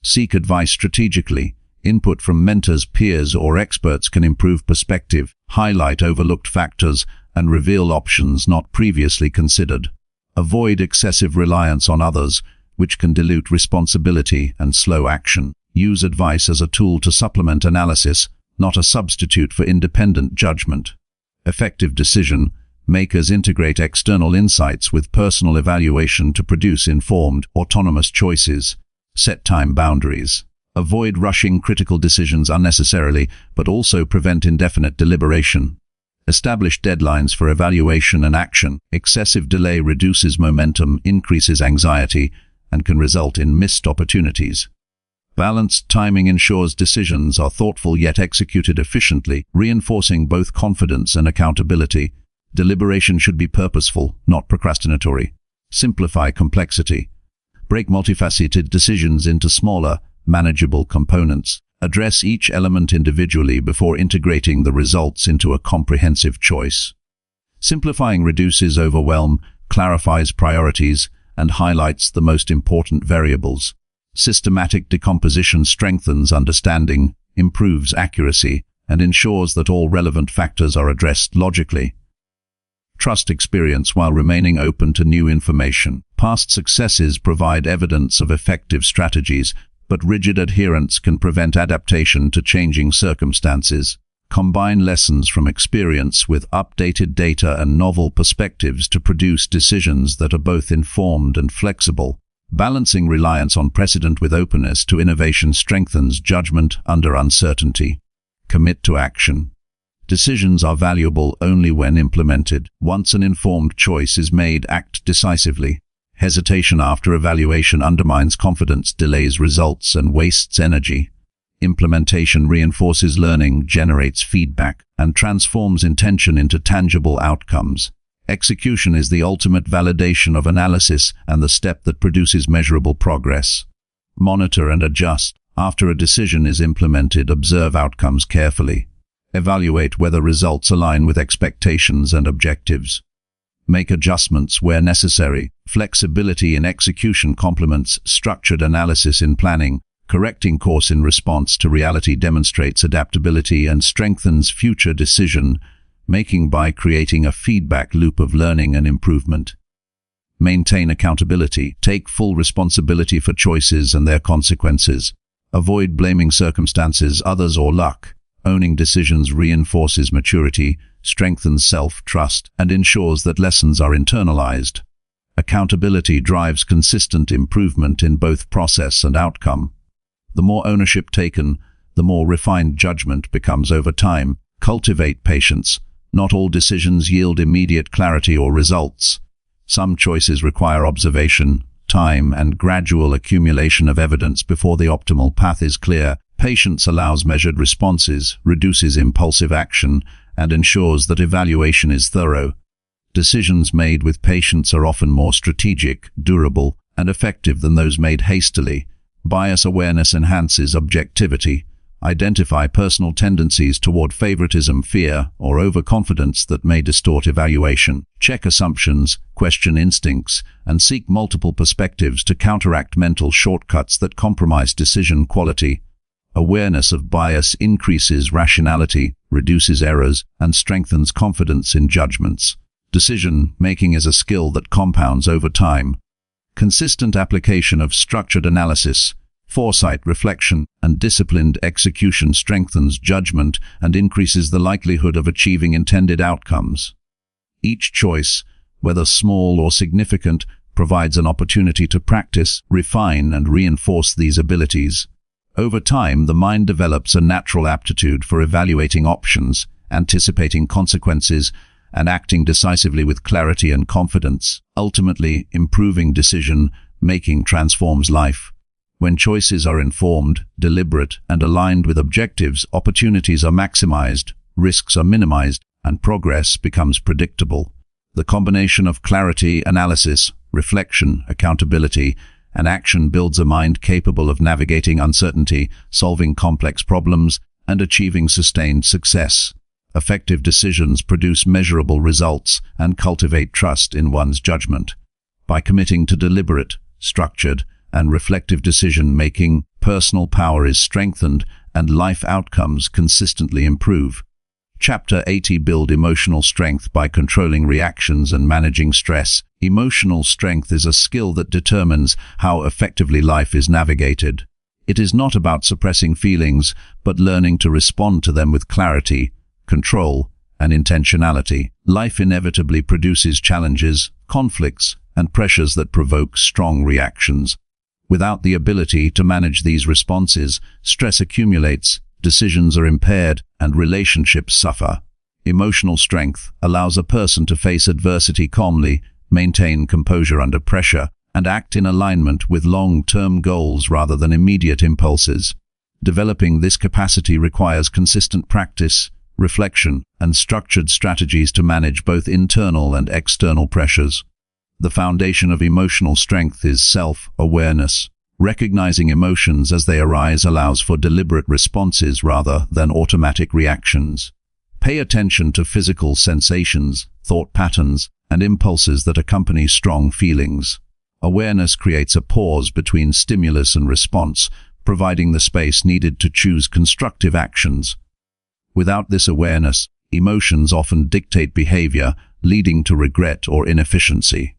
Seek advice strategically. Input from mentors, peers, or experts can improve perspective, highlight overlooked factors, and reveal options not previously considered. Avoid excessive reliance on others, which can dilute responsibility and slow action. Use advice as a tool to supplement analysis, not a substitute for independent judgment. Effective decision makers integrate external insights with personal evaluation to produce informed, autonomous choices. Set time boundaries. Avoid rushing critical decisions unnecessarily, but also prevent indefinite deliberation. Establish deadlines for evaluation and action. Excessive delay reduces momentum, increases anxiety, and can result in missed opportunities. Balanced timing ensures decisions are thoughtful yet executed efficiently, reinforcing both confidence and accountability. Deliberation should be purposeful, not procrastinatory. Simplify complexity. Break multifaceted decisions into smaller, manageable components. Address each element individually before integrating the results into a comprehensive choice. Simplifying reduces overwhelm, clarifies priorities, and highlights the most important variables. Systematic decomposition strengthens understanding, improves accuracy, and ensures that all relevant factors are addressed logically. Trust experience while remaining open to new information. Past successes provide evidence of effective strategies, but rigid adherence can prevent adaptation to changing circumstances. Combine lessons from experience with updated data and novel perspectives to produce decisions that are both informed and flexible. Balancing reliance on precedent with openness to innovation strengthens judgment under uncertainty. Commit to action. Decisions are valuable only when implemented. Once an informed choice is made, act decisively. Hesitation after evaluation undermines confidence, delays results, and wastes energy. Implementation reinforces learning, generates feedback, and transforms intention into tangible outcomes. Execution is the ultimate validation of analysis and the step that produces measurable progress. Monitor and adjust. After a decision is implemented, observe outcomes carefully. Evaluate whether results align with expectations and objectives. Make adjustments where necessary. Flexibility in execution complements structured analysis in planning. Correcting course in response to reality demonstrates adaptability and strengthens future decision-making by creating a feedback loop of learning and improvement. Maintain accountability. Take full responsibility for choices and their consequences. Avoid blaming circumstances, others, or luck. Owning decisions reinforces maturity, strengthens self-trust, and ensures that lessons are internalized. Accountability drives consistent improvement in both process and outcome. The more ownership taken, the more refined judgment becomes over time. Cultivate patience. Not all decisions yield immediate clarity or results. Some choices require observation, time, and gradual accumulation of evidence before the optimal path is clear. Patience allows measured responses, reduces impulsive action, and ensures that evaluation is thorough. Decisions made with patience are often more strategic, durable, and effective than those made hastily. Bias awareness enhances objectivity. Identify personal tendencies toward favoritism, fear, or overconfidence that may distort evaluation. Check assumptions, question instincts, and seek multiple perspectives to counteract mental shortcuts that compromise decision quality. Awareness of bias increases rationality, reduces errors, and strengthens confidence in judgments. Decision-making is a skill that compounds over time. Consistent application of structured analysis, foresight, reflection, and disciplined execution strengthens judgment and increases the likelihood of achieving intended outcomes. Each choice, whether small or significant, provides an opportunity to practice, refine, and reinforce these abilities. Over time, the mind develops a natural aptitude for evaluating options, anticipating consequences, and acting decisively with clarity and confidence. Ultimately, improving decision-making transforms life. When choices are informed, deliberate, and aligned with objectives, opportunities are maximized, risks are minimized, and progress becomes predictable. The combination of clarity, analysis, reflection, accountability, and action builds a mind capable of navigating uncertainty, solving complex problems, and achieving sustained success. Effective decisions produce measurable results and cultivate trust in one's judgment. By committing to deliberate, structured, and reflective decision-making, personal power is strengthened and life outcomes consistently improve. Chapter 80. Build emotional strength by controlling reactions and managing stress. Emotional strength is a skill that determines how effectively life is navigated. It is not about suppressing feelings, but learning to respond to them with clarity, control, and intentionality. Life inevitably produces challenges, conflicts, and pressures that provoke strong reactions. Without the ability to manage these responses, stress accumulates, decisions are impaired, and relationships suffer. Emotional strength allows a person to face adversity calmly, maintain composure under pressure, and act in alignment with long-term goals rather than immediate impulses. Developing this capacity requires consistent practice, reflection, and structured strategies to manage both internal and external pressures. The foundation of emotional strength is self-awareness. Recognizing emotions as they arise allows for deliberate responses rather than automatic reactions. Pay attention to physical sensations, thought patterns, and impulses that accompany strong feelings. Awareness creates a pause between stimulus and response, providing the space needed to choose constructive actions. Without this awareness, emotions often dictate behavior, leading to regret or inefficiency.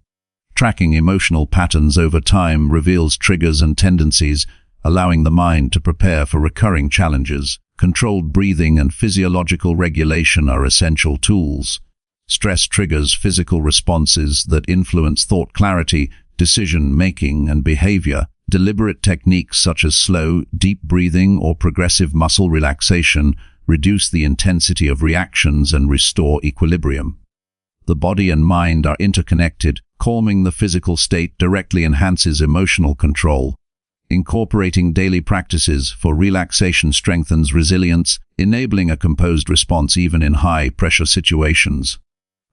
Tracking emotional patterns over time reveals triggers and tendencies, allowing the mind to prepare for recurring challenges. Controlled breathing and physiological regulation are essential tools. Stress triggers physical responses that influence thought clarity, decision-making, and behavior. Deliberate techniques such as slow, deep breathing or progressive muscle relaxation reduce the intensity of reactions and restore equilibrium. The body and mind are interconnected. Calming the physical state directly enhances emotional control. Incorporating daily practices for relaxation strengthens resilience, enabling a composed response even in high-pressure situations.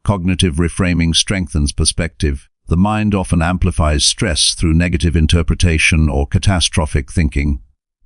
Cognitive reframing strengthens perspective. The mind often amplifies stress through negative interpretation or catastrophic thinking.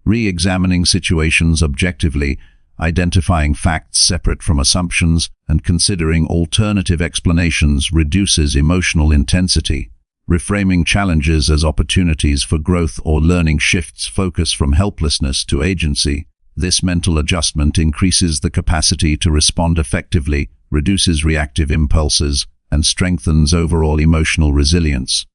Re-examining situations objectively, identifying facts separate from assumptions, and considering alternative explanations reduces emotional intensity. Reframing challenges as opportunities for growth or learning shifts focus from helplessness to agency. This mental adjustment increases the capacity to respond effectively, reduces reactive impulses, and strengthens overall emotional resilience.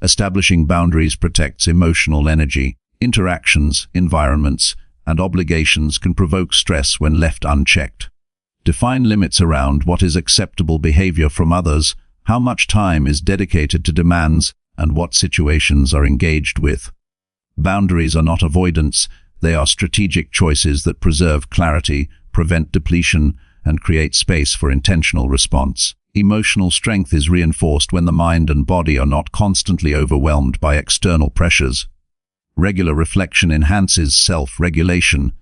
Establishing boundaries protects emotional energy. Interactions, environments, and obligations can provoke stress when left unchecked. Define limits around what is acceptable behavior from others, how much time is dedicated to demands, and what situations are engaged with. Boundaries are not avoidance, they are strategic choices that preserve clarity, prevent depletion, and create space for intentional response. Emotional strength is reinforced when the mind and body are not constantly overwhelmed by external pressures. Regular reflection enhances self-regulation.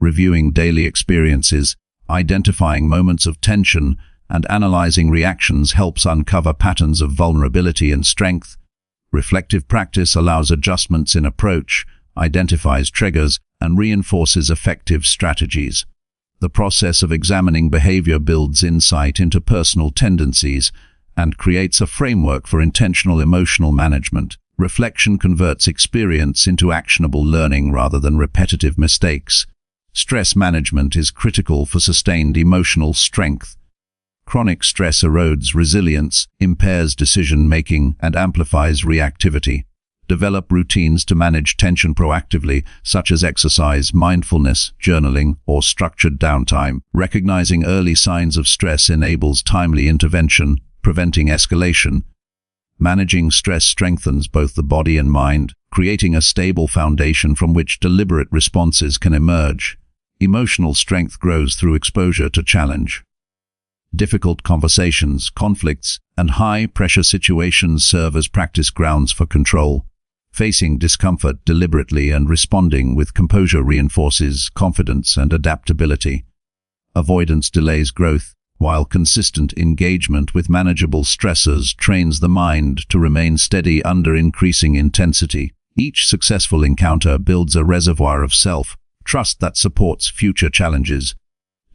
Reviewing daily experiences, identifying moments of tension, and analyzing reactions helps uncover patterns of vulnerability and strength. Reflective practice allows adjustments in approach, identifies triggers, and reinforces effective strategies. The process of examining behavior builds insight into personal tendencies and creates a framework for intentional emotional management. Reflection converts experience into actionable learning rather than repetitive mistakes. Stress management is critical for sustained emotional strength. Chronic stress erodes resilience, impairs decision-making, and amplifies reactivity. Develop routines to manage tension proactively, such as exercise, mindfulness, journaling, or structured downtime. Recognizing early signs of stress enables timely intervention, preventing escalation. Managing stress strengthens both the body and mind, creating a stable foundation from which deliberate responses can emerge. Emotional strength grows through exposure to challenge. Difficult conversations, conflicts, and high-pressure situations serve as practice grounds for control. Facing discomfort deliberately and responding with composure reinforces confidence and adaptability. Avoidance delays growth, while consistent engagement with manageable stressors trains the mind to remain steady under increasing intensity. Each successful encounter builds a reservoir of self-trust that supports future challenges.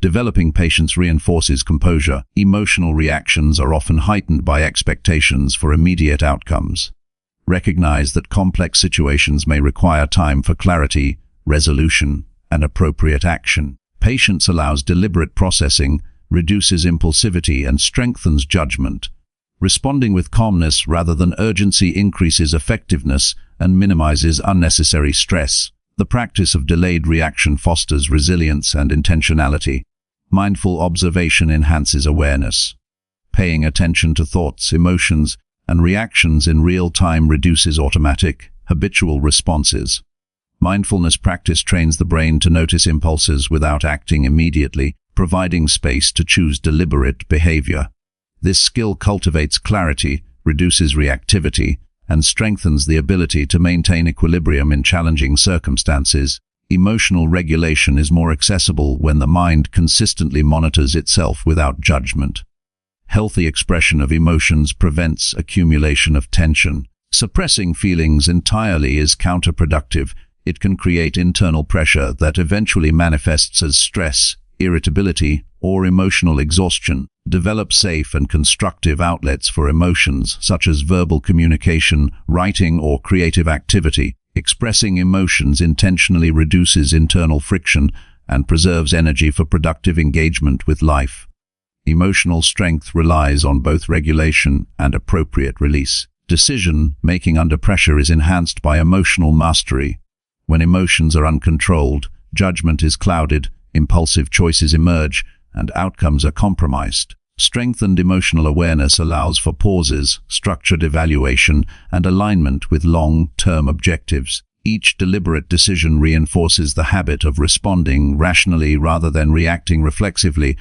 Developing patience reinforces composure. Emotional reactions are often heightened by expectations for immediate outcomes. Recognize that complex situations may require time for clarity, resolution, and appropriate action. Patience allows deliberate processing, reduces impulsivity, and strengthens judgment. Responding with calmness rather than urgency increases effectiveness and minimizes unnecessary stress. The practice of delayed reaction fosters resilience and intentionality. Mindful observation enhances awareness. Paying attention to thoughts, emotions, and reactions in real time reduces automatic, habitual responses. Mindfulness practice trains the brain to notice impulses without acting immediately, providing space to choose deliberate behavior. This skill cultivates clarity, reduces reactivity, and strengthens the ability to maintain equilibrium in challenging circumstances. Emotional regulation is more accessible when the mind consistently monitors itself without judgment. Healthy expression of emotions prevents accumulation of tension. Suppressing feelings entirely is counterproductive. It can create internal pressure that eventually manifests as stress, irritability, or emotional exhaustion. Develop safe and constructive outlets for emotions, such as verbal communication, writing, or creative activity. Expressing emotions intentionally reduces internal friction and preserves energy for productive engagement with life. Emotional strength relies on both regulation and appropriate release. Decision-making under pressure is enhanced by emotional mastery. When emotions are uncontrolled, judgment is clouded, impulsive choices emerge, and outcomes are compromised. Strengthened emotional awareness allows for pauses, structured evaluation, and alignment with long-term objectives. Each deliberate decision reinforces the habit of responding rationally rather than reacting reflexively,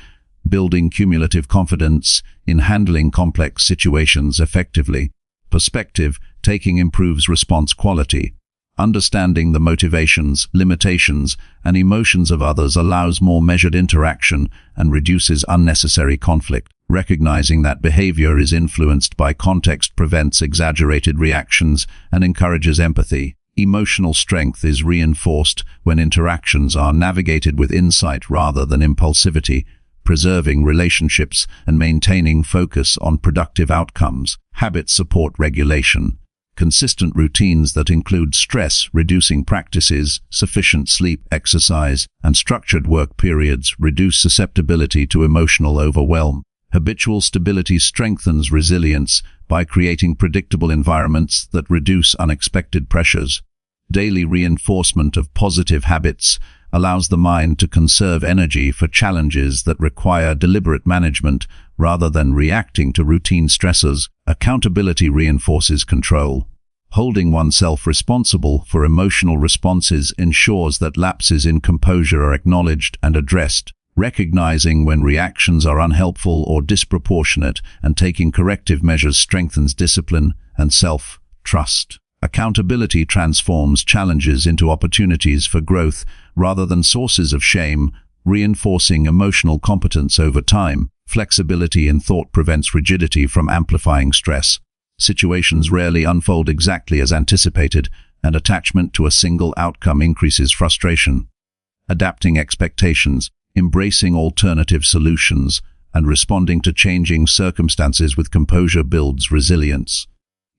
building cumulative confidence in handling complex situations effectively. Perspective taking improves response quality. Understanding the motivations, limitations, and emotions of others allows more measured interaction and reduces unnecessary conflict. Recognizing that behavior is influenced by context prevents exaggerated reactions and encourages empathy. Emotional strength is reinforced when interactions are navigated with insight rather than impulsivity, preserving relationships and maintaining focus on productive outcomes. Habits support regulation. Consistent routines that include stress-reducing practices, sufficient sleep, exercise, and structured work periods reduce susceptibility to emotional overwhelm. Habitual stability strengthens resilience by creating predictable environments that reduce unexpected pressures. Daily reinforcement of positive habits allows the mind to conserve energy for challenges that require deliberate management rather than reacting to routine stressors. Accountability reinforces control. Holding oneself responsible for emotional responses ensures that lapses in composure are acknowledged and addressed. Recognizing when reactions are unhelpful or disproportionate and taking corrective measures strengthens discipline and self-trust. Accountability transforms challenges into opportunities for growth rather than sources of shame, reinforcing emotional competence over time. Flexibility in thought prevents rigidity from amplifying stress. Situations rarely unfold exactly as anticipated, and attachment to a single outcome increases frustration. Adapting expectations, embracing alternative solutions, and responding to changing circumstances with composure builds resilience.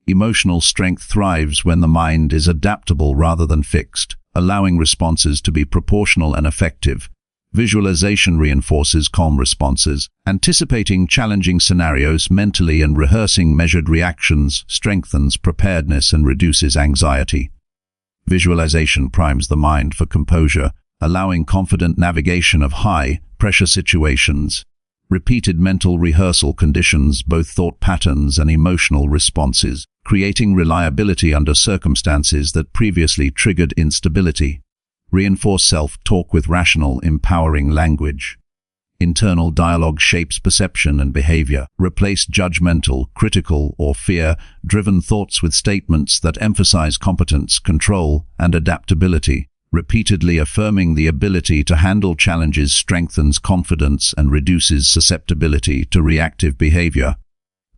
Emotional strength thrives when the mind is adaptable rather than fixed, allowing responses to be proportional and effective. Visualization reinforces calm responses. Anticipating challenging scenarios mentally and rehearsing measured reactions strengthens preparedness and reduces anxiety. Visualization primes the mind for composure, allowing confident navigation of high-pressure situations. Repeated mental rehearsal conditions both thought patterns and emotional responses, creating reliability under circumstances that previously triggered instability. Reinforce self-talk with rational, empowering language. Internal dialogue shapes perception and behavior. Replace judgmental, critical, or fear-driven thoughts with statements that emphasize competence, control, and adaptability. Repeatedly affirming the ability to handle challenges strengthens confidence and reduces susceptibility to reactive behavior.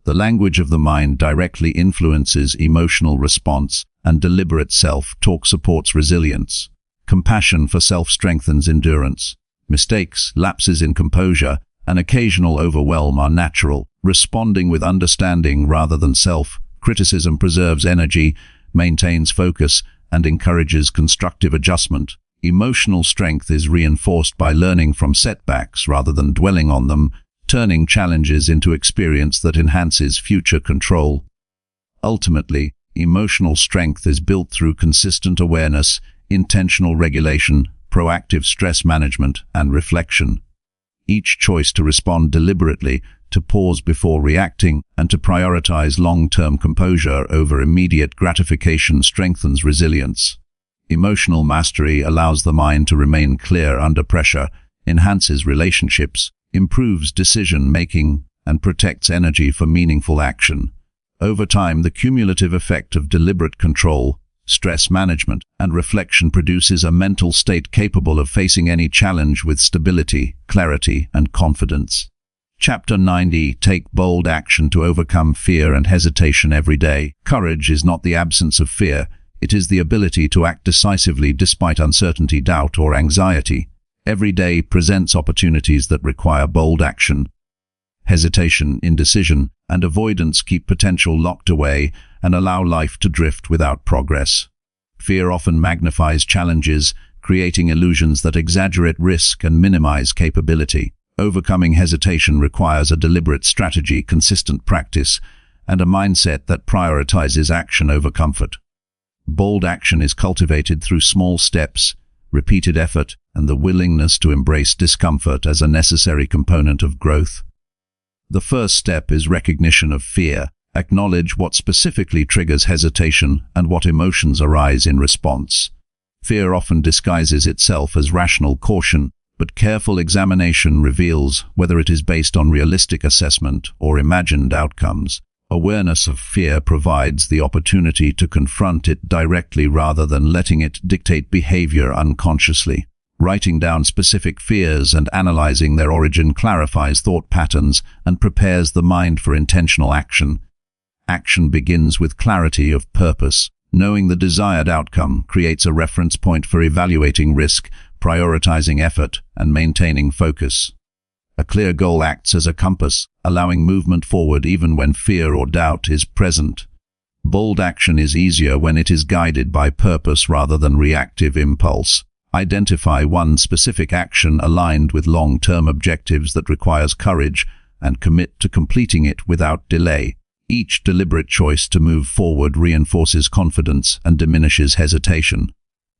The language of the mind directly influences emotional response, and deliberate self-talk supports resilience. Compassion for self strengthens endurance. Mistakes, lapses in composure, and occasional overwhelm are natural. Responding with understanding rather than self-criticism preserves energy, maintains focus, and encourages constructive adjustment. Emotional strength is reinforced by learning from setbacks rather than dwelling on them, turning challenges into experience that enhances future control. Ultimately, emotional strength is built through consistent awareness, intentional regulation, proactive stress management, and reflection. Each choice to respond deliberately, to pause before reacting, and to prioritize long-term composure over immediate gratification strengthens resilience. Emotional mastery allows the mind to remain clear under pressure, enhances relationships, improves decision-making, and protects energy for meaningful action. Over time, the cumulative effect of deliberate control, stress management, and reflection produces a mental state capable of facing any challenge with stability, clarity, and confidence. Chapter 90. Take bold action to overcome fear and hesitation every day. Courage is not the absence of fear, it is the ability to act decisively despite uncertainty, doubt, or anxiety. Every day presents opportunities that require bold action. Hesitation, indecision, and avoidance keep potential locked away and allow life to drift without progress. Fear often magnifies challenges, creating illusions that exaggerate risk and minimize capability. Overcoming hesitation requires a deliberate strategy, consistent practice, and a mindset that prioritizes action over comfort. Bold action is cultivated through small steps, repeated effort, and the willingness to embrace discomfort as a necessary component of growth. The first step is recognition of fear. Acknowledge what specifically triggers hesitation and what emotions arise in response. Fear often disguises itself as rational caution, but careful examination reveals whether it is based on realistic assessment or imagined outcomes. Awareness of fear provides the opportunity to confront it directly rather than letting it dictate behavior unconsciously. Writing down specific fears and analyzing their origin clarifies thought patterns and prepares the mind for intentional action. Action begins with clarity of purpose. Knowing the desired outcome creates a reference point for evaluating risk, prioritizing effort, and maintaining focus. A clear goal acts as a compass, allowing movement forward even when fear or doubt is present. Bold action is easier when it is guided by purpose rather than reactive impulse. Identify one specific action aligned with long-term objectives that requires courage and commit to completing it without delay. Each deliberate choice to move forward reinforces confidence and diminishes hesitation.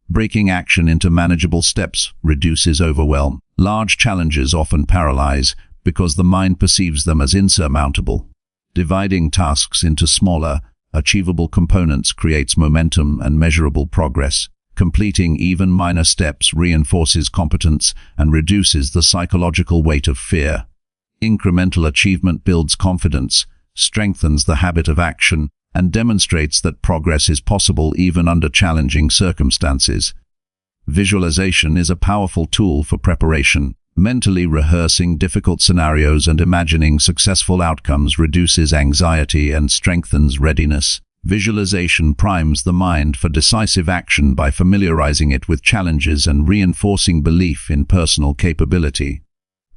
Breaking action into manageable steps reduces overwhelm. Large challenges often paralyze because the mind perceives them as insurmountable. Dividing tasks into smaller, achievable components creates momentum and measurable progress. Completing even minor steps reinforces competence and reduces the psychological weight of fear. Incremental achievement builds confidence, strengthens the habit of action, and demonstrates that progress is possible even under challenging circumstances. Visualization is a powerful tool for preparation. Mentally rehearsing difficult scenarios and imagining successful outcomes reduces anxiety and strengthens readiness. Visualization primes the mind for decisive action by familiarizing it with challenges and reinforcing belief in personal capability.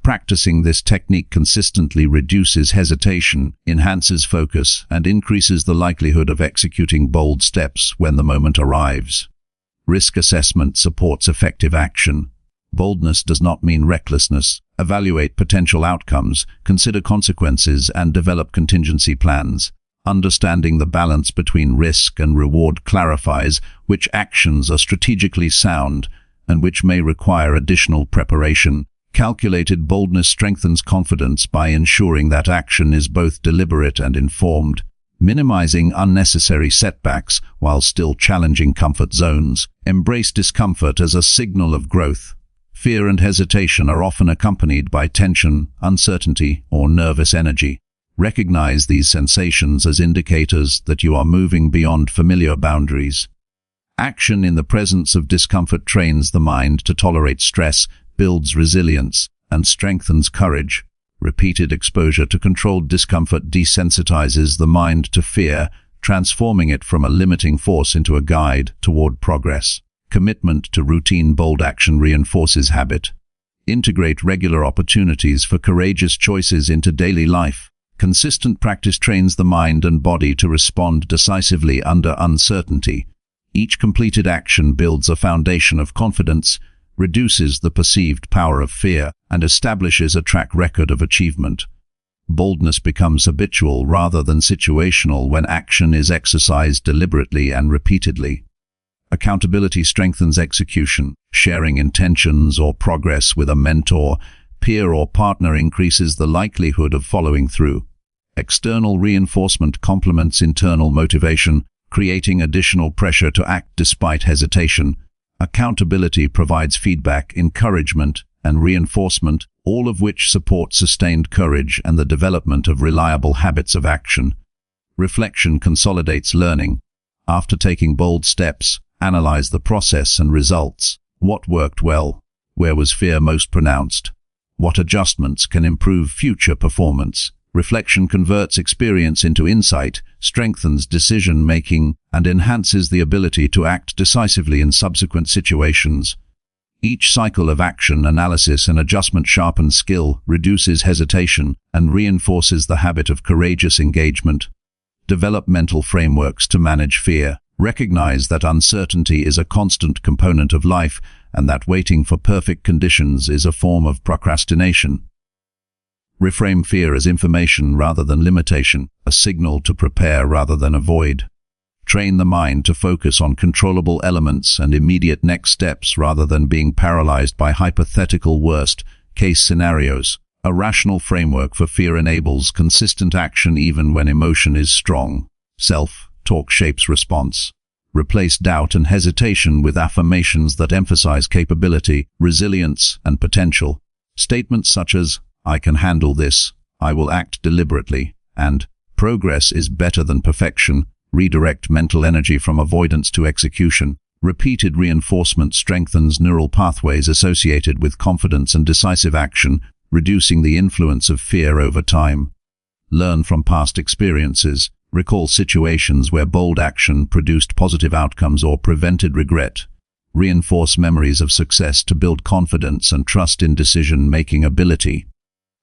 Practicing this technique consistently reduces hesitation, enhances focus, and increases the likelihood of executing bold steps when the moment arrives. Risk assessment supports effective action. Boldness does not mean recklessness. Evaluate potential outcomes, consider consequences, and develop contingency plans. Understanding the balance between risk and reward clarifies which actions are strategically sound and which may require additional preparation. Calculated boldness strengthens confidence by ensuring that action is both deliberate and informed, minimizing unnecessary setbacks while still challenging comfort zones. Embrace discomfort as a signal of growth. Fear and hesitation are often accompanied by tension, uncertainty, or nervous energy. Recognize these sensations as indicators that you are moving beyond familiar boundaries. Action in the presence of discomfort trains the mind to tolerate stress, builds resilience, and strengthens courage. Repeated exposure to controlled discomfort desensitizes the mind to fear, transforming it from a limiting force into a guide toward progress. Commitment to routine bold action reinforces habit. Integrate regular opportunities for courageous choices into daily life. Consistent practice trains the mind and body to respond decisively under uncertainty. Each completed action builds a foundation of confidence, reduces the perceived power of fear, and establishes a track record of achievement. Boldness becomes habitual rather than situational when action is exercised deliberately and repeatedly. Accountability strengthens execution. Sharing intentions or progress with a mentor, peer, or partner increases the likelihood of following through. External reinforcement complements internal motivation, creating additional pressure to act despite hesitation. Accountability provides feedback, encouragement, and reinforcement, all of which support sustained courage and the development of reliable habits of action. Reflection consolidates learning. After taking bold steps, analyze the process and results. What worked well? Where was fear most pronounced? What adjustments can improve future performance? Reflection converts experience into insight, strengthens decision-making, and enhances the ability to act decisively in subsequent situations. Each cycle of action, analysis, and adjustment sharpens skill, reduces hesitation, and reinforces the habit of courageous engagement. Develop mental frameworks to manage fear. Recognize that uncertainty is a constant component of life, and that waiting for perfect conditions is a form of procrastination. Reframe fear as information rather than limitation, a signal to prepare rather than avoid. Train the mind to focus on controllable elements and immediate next steps rather than being paralyzed by hypothetical worst-case scenarios. A rational framework for fear enables consistent action even when emotion is strong. Self-talk shapes response. Replace doubt and hesitation with affirmations that emphasize capability, resilience, and potential. Statements such as, "I can handle this," "I will act deliberately," and Progress is better than perfection. Redirect mental energy from avoidance to execution. Repeated reinforcement strengthens neural pathways associated with confidence and decisive action, reducing the influence of fear over time. Learn from past experiences. Recall situations where bold action produced positive outcomes or prevented regret. Reinforce memories of success to build confidence and trust in decision-making ability.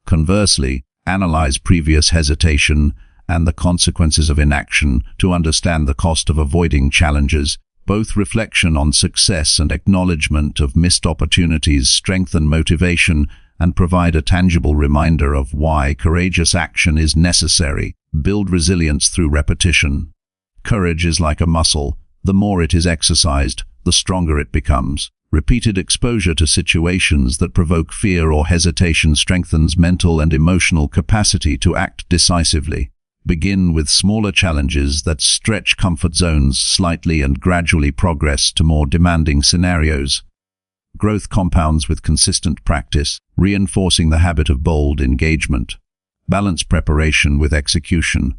Conversely, analyze previous hesitation and the consequences of inaction to understand the cost of avoiding challenges. Both reflection on success and acknowledgement of missed opportunities strengthen motivation and provide a tangible reminder of why courageous action is necessary. Build resilience through repetition. Courage is like a muscle. The more it is exercised, the stronger it becomes. Repeated exposure to situations that provoke fear or hesitation strengthens mental and emotional capacity to act decisively. Begin with smaller challenges that stretch comfort zones slightly and gradually progress to more demanding scenarios. Growth compounds with consistent practice, reinforcing the habit of bold engagement. Balance preparation with execution.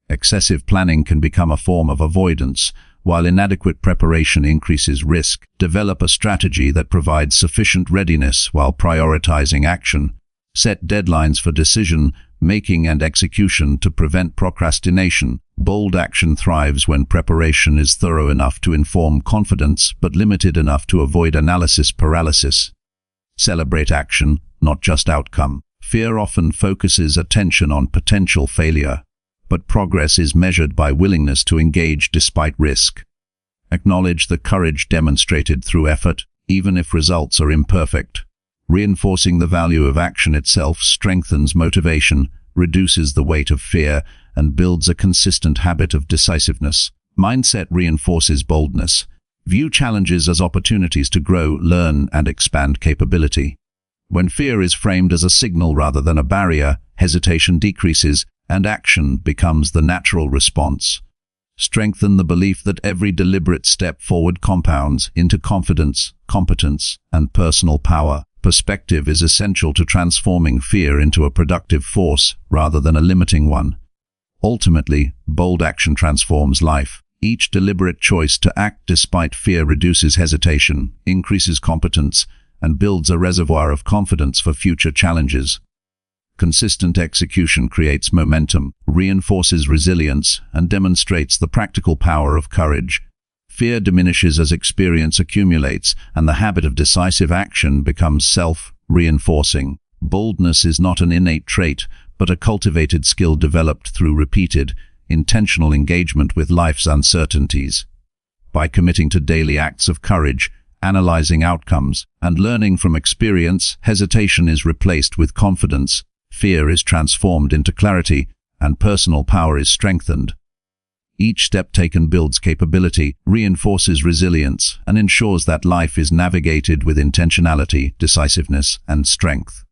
Excessive planning can become a form of avoidance, while inadequate preparation increases risk. Develop a strategy that provides sufficient readiness while prioritizing action. Set deadlines for decision-making and execution to prevent procrastination. Bold action thrives when preparation is thorough enough to inform confidence, but limited enough to avoid analysis paralysis. Celebrate action, not just outcome. Fear often focuses attention on potential failure, but progress is measured by willingness to engage despite risk. Acknowledge the courage demonstrated through effort, even if results are imperfect. Reinforcing the value of action itself strengthens motivation, reduces the weight of fear, and builds a consistent habit of decisiveness. Mindset reinforces boldness. View challenges as opportunities to grow, learn, and expand capability. When fear is framed as a signal rather than a barrier, hesitation decreases, and action becomes the natural response. Strengthen the belief that every deliberate step forward compounds into confidence, competence, and personal power. Perspective is essential to transforming fear into a productive force rather than a limiting one. Ultimately, bold action transforms life. Each deliberate choice to act despite fear reduces hesitation, increases competence, and builds a reservoir of confidence for future challenges. Consistent execution creates momentum, reinforces resilience, and demonstrates the practical power of courage. Fear diminishes as experience accumulates, and the habit of decisive action becomes self-reinforcing. Boldness is not an innate trait, but a cultivated skill developed through repeated, intentional engagement with life's uncertainties. By committing to daily acts of courage, analyzing outcomes, and learning from experience, hesitation is replaced with confidence, fear is transformed into clarity, and personal power is strengthened. Each step taken builds capability, reinforces resilience, and ensures that life is navigated with intentionality, decisiveness, and strength.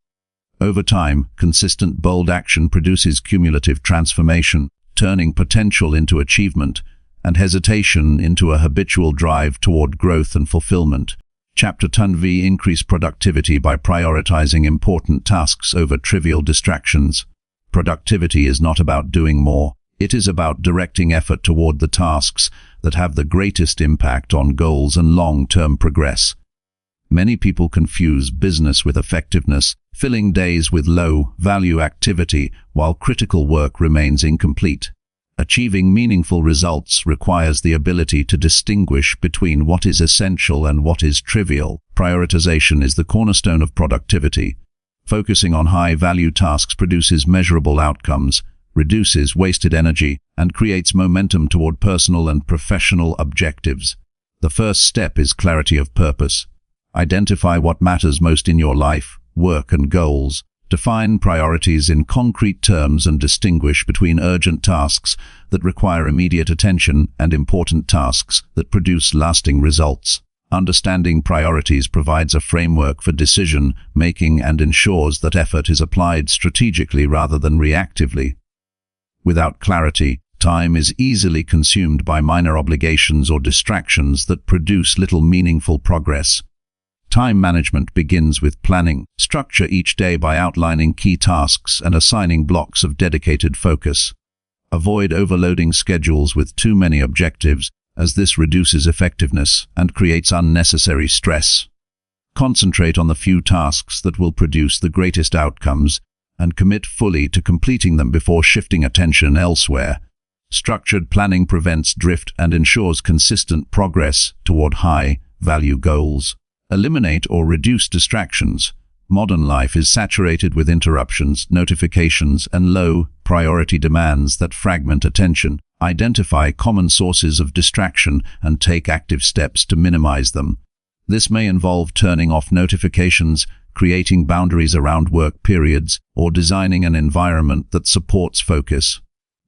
Over time, consistent bold action produces cumulative transformation, turning potential into achievement, and hesitation into a habitual drive toward growth and fulfillment. Chapter 10v Increase productivity by prioritizing important tasks over trivial distractions. Productivity is not about doing more. It is about directing effort toward the tasks that have the greatest impact on goals and long-term progress. Many people confuse business with effectiveness, filling days with low-value activity while critical work remains incomplete. Achieving meaningful results requires the ability to distinguish between what is essential and what is trivial. Prioritization is the cornerstone of productivity. Focusing on high-value tasks produces measurable outcomes, reduces wasted energy, and creates momentum toward personal and professional objectives. The first step is clarity of purpose. Identify what matters most in your life, work, and goals. Define priorities in concrete terms and distinguish between urgent tasks that require immediate attention and important tasks that produce lasting results. Understanding priorities provides a framework for decision-making and ensures that effort is applied strategically rather than reactively. Without clarity, time is easily consumed by minor obligations or distractions that produce little meaningful progress. Time management begins with planning. Structure each day by outlining key tasks and assigning blocks of dedicated focus. Avoid overloading schedules with too many objectives, as this reduces effectiveness and creates unnecessary stress. Concentrate on the few tasks that will produce the greatest outcomes and commit fully to completing them before shifting attention elsewhere. Structured planning prevents drift and ensures consistent progress toward high-value goals. Eliminate or reduce distractions. Modern life is saturated with interruptions, notifications, and low-priority demands that fragment attention. Identify common sources of distraction and take active steps to minimize them. This may involve turning off notifications, creating boundaries around work periods, or designing an environment that supports focus.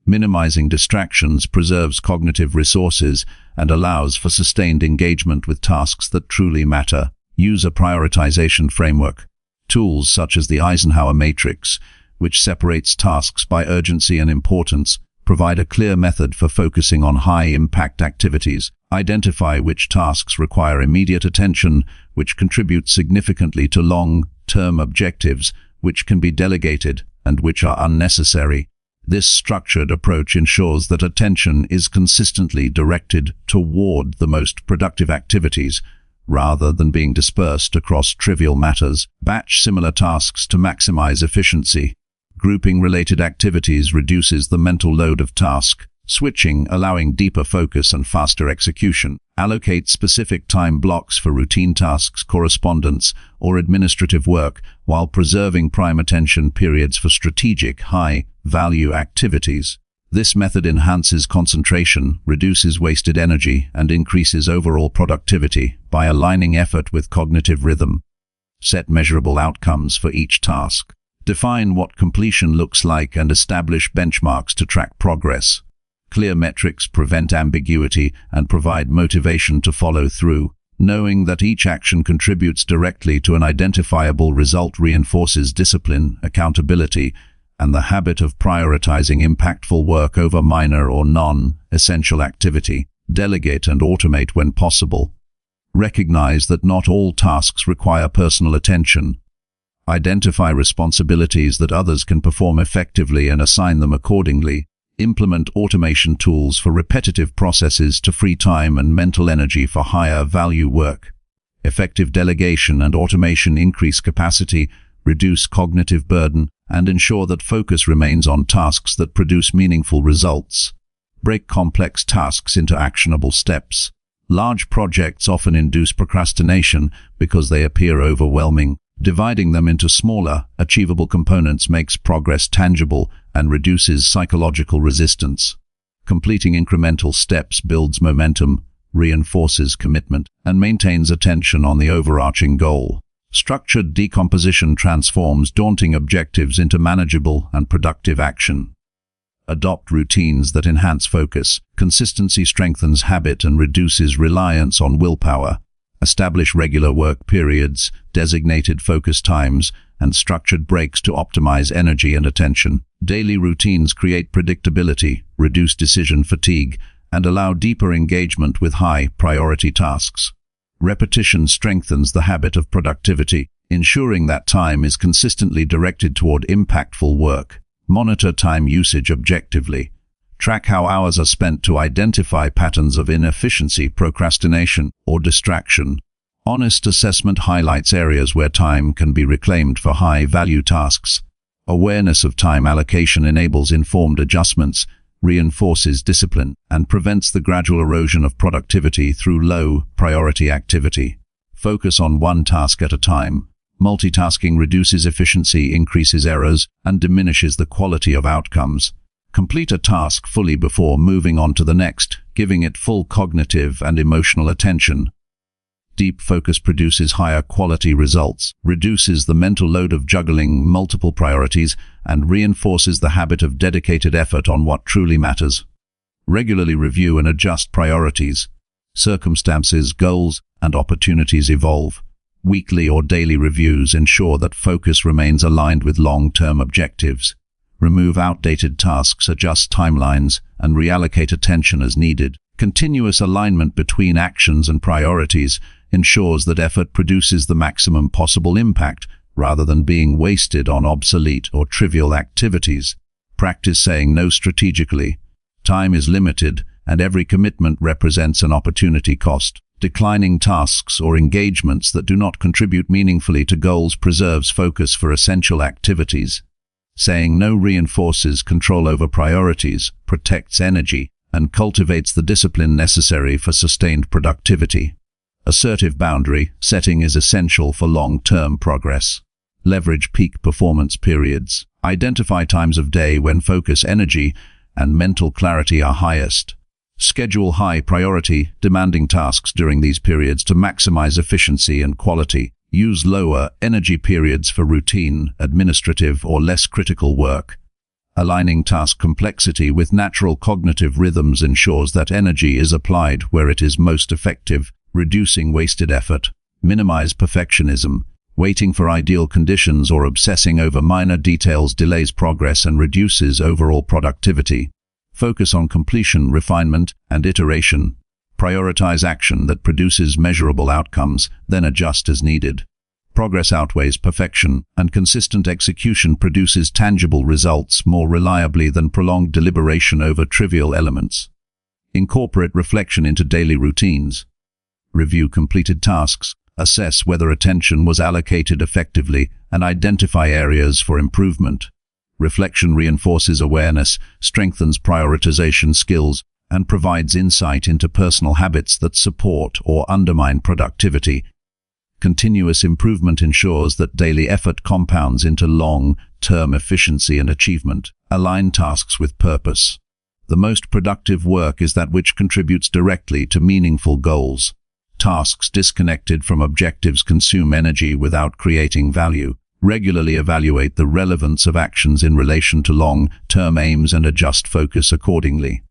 Minimizing distractions preserves cognitive resources and allows for sustained engagement with tasks that truly matter. Use a prioritization framework. Tools such as the Eisenhower matrix, which separates tasks by urgency and importance, provide a clear method for focusing on high-impact activities. Identify which tasks require immediate attention, which contribute significantly to long-term objectives, which can be delegated, and which are unnecessary. This structured approach ensures that attention is consistently directed toward the most productive activities, rather than being dispersed across trivial matters. Batch similar tasks to maximize efficiency. Grouping related activities reduces the mental load of task switching, allowing deeper focus and faster execution. Allocate specific time blocks for routine tasks, correspondence, or administrative work, while preserving prime attention periods for strategic, high-value activities. This method enhances concentration, reduces wasted energy, and increases overall productivity by aligning effort with cognitive rhythm. Set measurable outcomes for each task. Define what completion looks like and establish benchmarks to track progress. Clear metrics prevent ambiguity and provide motivation to follow through. Knowing that each action contributes directly to an identifiable result reinforces discipline, accountability, and the habit of prioritizing impactful work over minor or non-essential activity. Delegate and automate when possible. Recognize that not all tasks require personal attention. Identify responsibilities that others can perform effectively and assign them accordingly. Implement automation tools for repetitive processes to free time and mental energy for higher value work. Effective delegation and automation increase capacity, reduce cognitive burden, and ensure that focus remains on tasks that produce meaningful results. Break complex tasks into actionable steps. Large projects often induce procrastination because they appear overwhelming. Dividing them into smaller, achievable components makes progress tangible and reduces psychological resistance. Completing incremental steps builds momentum, reinforces commitment, and maintains attention on the overarching goal. Structured decomposition transforms daunting objectives into manageable and productive action. Adopt routines that enhance focus. Consistency strengthens habit and reduces reliance on willpower. Establish regular work periods, designated focus times, and structured breaks to optimize energy and attention. Daily routines create predictability, reduce decision fatigue, and allow deeper engagement with high-priority tasks. Repetition strengthens the habit of productivity, ensuring that time is consistently directed toward impactful work. Monitor time usage objectively. Track how hours are spent to identify patterns of inefficiency, procrastination, or distraction. Honest assessment highlights areas where time can be reclaimed for high-value tasks. Awareness of time allocation enables informed adjustments, reinforces discipline, and prevents the gradual erosion of productivity through low-priority activity. Focus on one task at a time. Multitasking reduces efficiency, increases errors, and diminishes the quality of outcomes. Complete a task fully before moving on to the next, giving it full cognitive and emotional attention. Deep focus produces higher quality results, reduces the mental load of juggling multiple priorities, and reinforces the habit of dedicated effort on what truly matters. Regularly review and adjust priorities. Circumstances, goals, and opportunities evolve. Weekly or daily reviews ensure that focus remains aligned with long-term objectives. Remove outdated tasks, adjust timelines, and reallocate attention as needed. Continuous alignment between actions and priorities ensures that effort produces the maximum possible impact rather than being wasted on obsolete or trivial activities. Practice saying no strategically. Time is limited, and every commitment represents an opportunity cost. Declining tasks or engagements that do not contribute meaningfully to goals preserves focus for essential activities. Saying no reinforces control over priorities, protects energy, and cultivates the discipline necessary for sustained productivity. Assertive boundary setting is essential for long-term progress. Leverage peak performance periods. Identify times of day when focus, energy, and mental clarity are highest. Schedule high-priority, demanding tasks during these periods to maximize efficiency and quality. Use lower energy periods for routine, administrative, or less critical work. Aligning task complexity with natural cognitive rhythms ensures that energy is applied where it is most effective, reducing wasted effort. Minimize perfectionism. Waiting for ideal conditions or obsessing over minor details delays progress and reduces overall productivity. Focus on completion, refinement, and iteration. Prioritize action that produces measurable outcomes, then adjust as needed. Progress outweighs perfection, and consistent execution produces tangible results more reliably than prolonged deliberation over trivial elements. Incorporate reflection into daily routines. Review completed tasks, assess whether attention was allocated effectively, and identify areas for improvement. Reflection reinforces awareness, strengthens prioritization skills, and provides insight into personal habits that support or undermine productivity. Continuous improvement ensures that daily effort compounds into long-term efficiency and achievement. Align tasks with purpose. The most productive work is that which contributes directly to meaningful goals. Tasks disconnected from objectives consume energy without creating value. Regularly evaluate the relevance of actions in relation to long-term aims and adjust focus accordingly.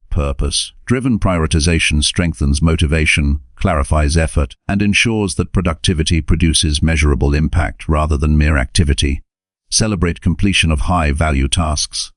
Purpose-driven prioritization strengthens motivation, clarifies effort, and ensures that productivity produces measurable impact rather than mere activity. Celebrate completion of high-value tasks.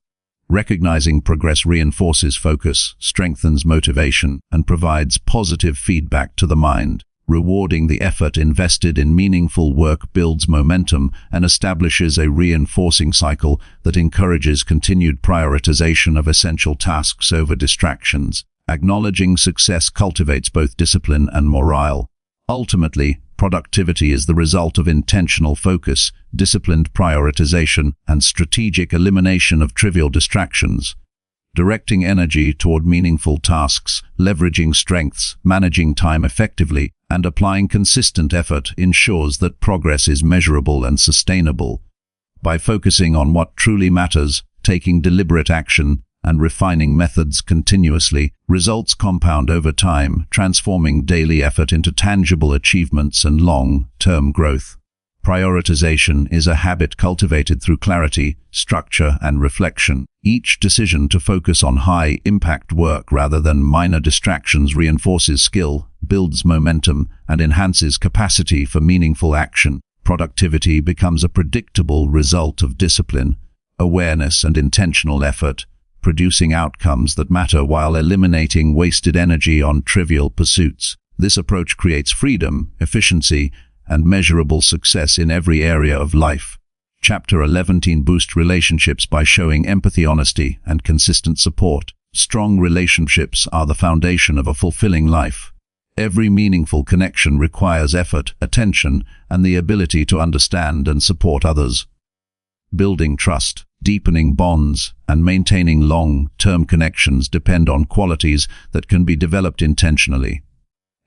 Recognizing progress reinforces focus, strengthens motivation, and provides positive feedback to the mind. Rewarding the effort invested in meaningful work builds momentum and establishes a reinforcing cycle that encourages continued prioritization of essential tasks over distractions. Acknowledging success cultivates both discipline and morale. Ultimately, productivity is the result of intentional focus, disciplined prioritization, and strategic elimination of trivial distractions. Directing energy toward meaningful tasks, leveraging strengths, managing time effectively, and applying consistent effort ensures that progress is measurable and sustainable. By focusing on what truly matters, taking deliberate action, and refining methods continuously, results compound over time, transforming daily effort into tangible achievements and long-term growth. Prioritization is a habit cultivated through clarity, structure, and reflection. Each decision to focus on high-impact work rather than minor distractions reinforces skill, builds momentum, and enhances capacity for meaningful action. Productivity becomes a predictable result of discipline, awareness, and intentional effort, producing outcomes that matter while eliminating wasted energy on trivial pursuits. This approach creates freedom, efficiency, and measurable success in every area of life. Chapter 11 Boost relationships by showing empathy, honesty, and consistent support. Strong relationships are the foundation of a fulfilling life. Every meaningful connection requires effort, attention, and the ability to understand and support others. Building trust, deepening bonds, and maintaining long-term connections depend on qualities that can be developed intentionally.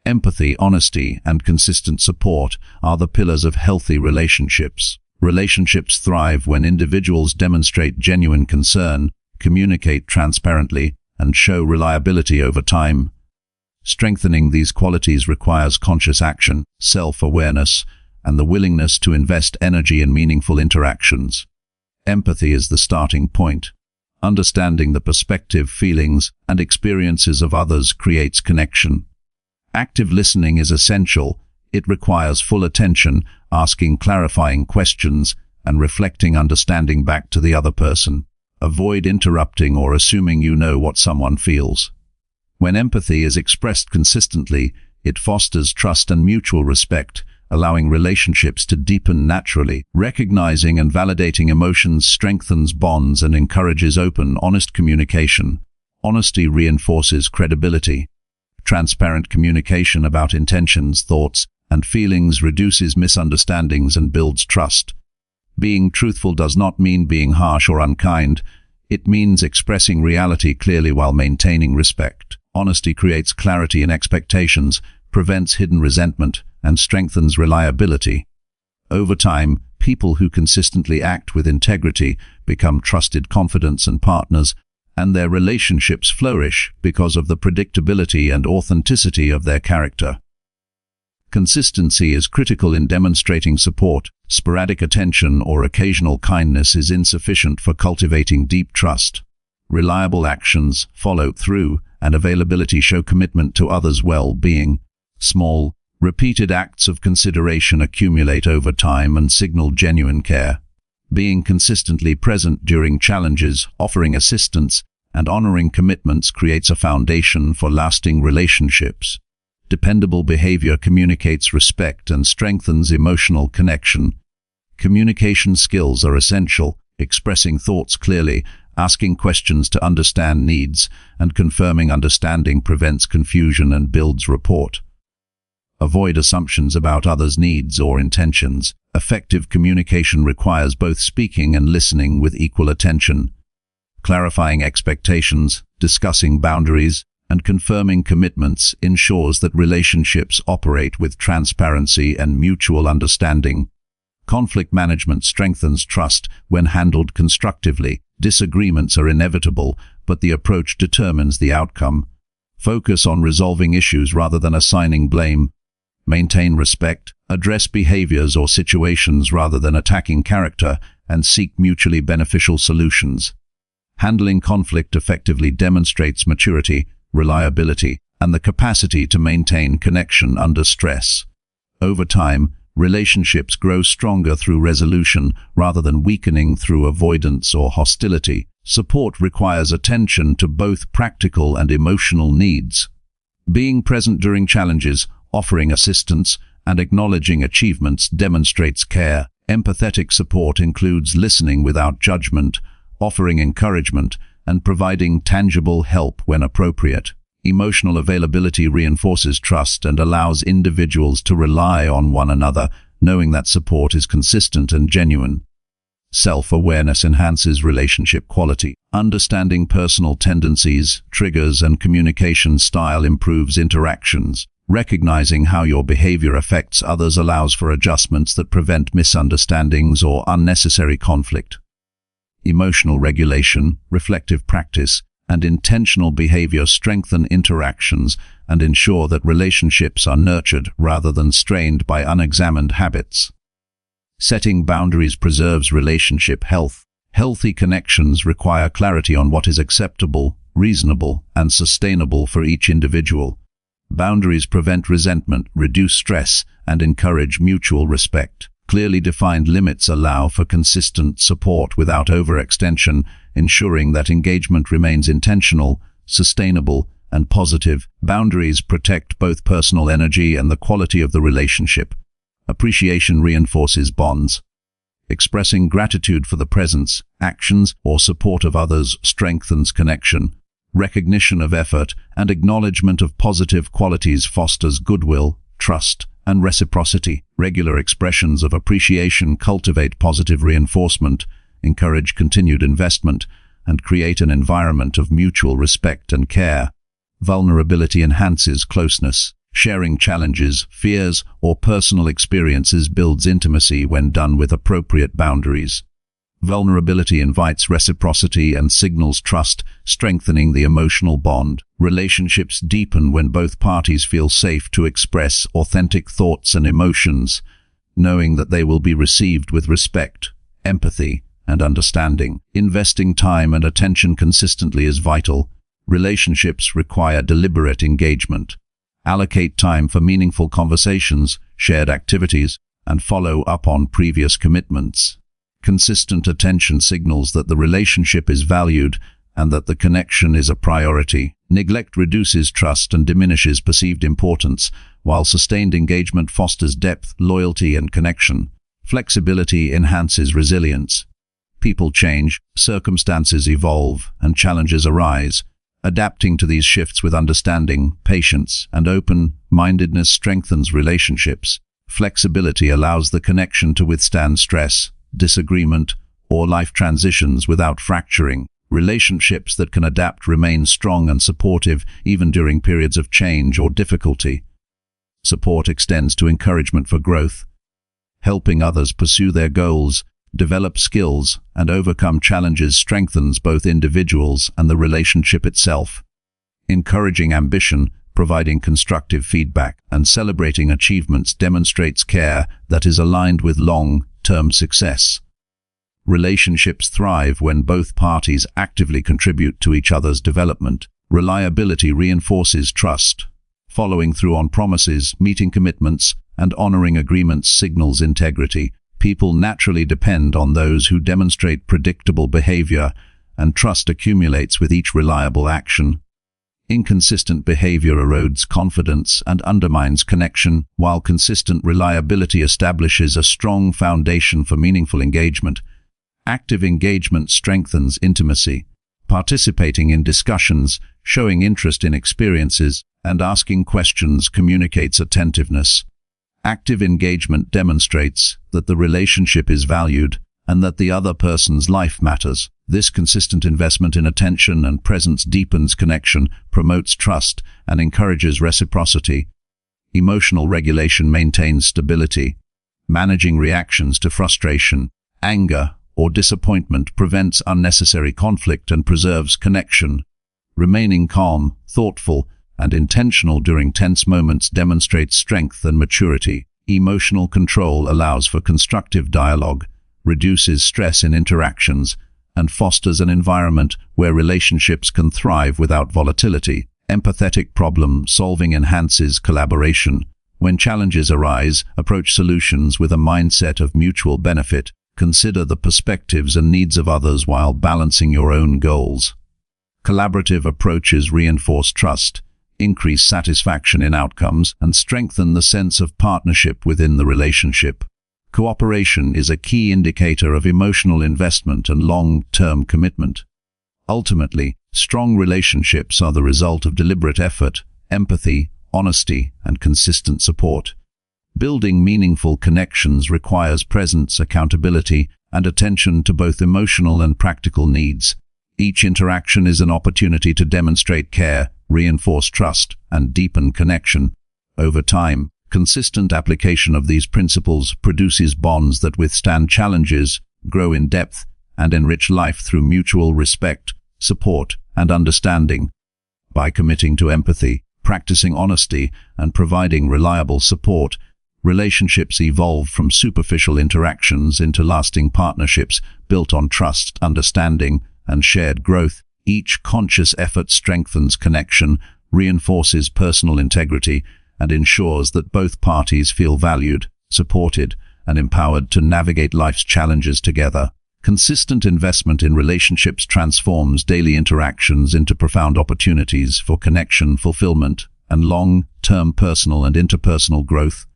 Empathy, honesty, and consistent support are the pillars of healthy relationships. Relationships thrive when individuals demonstrate genuine concern, communicate transparently, and show reliability over time. Strengthening these qualities requires conscious action, self-awareness, and the willingness to invest energy in meaningful interactions. Empathy is the starting point. Understanding the perspective, feelings, and experiences of others creates connection. Active listening is essential. It requires full attention, asking clarifying questions, and reflecting understanding back to the other person. Avoid interrupting or assuming you know what someone feels. When empathy is expressed consistently, it fosters trust and mutual respect, allowing relationships to deepen naturally. Recognizing and validating emotions strengthens bonds and encourages open, honest communication. Honesty reinforces credibility. Transparent communication about intentions, thoughts, and feelings reduces misunderstandings and builds trust. Being truthful does not mean being harsh or unkind. It means expressing reality clearly while maintaining respect. Honesty creates clarity in expectations, prevents hidden resentment, and strengthens reliability. Over time, people who consistently act with integrity become trusted confidants and partners, and their relationships flourish because of the predictability and authenticity of their character. Consistency is critical in demonstrating support. Sporadic attention or occasional kindness is insufficient for cultivating deep trust. Reliable actions, follow-through, and availability show commitment to others' well-being. Small, repeated acts of consideration accumulate over time and signal genuine care. Being consistently present during challenges, offering assistance, and honoring commitments creates a foundation for lasting relationships. Dependable behavior communicates respect and strengthens emotional connection. Communication skills are essential. Expressing thoughts clearly, asking questions to understand needs, and confirming understanding prevents confusion and builds rapport. Avoid assumptions about others' needs or intentions. Effective communication requires both speaking and listening with equal attention. Clarifying expectations, discussing boundaries, and confirming commitments ensures that relationships operate with transparency and mutual understanding. Conflict management strengthens trust when handled constructively. Disagreements are inevitable, but the approach determines the outcome. Focus on resolving issues rather than assigning blame. Maintain respect, address behaviors or situations rather than attacking character, and seek mutually beneficial solutions. Handling conflict effectively demonstrates maturity, reliability, and the capacity to maintain connection under stress. Over time, relationships grow stronger through resolution rather than weakening through avoidance or hostility. Support requires attention to both practical and emotional needs. Being present during challenges, offering assistance, and acknowledging achievements demonstrates care. Empathetic support includes listening without judgment, offering encouragement, and providing tangible help when appropriate. Emotional availability reinforces trust and allows individuals to rely on one another, knowing that support is consistent and genuine. Self-awareness enhances relationship quality. Understanding personal tendencies, triggers, and communication style improves interactions. Recognizing how your behavior affects others allows for adjustments that prevent misunderstandings or unnecessary conflict. Emotional regulation, reflective practice, and intentional behavior strengthen interactions and ensure that relationships are nurtured rather than strained by unexamined habits. Setting boundaries preserves relationship health. Healthy connections require clarity on what is acceptable, reasonable, and sustainable for each individual. Boundaries prevent resentment, reduce stress, and encourage mutual respect. Clearly defined limits allow for consistent support without overextension, ensuring that engagement remains intentional, sustainable, and positive. Boundaries protect both personal energy and the quality of the relationship. Appreciation reinforces bonds. Expressing gratitude for the presence, actions, or support of others strengthens connection. Recognition of effort and acknowledgement of positive qualities fosters goodwill, trust, and reciprocity. Regular expressions of appreciation cultivate positive reinforcement, encourage continued investment, and create an environment of mutual respect and care. Vulnerability enhances closeness. Sharing challenges, fears, or personal experiences builds intimacy when done with appropriate boundaries. Vulnerability invites reciprocity and signals trust, strengthening the emotional bond. Relationships deepen when both parties feel safe to express authentic thoughts and emotions, knowing that they will be received with respect, empathy, and understanding. Investing time and attention consistently is vital. Relationships require deliberate engagement. Allocate time for meaningful conversations, shared activities, and follow up on previous commitments. Consistent attention signals that the relationship is valued and that the connection is a priority. Neglect reduces trust and diminishes perceived importance, while sustained engagement fosters depth, loyalty, and connection. Flexibility enhances resilience. People change, circumstances evolve, and challenges arise. Adapting to these shifts with understanding, patience, and open-mindedness strengthens relationships. Flexibility allows the connection to withstand stress, disagreement, or life transitions without fracturing. Relationships that can adapt remain strong and supportive even during periods of change or difficulty. Support extends to encouragement for growth. Helping others pursue their goals, develop skills, and overcome challenges strengthens both individuals and the relationship itself. Encouraging ambition, providing constructive feedback, and celebrating achievements demonstrates care that is aligned with long-term success. Relationships thrive when both parties actively contribute to each other's development. Reliability reinforces trust. Following through on promises, meeting commitments, and honoring agreements signals integrity. People naturally depend on those who demonstrate predictable behavior, and trust accumulates with each reliable action. Inconsistent behavior erodes confidence and undermines connection, while consistent reliability establishes a strong foundation for meaningful engagement. Active engagement strengthens intimacy. Participating in discussions, showing interest in experiences, and asking questions communicates attentiveness. Active engagement demonstrates that the relationship is valued and that the other person's life matters. This consistent investment in attention and presence deepens connection, promotes trust, and encourages reciprocity. Emotional regulation maintains stability. Managing reactions to frustration, anger, or disappointment prevents unnecessary conflict and preserves connection. Remaining calm, thoughtful, and intentional during tense moments demonstrates strength and maturity. Emotional control allows for constructive dialogue, reduces stress in interactions, and fosters an environment where relationships can thrive without volatility. Empathetic problem-solving enhances collaboration. When challenges arise, approach solutions with a mindset of mutual benefit. Consider the perspectives and needs of others while balancing your own goals. Collaborative approaches reinforce trust, increase satisfaction in outcomes, and strengthen the sense of partnership within the relationship. Cooperation is a key indicator of emotional investment and long-term commitment. Ultimately, strong relationships are the result of deliberate effort, empathy, honesty, and consistent support. Building meaningful connections requires presence, accountability, and attention to both emotional and practical needs. Each interaction is an opportunity to demonstrate care, reinforce trust, and deepen connection. Over time, consistent application of these principles produces bonds that withstand challenges, grow in depth, and enrich life through mutual respect, support, and understanding. By committing to empathy, practicing honesty, and providing reliable support, relationships evolve from superficial interactions into lasting partnerships built on trust, understanding, and shared growth. Each conscious effort strengthens connection, reinforces personal integrity, and ensures that both parties feel valued, supported, and empowered to navigate life's challenges together. Consistent investment in relationships transforms daily interactions into profound opportunities for connection, fulfillment, and long-term personal and interpersonal growth.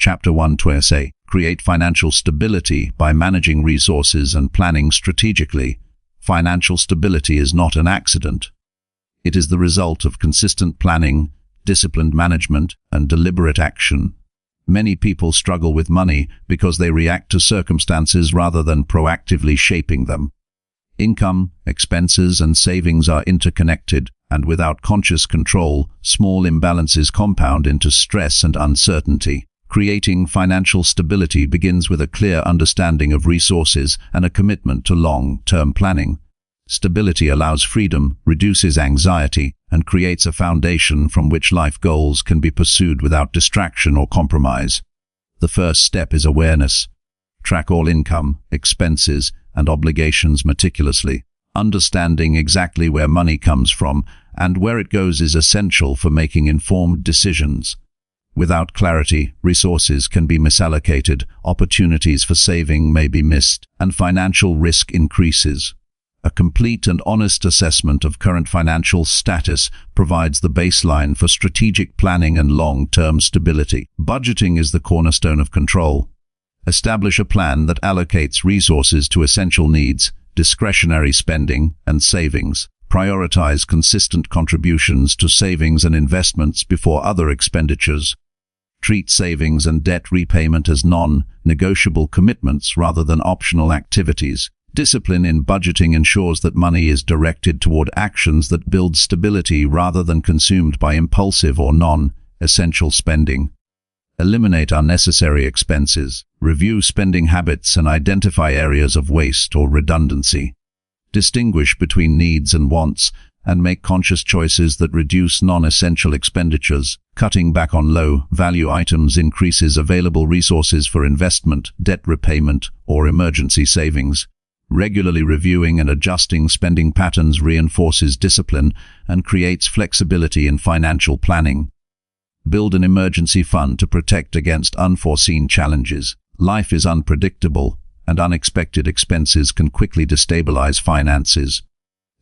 Chapter 1 2. Create financial stability by managing resources and planning strategically. Financial stability is not an accident. It is the result of consistent planning, disciplined management, and deliberate action. Many people struggle with money because they react to circumstances rather than proactively shaping them. Income, expenses, and savings are interconnected, and without conscious control, small imbalances compound into stress and uncertainty. Creating financial stability begins with a clear understanding of resources and a commitment to long-term planning. Stability allows freedom, reduces anxiety, and creates a foundation from which life goals can be pursued without distraction or compromise. The first step is awareness. Track all income, expenses, and obligations meticulously. Understanding exactly where money comes from and where it goes is essential for making informed decisions. Without clarity, resources can be misallocated, opportunities for saving may be missed, and financial risk increases. A complete and honest assessment of current financial status provides the baseline for strategic planning and long-term stability. Budgeting is the cornerstone of control. Establish a plan that allocates resources to essential needs, discretionary spending, and savings. Prioritize consistent contributions to savings and investments before other expenditures. Treat savings and debt repayment as non-negotiable commitments rather than optional activities. Discipline in budgeting ensures that money is directed toward actions that build stability rather than consumed by impulsive or non-essential spending. Eliminate unnecessary expenses. Review spending habits and identify areas of waste or redundancy. Distinguish between needs and wants and make conscious choices that reduce non-essential expenditures. Cutting back on low-value items increases available resources for investment, debt repayment, or emergency savings. Regularly reviewing and adjusting spending patterns reinforces discipline and creates flexibility in financial planning. Build an emergency fund to protect against unforeseen challenges. Life is unpredictable, and unexpected expenses can quickly destabilize finances.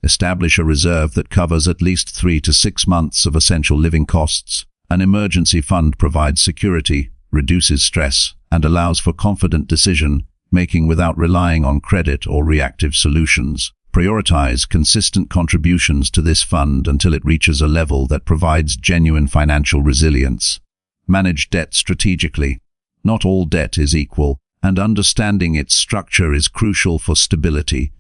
Establish a reserve that covers at least 3 to 6 months of essential living costs. An emergency fund provides security, reduces stress, and allows for confident decision-making without relying on credit or reactive solutions. Prioritize consistent contributions to this fund until it reaches a level that provides genuine financial resilience. Manage debt strategically. Not all debt is equal, and understanding its structure is crucial for stability.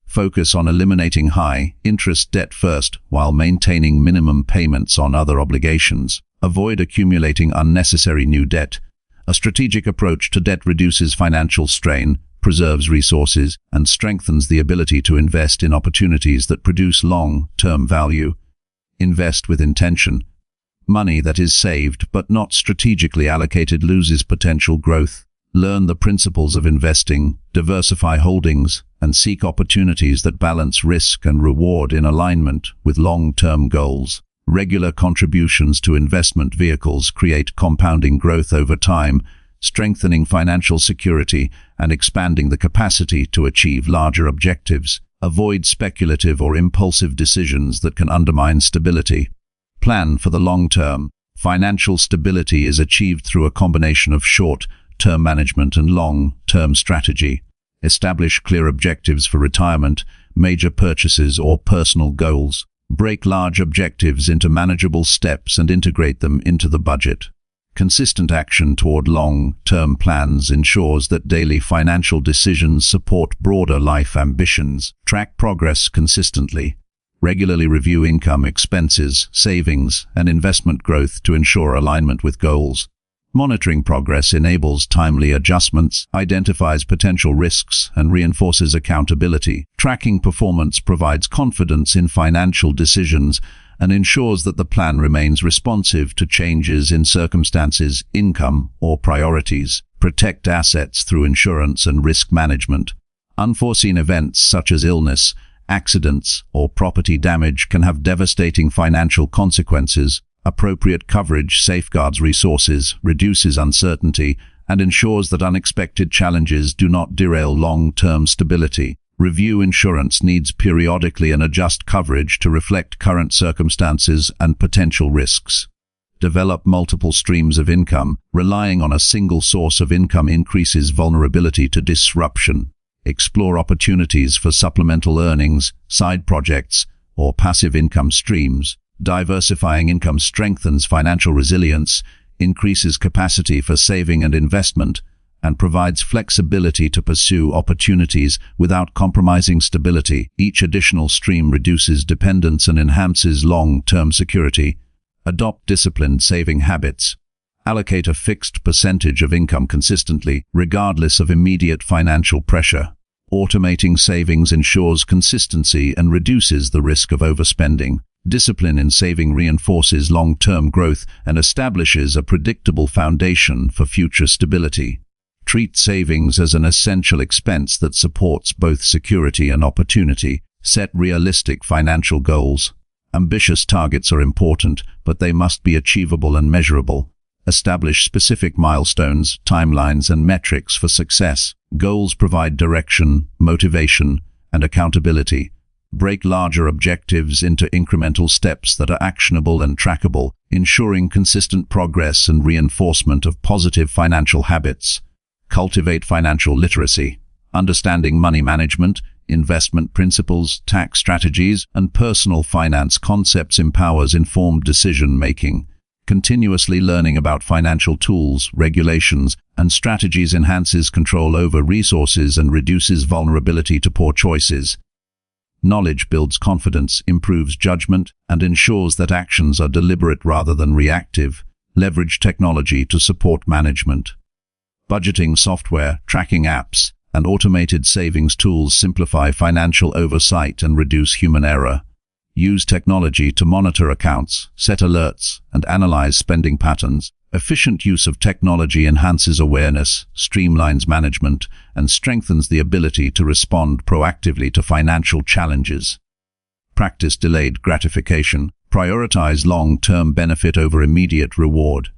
Focus on eliminating high-interest debt first while maintaining minimum payments on other obligations. Avoid accumulating unnecessary new debt. A strategic approach to debt reduces financial strain, preserves resources, and strengthens the ability to invest in opportunities that produce long-term value. Invest with intention. Money that is saved but not strategically allocated loses potential growth. Learn the principles of investing, diversify holdings, and seek opportunities that balance risk and reward in alignment with long-term goals. Regular contributions to investment vehicles create compounding growth over time, strengthening financial security and expanding the capacity to achieve larger objectives. Avoid speculative or impulsive decisions that can undermine stability. Plan for the long term. Financial stability is achieved through a combination of short-term management and long-term strategy. Establish clear objectives for retirement, major purchases, or personal goals. Break large objectives into manageable steps and integrate them into the budget. Consistent action toward long-term plans ensures that daily financial decisions support broader life ambitions. Track progress consistently. Regularly review income, expenses, savings, and investment growth to ensure alignment with goals. Monitoring progress enables timely adjustments, identifies potential risks, and reinforces accountability. Tracking performance provides confidence in financial decisions and ensures that the plan remains responsive to changes in circumstances, income, or priorities. Protect assets through insurance and risk management. Unforeseen events such as illness, accidents, or property damage can have devastating financial consequences. Appropriate coverage safeguards resources, reduces uncertainty, and ensures that unexpected challenges do not derail long-term stability. Review insurance needs periodically and adjust coverage to reflect current circumstances and potential risks. Develop multiple streams of income. Relying on a single source of income increases vulnerability to disruption. Explore opportunities for supplemental earnings, side projects, or passive income streams. Diversifying income strengthens financial resilience, increases capacity for saving and investment, and provides flexibility to pursue opportunities without compromising stability. Each additional stream reduces dependence and enhances long-term security. Adopt disciplined saving habits. Allocate a fixed percentage of income consistently, regardless of immediate financial pressure. Automating savings ensures consistency and reduces the risk of overspending. Discipline in saving reinforces long-term growth and establishes a predictable foundation for future stability. Treat savings as an essential expense that supports both security and opportunity. Set realistic financial goals. Ambitious targets are important, but they must be achievable and measurable. Establish specific milestones, timelines, and metrics for success. Goals provide direction, motivation, and accountability. Break larger objectives into incremental steps that are actionable and trackable, ensuring consistent progress and reinforcement of positive financial habits. Cultivate financial literacy. Understanding money management, investment principles, tax strategies, and personal finance concepts empowers informed decision-making. Continuously learning about financial tools, regulations, and strategies enhances control over resources and reduces vulnerability to poor choices. Knowledge builds confidence, improves judgment, and ensures that actions are deliberate rather than reactive. Leverage technology to support management. Budgeting software, tracking apps, and automated savings tools simplify financial oversight and reduce human error. Use technology to monitor accounts, set alerts, and analyze spending patterns. Efficient use of technology enhances awareness, streamlines management, and strengthens the ability to respond proactively to financial challenges. Practice delayed gratification. Prioritize long-term benefit over immediate reward.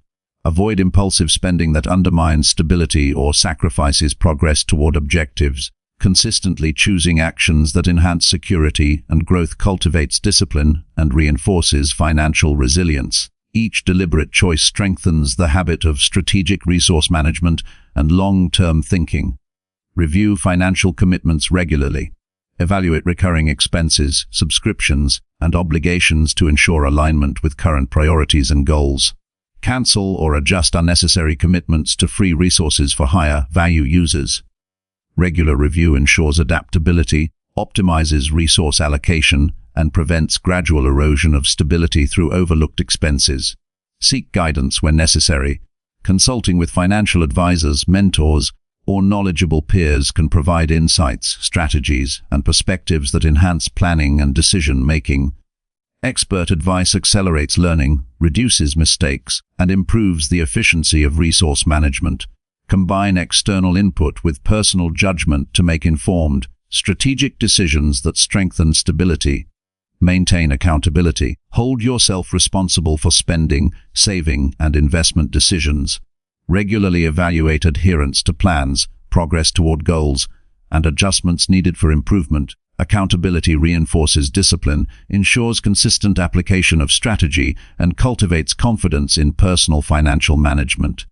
Avoid impulsive spending that undermines stability or sacrifices progress toward objectives. Consistently choosing actions that enhance security and growth cultivates discipline and reinforces financial resilience. Each deliberate choice strengthens the habit of strategic resource management and long-term thinking. Review financial commitments regularly. Evaluate recurring expenses, subscriptions, and obligations to ensure alignment with current priorities and goals. Cancel or adjust unnecessary commitments to free resources for higher value users. Regular review ensures adaptability, optimizes resource allocation, and prevents gradual erosion of stability through overlooked expenses. Seek guidance when necessary. Consulting with financial advisors, mentors, or knowledgeable peers can provide insights, strategies, and perspectives that enhance planning and decision-making. Expert advice accelerates learning, reduces mistakes, and improves the efficiency of resource management. Combine external input with personal judgment to make informed, strategic decisions that strengthen stability. Maintain accountability. Hold yourself responsible for spending, saving, and investment decisions. Regularly evaluate adherence to plans, progress toward goals, and adjustments needed for improvement. Accountability reinforces discipline, ensures consistent application of strategy, and cultivates confidence in personal financial management.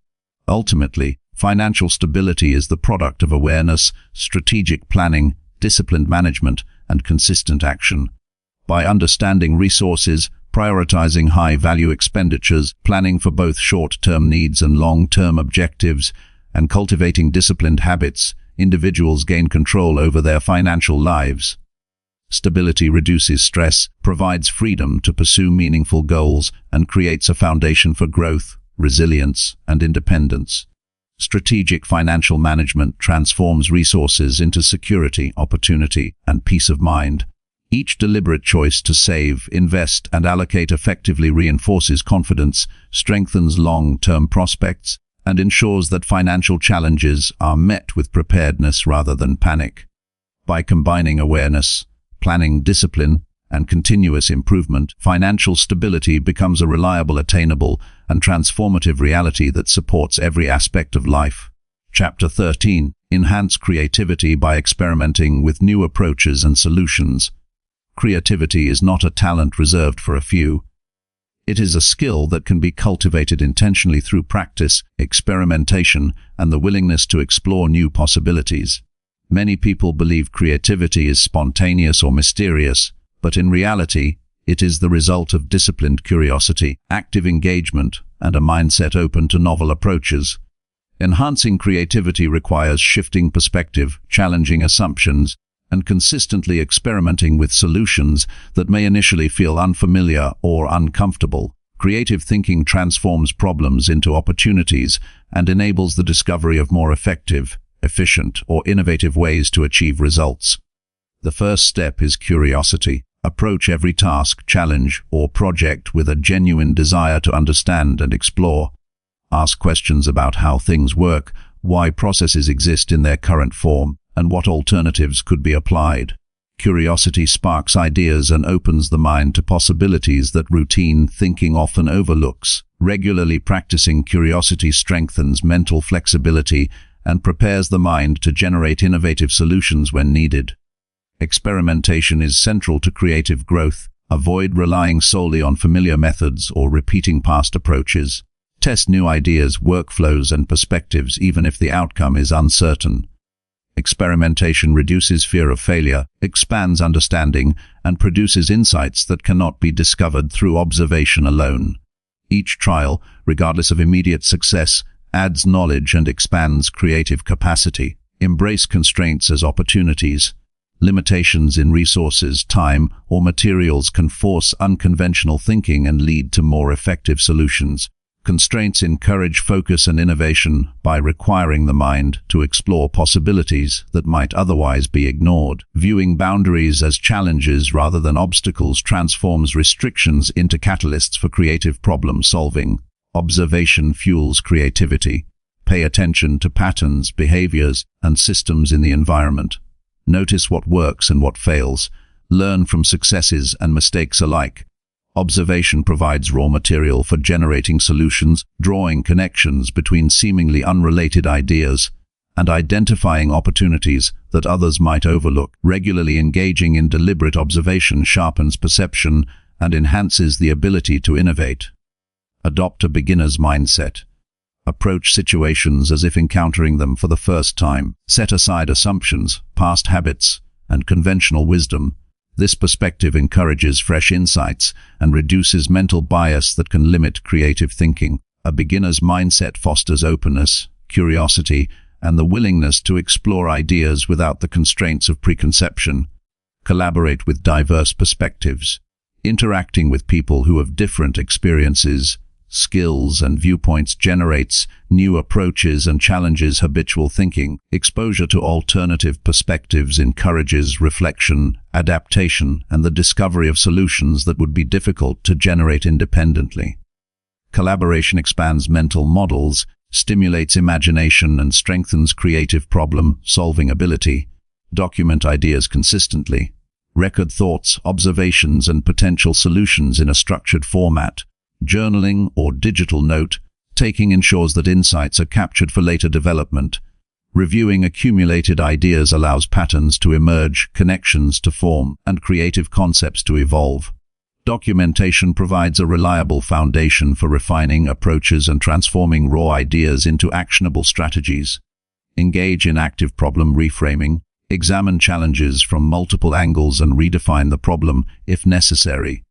Ultimately, financial stability is the product of awareness, strategic planning, disciplined management, and consistent action. By understanding resources, prioritizing high-value expenditures, planning for both short-term needs and long-term objectives, and cultivating disciplined habits, individuals gain control over their financial lives. Stability reduces stress, provides freedom to pursue meaningful goals, and creates a foundation for growth, resilience, and independence. Strategic financial management transforms resources into security, opportunity, and peace of mind. Each deliberate choice to save, invest, and allocate effectively reinforces confidence, strengthens long-term prospects, and ensures that financial challenges are met with preparedness rather than panic. By combining awareness, planning, discipline, and continuous improvement, financial stability becomes a reliable, attainable, and transformative reality that supports every aspect of life. Chapter 13. Enhance creativity by experimenting with new approaches and solutions. Creativity is not a talent reserved for a few. It is a skill that can be cultivated intentionally through practice, experimentation, and the willingness to explore new possibilities. Many people believe creativity is spontaneous or mysterious, but in reality, it is the result of disciplined curiosity, active engagement, and a mindset open to novel approaches. Enhancing creativity requires shifting perspective, challenging assumptions, and consistently experimenting with solutions that may initially feel unfamiliar or uncomfortable. Creative thinking transforms problems into opportunities and enables the discovery of more effective, efficient, or innovative ways to achieve results. The first step is curiosity. Approach every task, challenge, or project with a genuine desire to understand and explore. Ask questions about how things work, why processes exist in their current form, and what alternatives could be applied. Curiosity sparks ideas and opens the mind to possibilities that routine thinking often overlooks. Regularly practicing curiosity strengthens mental flexibility and prepares the mind to generate innovative solutions when needed. Experimentation is central to creative growth. Avoid relying solely on familiar methods or repeating past approaches. Test new ideas, workflows, and perspectives even if the outcome is uncertain. Experimentation reduces fear of failure, expands understanding, and produces insights that cannot be discovered through observation alone. Each trial, regardless of immediate success, adds knowledge and expands creative capacity. Embrace constraints as opportunities. Limitations in resources, time, or materials can force unconventional thinking and lead to more effective solutions. Constraints encourage focus and innovation by requiring the mind to explore possibilities that might otherwise be ignored. Viewing boundaries as challenges rather than obstacles transforms restrictions into catalysts for creative problem solving. Observation fuels creativity. Pay attention to patterns, behaviors, and systems in the environment. Notice what works and what fails. Learn from successes and mistakes alike. Observation provides raw material for generating solutions, drawing connections between seemingly unrelated ideas, and identifying opportunities that others might overlook. Regularly engaging in deliberate observation sharpens perception and enhances the ability to innovate. Adopt a beginner's mindset. Approach situations as if encountering them for the first time. Set aside assumptions, past habits, and conventional wisdom. This perspective encourages fresh insights and reduces mental bias that can limit creative thinking. A beginner's mindset fosters openness, curiosity, and the willingness to explore ideas without the constraints of preconception. Collaborate with diverse perspectives. Interacting with people who have different experiences, skills, and viewpoints generates new approaches and challenges habitual thinking. Exposure to alternative perspectives encourages reflection, adaptation, and the discovery of solutions that would be difficult to generate independently. Collaboration expands mental models, stimulates imagination, and strengthens creative problem-solving ability. Document ideas consistently. Record thoughts, observations, and potential solutions in a structured format. Journaling or digital note-taking ensures that insights are captured for later development. Reviewing accumulated ideas allows patterns to emerge, connections to form, and creative concepts to evolve. Documentation provides a reliable foundation for refining approaches and transforming raw ideas into actionable strategies. Engage in active problem reframing. Examine challenges from multiple angles and redefine the problem if necessary.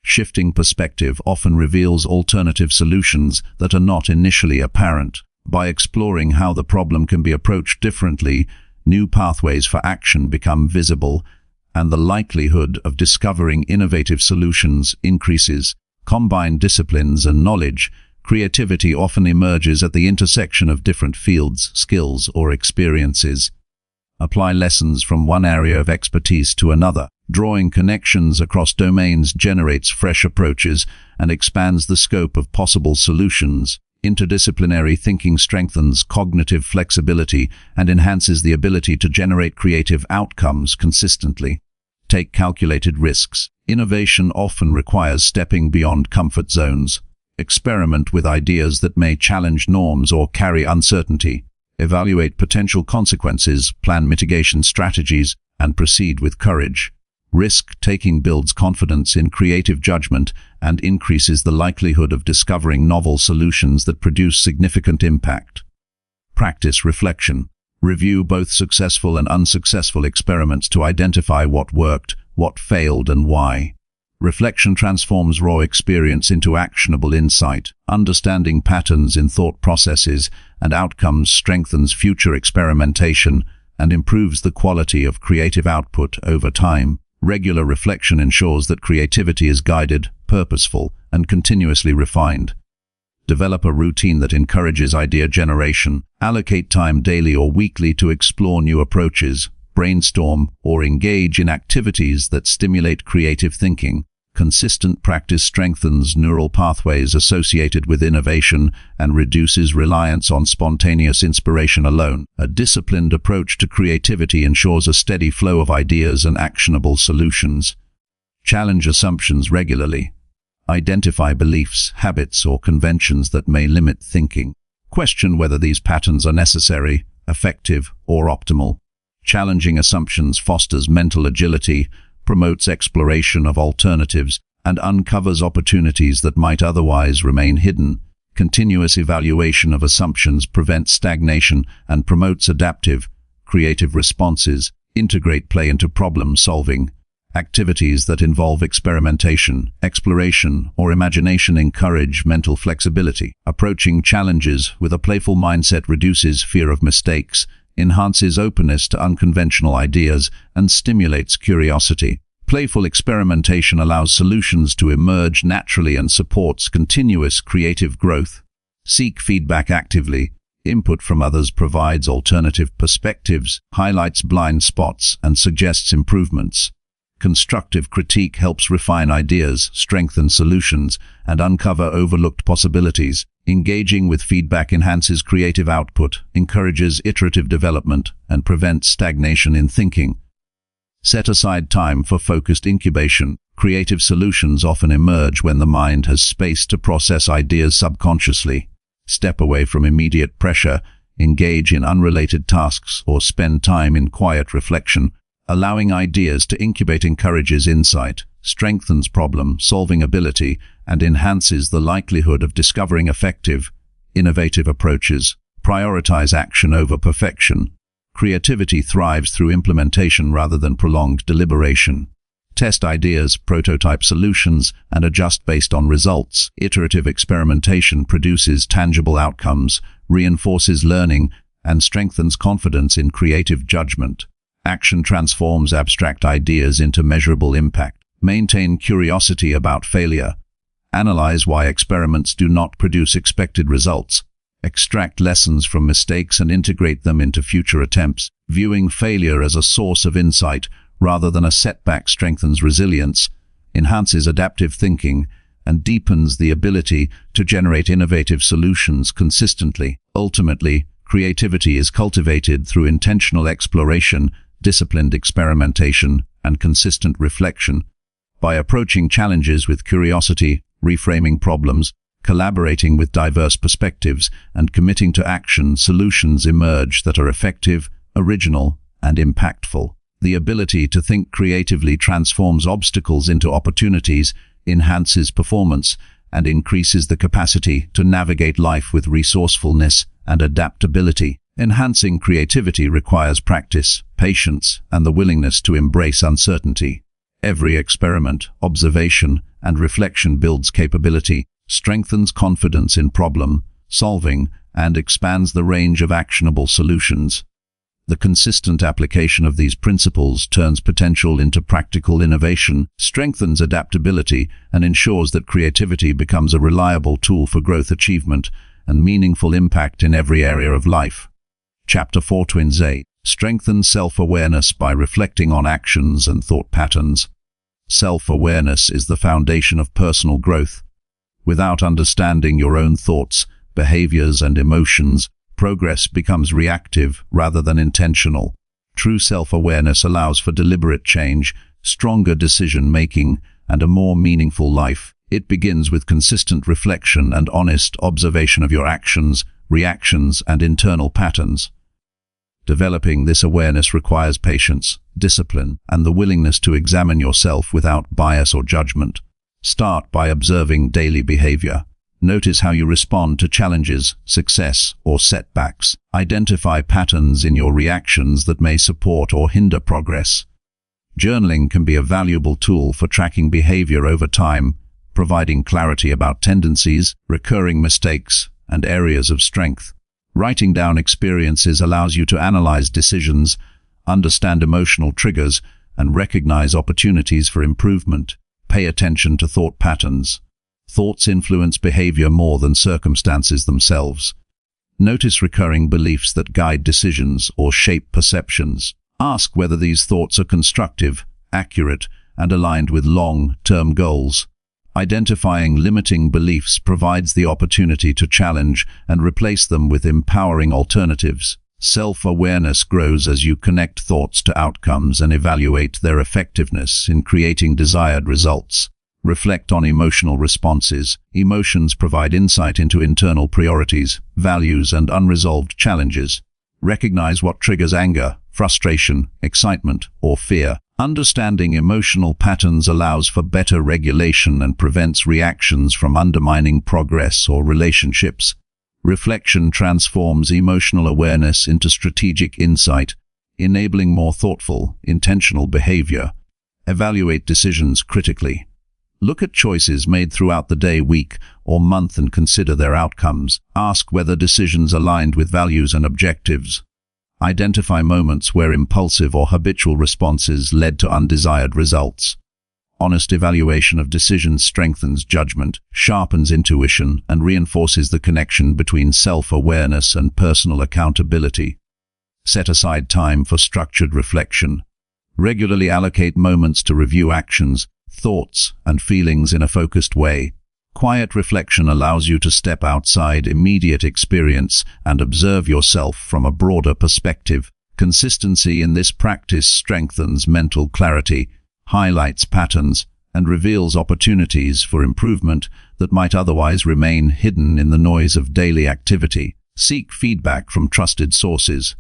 Shifting perspective often reveals alternative solutions that are not initially apparent. By exploring how the problem can be approached differently, new pathways for action become visible, and the likelihood of discovering innovative solutions increases. Combine disciplines and knowledge. Creativity often emerges at the intersection of different fields, skills, or experiences. Apply lessons from one area of expertise to another. Drawing connections across domains generates fresh approaches and expands the scope of possible solutions. Interdisciplinary thinking strengthens cognitive flexibility and enhances the ability to generate creative outcomes consistently. Take calculated risks. Innovation often requires stepping beyond comfort zones. Experiment with ideas that may challenge norms or carry uncertainty. Evaluate potential consequences, plan mitigation strategies, and proceed with courage. Risk-taking builds confidence in creative judgment and increases the likelihood of discovering novel solutions that produce significant impact. Practice reflection. Review both successful and unsuccessful experiments to identify what worked, what failed, and why. Reflection transforms raw experience into actionable insight. Understanding patterns in thought processes and outcomes strengthens future experimentation and improves the quality of creative output over time. Regular reflection ensures that creativity is guided, purposeful, and continuously refined. Develop a routine that encourages idea generation. Allocate time daily or weekly to explore new approaches, brainstorm, or engage in activities that stimulate creative thinking. Consistent practice strengthens neural pathways associated with innovation and reduces reliance on spontaneous inspiration alone. A disciplined approach to creativity ensures a steady flow of ideas and actionable solutions. Challenge assumptions regularly. Identify beliefs, habits, or conventions that may limit thinking. Question whether these patterns are necessary, effective, or optimal. Challenging assumptions fosters mental agility, promotes exploration of alternatives, and uncovers opportunities that might otherwise remain hidden. Continuous evaluation of assumptions prevents stagnation and promotes adaptive, creative responses. Integrate play into problem solving. Activities that involve experimentation, exploration, or imagination encourage mental flexibility. Approaching challenges with a playful mindset reduces fear of mistakes, enhances openness to unconventional ideas, and stimulates curiosity. Playful experimentation allows solutions to emerge naturally and supports continuous creative growth. Seek feedback actively. Input from others provides alternative perspectives, highlights blind spots, and suggests improvements. Constructive critique helps refine ideas, strengthen solutions, and uncover overlooked possibilities. Engaging with feedback enhances creative output, encourages iterative development, and prevents stagnation in thinking. Set aside time for focused incubation. Creative solutions often emerge when the mind has space to process ideas subconsciously. Step away from immediate pressure, engage in unrelated tasks, or spend time in quiet reflection. Allowing ideas to incubate encourages insight, strengthens problem-solving ability, and enhances the likelihood of discovering effective, innovative approaches. Prioritize action over perfection. Creativity thrives through implementation rather than prolonged deliberation. Test ideas, prototype solutions, and adjust based on results. Iterative experimentation produces tangible outcomes, reinforces learning, and strengthens confidence in creative judgment. Action transforms abstract ideas into measurable impact. Maintain curiosity about failure. Analyze why experiments do not produce expected results. Extract lessons from mistakes and integrate them into future attempts. Viewing failure as a source of insight rather than a setback strengthens resilience, enhances adaptive thinking, and deepens the ability to generate innovative solutions consistently. Ultimately, creativity is cultivated through intentional exploration, disciplined experimentation, and consistent reflection. By approaching challenges with curiosity, reframing problems, collaborating with diverse perspectives, and committing to action, solutions emerge that are effective, original, and impactful. The ability to think creatively transforms obstacles into opportunities, enhances performance, and increases the capacity to navigate life with resourcefulness and adaptability. Enhancing creativity requires practice, patience, and the willingness to embrace uncertainty. Every experiment, observation, and reflection builds capability, strengthens confidence in problem solving, and expands the range of actionable solutions. The consistent application of these principles turns potential into practical innovation, strengthens adaptability, and ensures that creativity becomes a reliable tool for growth, achievement, and meaningful impact in every area of life. Chapter 4 Twins 8. Strengthen self-awareness by reflecting on actions and thought patterns. Self-awareness is the foundation of personal growth. Without understanding your own thoughts, behaviors, and emotions, progress becomes reactive rather than intentional. True self-awareness allows for deliberate change, stronger decision-making, and a more meaningful life. It begins with consistent reflection and honest observation of your actions, reactions, and internal patterns. Developing this awareness requires patience, discipline, and the willingness to examine yourself without bias or judgment. Start by observing daily behavior. Notice how you respond to challenges, success, or setbacks. Identify patterns in your reactions that may support or hinder progress. Journaling can be a valuable tool for tracking behavior over time, providing clarity about tendencies, recurring mistakes, and areas of strength. Writing down experiences allows you to analyze decisions, understand emotional triggers, and recognize opportunities for improvement. Pay attention to thought patterns. Thoughts influence behavior more than circumstances themselves. Notice recurring beliefs that guide decisions or shape perceptions. Ask whether these thoughts are constructive, accurate, and aligned with long-term goals. Identifying limiting beliefs provides the opportunity to challenge and replace them with empowering alternatives. Self-awareness grows as you connect thoughts to outcomes and evaluate their effectiveness in creating desired results. Reflect on emotional responses. Emotions provide insight into internal priorities, values, and unresolved challenges. Recognize what triggers anger, frustration, excitement, or fear. Understanding emotional patterns allows for better regulation and prevents reactions from undermining progress or relationships. Reflection transforms emotional awareness into strategic insight, enabling more thoughtful, intentional behavior. Evaluate decisions critically. Look at choices made throughout the day, week, or month and consider their outcomes. Ask whether decisions aligned with values and objectives. Identify moments where impulsive or habitual responses led to undesired results. Honest evaluation of decisions strengthens judgment, sharpens intuition, and reinforces the connection between self-awareness and personal accountability. Set aside time for structured reflection. Regularly allocate moments to review actions, thoughts, and feelings in a focused way. Quiet reflection allows you to step outside immediate experience and observe yourself from a broader perspective. Consistency in this practice strengthens mental clarity, highlights patterns, and reveals opportunities for improvement that might otherwise remain hidden in the noise of daily activity. Seek feedback from trusted sources.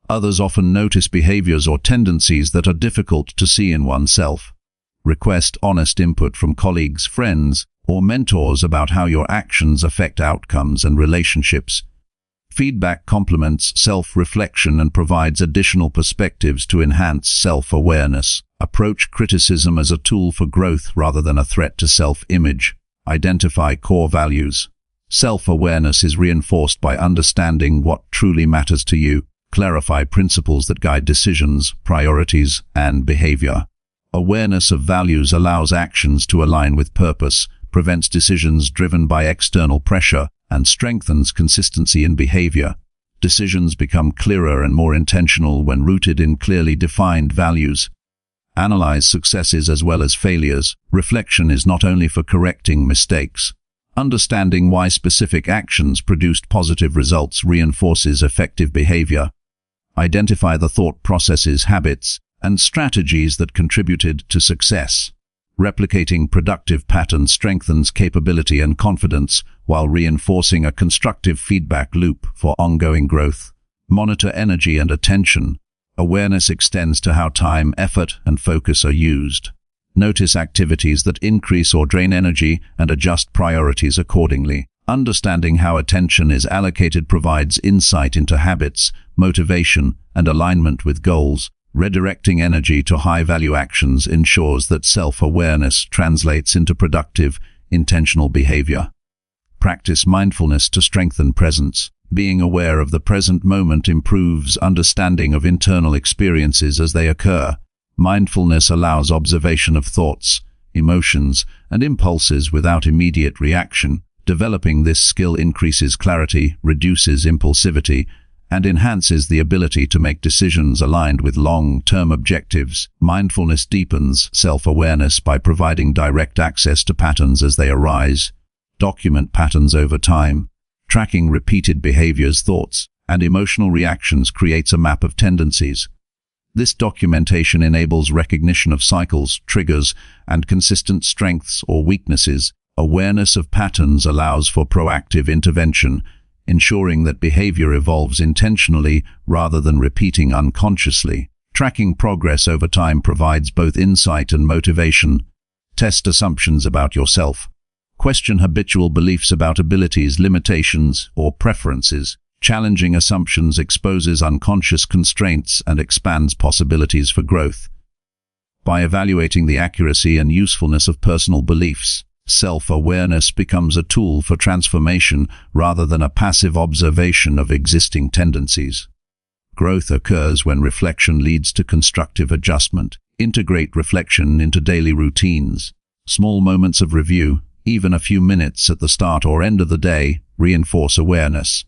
Others often notice behaviors or tendencies that are difficult to see in oneself. Request honest input from colleagues, friends, or mentors about how your actions affect outcomes and relationships. Feedback complements self-reflection and provides additional perspectives to enhance self-awareness. Approach criticism as a tool for growth rather than a threat to self-image. Identify core values. Self-awareness is reinforced by understanding what truly matters to you. Clarify principles that guide decisions, priorities, and behavior. Awareness of values allows actions to align with purpose, prevents decisions driven by external pressure, and strengthens consistency in behavior. Decisions become clearer and more intentional when rooted in clearly defined values. Analyze successes as well as failures. Reflection is not only for correcting mistakes. Understanding why specific actions produced positive results reinforces effective behavior. Identify the thought processes, habits, and strategies that contributed to success. Replicating productive patterns strengthens capability and confidence while reinforcing a constructive feedback loop for ongoing growth. Monitor energy and attention. Awareness extends to how time, effort, and focus are used. Notice activities that increase or drain energy and adjust priorities accordingly. Understanding how attention is allocated provides insight into habits, motivation, and alignment with goals. Redirecting energy to high-value actions ensures that self-awareness translates into productive, intentional behavior. Practice mindfulness to strengthen presence. Being aware of the present moment improves understanding of internal experiences as they occur. Mindfulness allows observation of thoughts, emotions, and impulses without immediate reaction. Developing this skill increases clarity, reduces impulsivity, and enhances the ability to make decisions aligned with long-term objectives. Mindfulness deepens self-awareness by providing direct access to patterns as they arise. Document patterns over time. Tracking repeated behaviors, thoughts, and emotional reactions creates a map of tendencies. This documentation enables recognition of cycles, triggers, and consistent strengths or weaknesses. Awareness of patterns allows for proactive intervention, ensuring that behavior evolves intentionally rather than repeating unconsciously. Tracking progress over time provides both insight and motivation. Test assumptions about yourself. Question habitual beliefs about abilities, limitations, or preferences. Challenging assumptions exposes unconscious constraints and expands possibilities for growth. By evaluating the accuracy and usefulness of personal beliefs, self-awareness becomes a tool for transformation rather than a passive observation of existing tendencies. Growth occurs when reflection leads to constructive adjustment. Integrate reflection into daily routines. Small moments of review, even a few minutes at the start or end of the day, reinforce awareness.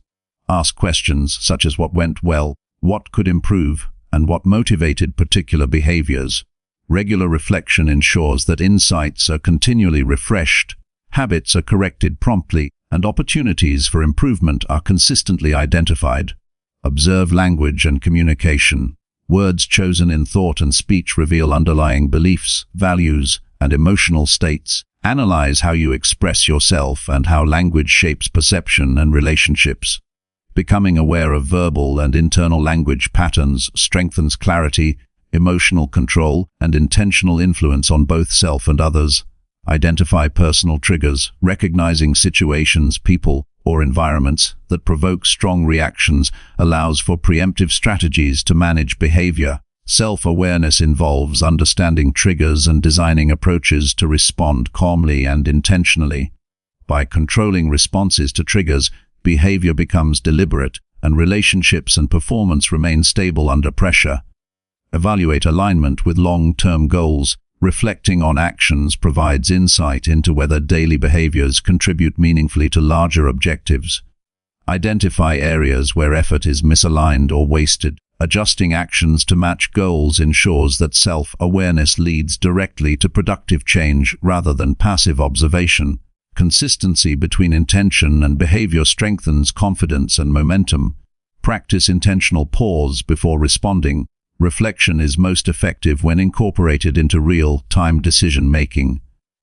Ask questions such as what went well, what could improve, and what motivated particular behaviors. Regular reflection ensures that insights are continually refreshed, habits are corrected promptly, and opportunities for improvement are consistently identified. Observe language and communication. Words chosen in thought and speech reveal underlying beliefs, values, and emotional states. Analyze how you express yourself and how language shapes perception and relationships. Becoming aware of verbal and internal language patterns strengthens clarity, emotional control, and intentional influence on both self and others. Identify personal triggers, recognizing situations, people, or environments that provoke strong reactions allows for preemptive strategies to manage behavior. Self-awareness involves understanding triggers and designing approaches to respond calmly and intentionally. By controlling responses to triggers, behavior becomes deliberate, and relationships and performance remain stable under pressure. Evaluate alignment with long-term goals. Reflecting on actions provides insight into whether daily behaviors contribute meaningfully to larger objectives. Identify areas where effort is misaligned or wasted. Adjusting actions to match goals ensures that self-awareness leads directly to productive change rather than passive observation. Consistency between intention and behavior strengthens confidence and momentum. Practice intentional pause before responding. Reflection is most effective when incorporated into real-time decision-making.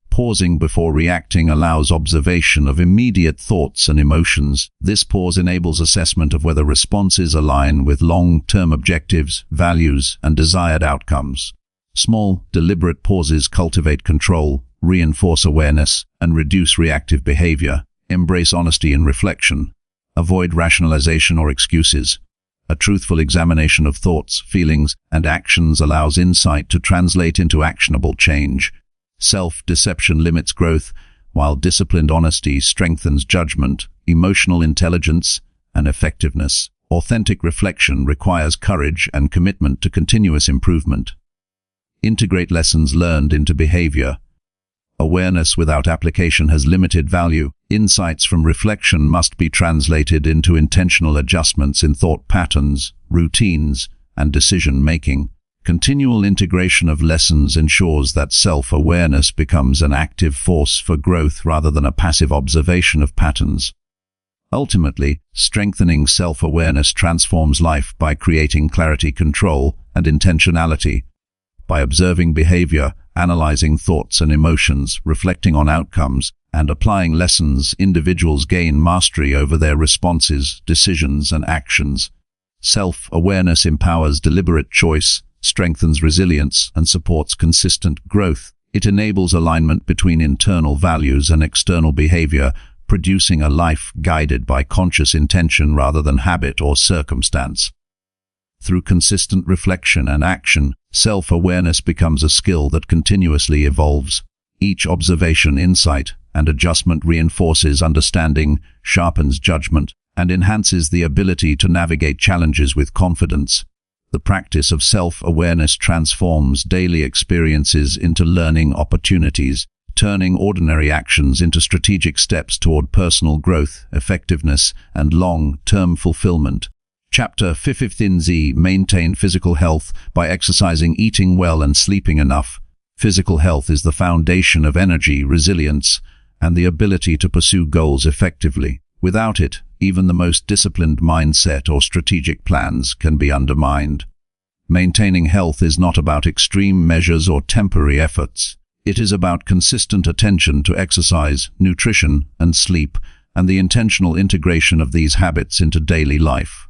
Pausing before reacting allows observation of immediate thoughts and emotions. This pause enables assessment of whether responses align with long-term objectives, values, and desired outcomes. Small, deliberate pauses cultivate control, reinforce awareness, and reduce reactive behavior. Embrace honesty in reflection. Avoid rationalization or excuses. A truthful examination of thoughts, feelings, and actions allows insight to translate into actionable change. Self-deception limits growth, while disciplined honesty strengthens judgment, emotional intelligence, and effectiveness. Authentic reflection requires courage and commitment to continuous improvement. Integrate lessons learned into behavior. Awareness without application has limited value. Insights from reflection must be translated into intentional adjustments in thought patterns, routines, and decision-making. Continual integration of lessons ensures that self-awareness becomes an active force for growth rather than a passive observation of patterns. Ultimately, strengthening self-awareness transforms life by creating clarity, control, and intentionality. By observing behavior, analyzing thoughts and emotions, reflecting on outcomes, and applying lessons, individuals gain mastery over their responses, decisions, and actions. Self-awareness empowers deliberate choice, strengthens resilience, and supports consistent growth. It enables alignment between internal values and external behavior, producing a life guided by conscious intention rather than habit or circumstance. Through consistent reflection and action, self-awareness becomes a skill that continuously evolves. Each observation, insight, and adjustment reinforces understanding, sharpens judgment, and enhances the ability to navigate challenges with confidence. The practice of self-awareness transforms daily experiences into learning opportunities, turning ordinary actions into strategic steps toward personal growth, effectiveness, and long-term fulfillment. Chapter 15Z. Maintain physical health by exercising, eating well, and sleeping enough. Physical health is the foundation of energy, resilience, and the ability to pursue goals effectively. Without it, even the most disciplined mindset or strategic plans can be undermined. Maintaining health is not about extreme measures or temporary efforts. It is about consistent attention to exercise, nutrition, and sleep, and the intentional integration of these habits into daily life.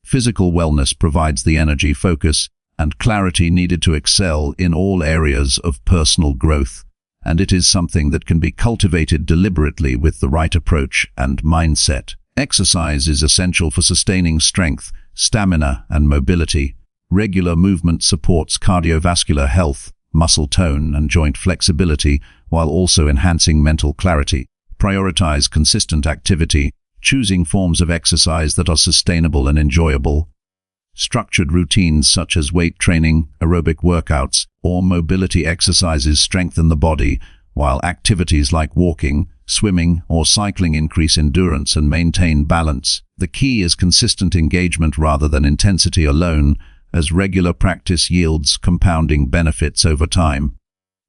Physical wellness provides the energy, focus, and clarity needed to excel in all areas of personal growth, and it is something that can be cultivated deliberately with the right approach and mindset. Exercise is essential for sustaining strength, stamina, and mobility. Regular movement supports cardiovascular health, muscle tone, and joint flexibility, while also enhancing mental clarity. Prioritize consistent activity, choosing forms of exercise that are sustainable and enjoyable. Structured routines such as weight training, aerobic workouts, or mobility exercises strengthen the body, while activities like walking, swimming, or cycling increase endurance and maintain balance. The key is consistent engagement rather than intensity alone, as regular practice yields compounding benefits over time.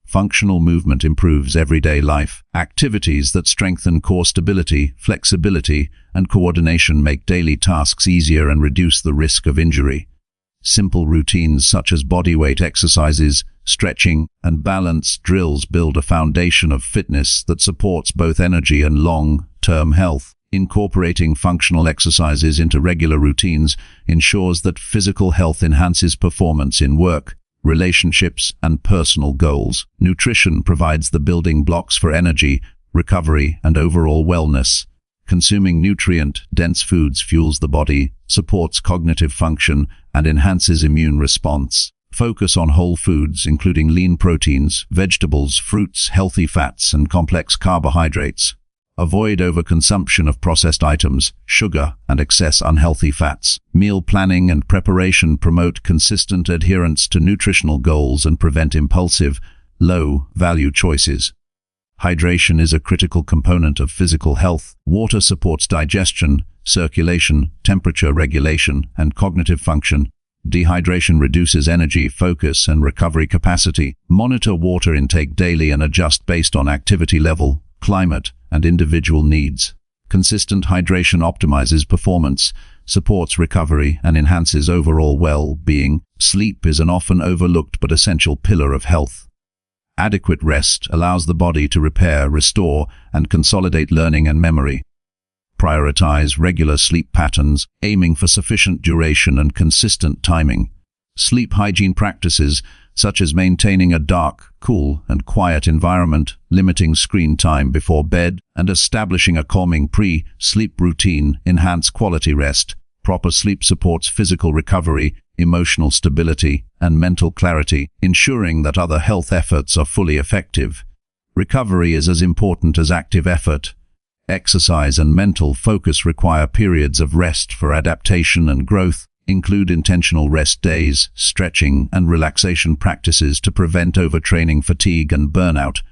Functional movement improves everyday life. Activities that strengthen core stability, flexibility, and coordination make daily tasks easier and reduce the risk of injury. Simple routines such as bodyweight exercises, stretching, and balance drills build a foundation of fitness that supports both energy and long-term health. Incorporating functional exercises into regular routines ensures that physical health enhances performance in work, relationships, and personal goals. Nutrition provides the building blocks for energy, recovery, and overall wellness. Consuming nutrient-dense foods fuels the body, supports cognitive function, and enhances immune response. Focus on whole foods, including lean proteins, vegetables, fruits, healthy fats, and complex carbohydrates. Avoid overconsumption of processed items, sugar, and excess unhealthy fats. Meal planning and preparation promote consistent adherence to nutritional goals and prevent impulsive, low-value choices. Hydration is a critical component of physical health. Water supports digestion, circulation, temperature regulation, and cognitive function. Dehydration reduces energy, focus, and recovery capacity. Monitor water intake daily and adjust based on activity level, climate, and individual needs. Consistent hydration optimizes performance, supports recovery, and enhances overall well-being. Sleep is an often overlooked but essential pillar of health. Adequate rest allows the body to repair, restore, and consolidate learning and memory. Prioritize regular sleep patterns, aiming for sufficient duration and consistent timing. Sleep hygiene practices, such as maintaining a dark, cool, and quiet environment, limiting screen time before bed, and establishing a calming pre-sleep routine, enhance quality rest. Proper sleep supports physical recovery, emotional stability, and mental clarity, ensuring that other health efforts are fully effective. Recovery is as important as active effort. Exercise and mental focus require periods of rest for adaptation and growth. Include intentional rest days, stretching, and relaxation practices to prevent overtraining, fatigue, and burnout.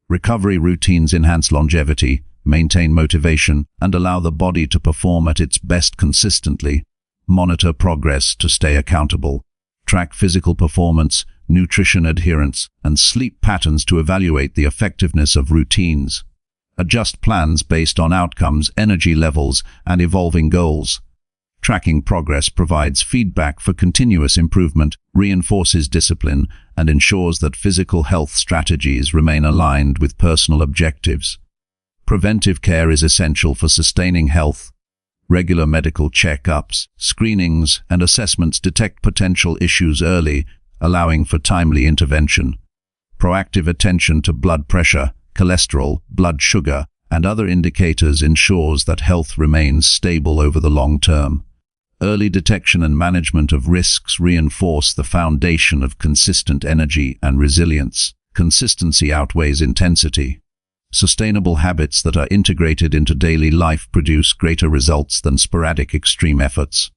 Recovery routines enhance longevity, maintain motivation, and allow the body to perform at its best consistently. Monitor progress to stay accountable. Track physical performance, nutrition adherence, and sleep patterns to evaluate the effectiveness of routines. Adjust plans based on outcomes, energy levels, and evolving goals. Tracking progress provides feedback for continuous improvement, reinforces discipline, and ensures that physical health strategies remain aligned with personal objectives. Preventive care is essential for sustaining health. Regular medical checkups, screenings, and assessments detect potential issues early, allowing for timely intervention. Proactive attention to blood pressure, cholesterol, blood sugar, and other indicators ensures that health remains stable over the long term. Early detection and management of risks reinforce the foundation of consistent energy and resilience. Consistency outweighs intensity. Sustainable habits that are integrated into daily life produce greater results than sporadic extreme efforts.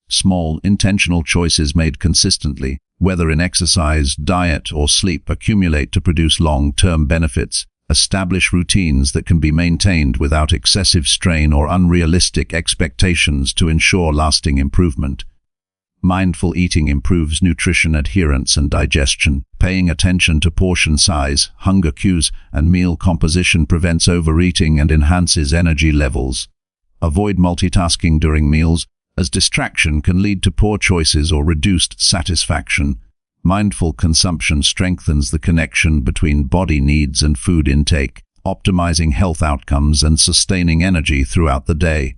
Small, intentional choices made consistently, whether in exercise, diet, or sleep, accumulate to produce long-term benefits. Establish routines that can be maintained without excessive strain or unrealistic expectations to ensure lasting improvement. Mindful eating improves nutrition adherence and digestion. Paying attention to portion size, hunger cues, and meal composition prevents overeating and enhances energy levels. Avoid multitasking during meals, as distraction can lead to poor choices or reduced satisfaction. Mindful consumption strengthens the connection between body needs and food intake, optimizing health outcomes and sustaining energy throughout the day.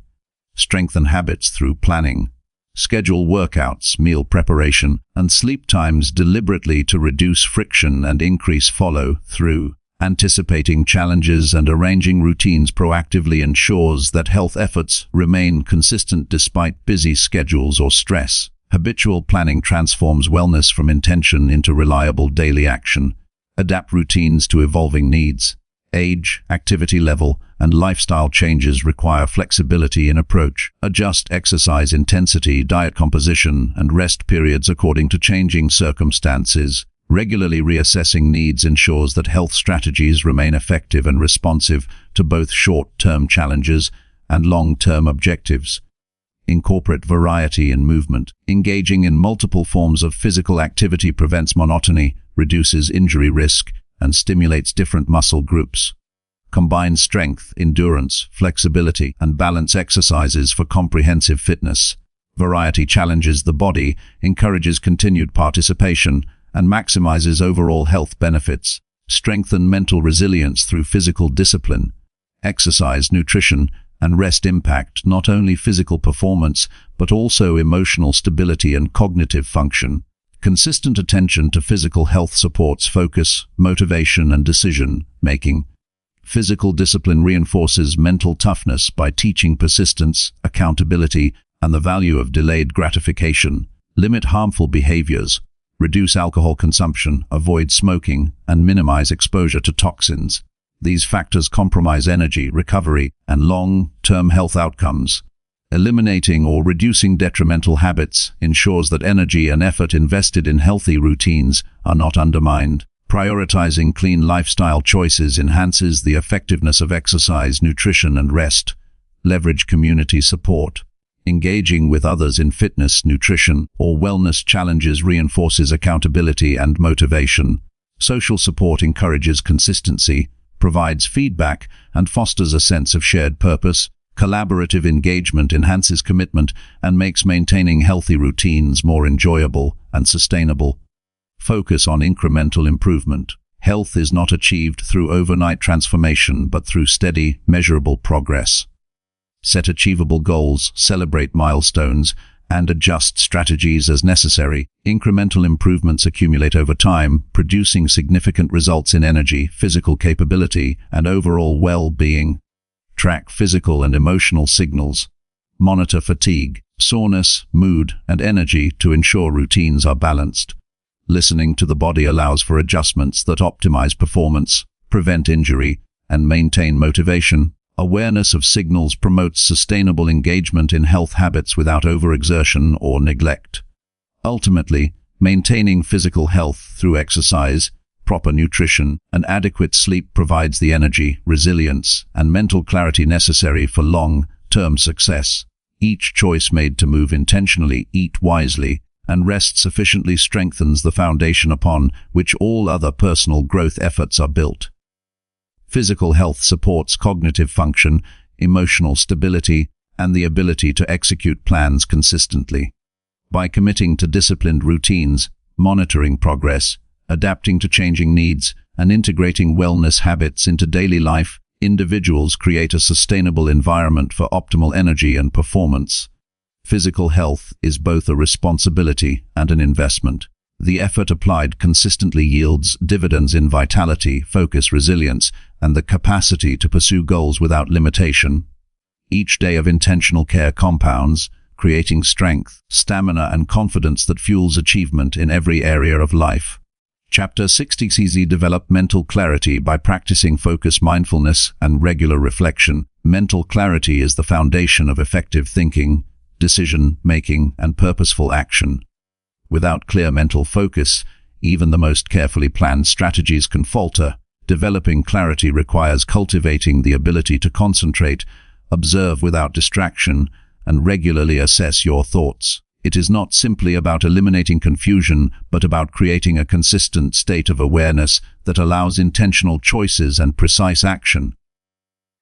Strengthen habits through planning. Schedule workouts, meal preparation, and sleep times deliberately to reduce friction and increase follow-through. Anticipating challenges and arranging routines proactively ensures that health efforts remain consistent despite busy schedules or stress. Habitual planning transforms wellness from intention into reliable daily action. Adapt routines to evolving needs. Age, activity level, and lifestyle changes require flexibility in approach. Adjust exercise intensity, diet composition, and rest periods according to changing circumstances. Regularly reassessing needs ensures that health strategies remain effective and responsive to both short-term challenges and long-term objectives. Incorporate variety in movement. Engaging in multiple forms of physical activity prevents monotony, reduces injury risk, and stimulates different muscle groups. Combine strength, endurance, flexibility, and balance exercises for comprehensive fitness. Variety challenges the body, encourages continued participation, and maximizes overall health benefits. Strengthen mental resilience through physical discipline. Exercise, nutrition, and rest impact not only physical performance, but also emotional stability and cognitive function. Consistent attention to physical health supports focus, motivation, and decision-making. Physical discipline reinforces mental toughness by teaching persistence, accountability, and the value of delayed gratification. Limit harmful behaviors. Reduce alcohol consumption, avoid smoking, and minimize exposure to toxins. These factors compromise energy, recovery, and long-term health outcomes. Eliminating or reducing detrimental habits ensures that energy and effort invested in healthy routines are not undermined. Prioritizing clean lifestyle choices enhances the effectiveness of exercise, nutrition, and rest. Leverage community support. Engaging with others in fitness, nutrition, or wellness challenges reinforces accountability and motivation. Social support encourages consistency, provides feedback, and fosters a sense of shared purpose. Collaborative engagement enhances commitment and makes maintaining healthy routines more enjoyable and sustainable. Focus on incremental improvement. Health is not achieved through overnight transformation, but through steady, measurable progress. Set achievable goals, celebrate milestones, and adjust strategies as necessary. Incremental improvements accumulate over time, producing significant results in energy, physical capability, and overall well-being. Track physical and emotional signals. Monitor fatigue, soreness, mood, and energy to ensure routines are balanced. Listening to the body allows for adjustments that optimize performance, prevent injury, and maintain motivation. Awareness of signals promotes sustainable engagement in health habits without overexertion or neglect. Ultimately, maintaining physical health through exercise, proper nutrition, and adequate sleep provides the energy, resilience, and mental clarity necessary for long-term success. Each choice made to move intentionally, eat wisely, and rest sufficiently strengthens the foundation upon which all other personal growth efforts are built. Physical health supports cognitive function, emotional stability, and the ability to execute plans consistently. By committing to disciplined routines, monitoring progress, adapting to changing needs, and integrating wellness habits into daily life, individuals create a sustainable environment for optimal energy and performance. Physical health is both a responsibility and an investment. The effort applied consistently yields dividends in vitality, focus, resilience, and the capacity to pursue goals without limitation. Each day of intentional care compounds, creating strength, stamina, and confidence that fuels achievement in every area of life. Chapter 60. Develop mental clarity by practicing focus, mindfulness, and regular reflection. Mental clarity is the foundation of effective thinking, decision-making, and purposeful action. Without clear mental focus, even the most carefully planned strategies can falter. Developing clarity requires cultivating the ability to concentrate, observe without distraction, and regularly assess your thoughts. It is not simply about eliminating confusion, but about creating a consistent state of awareness that allows intentional choices and precise action.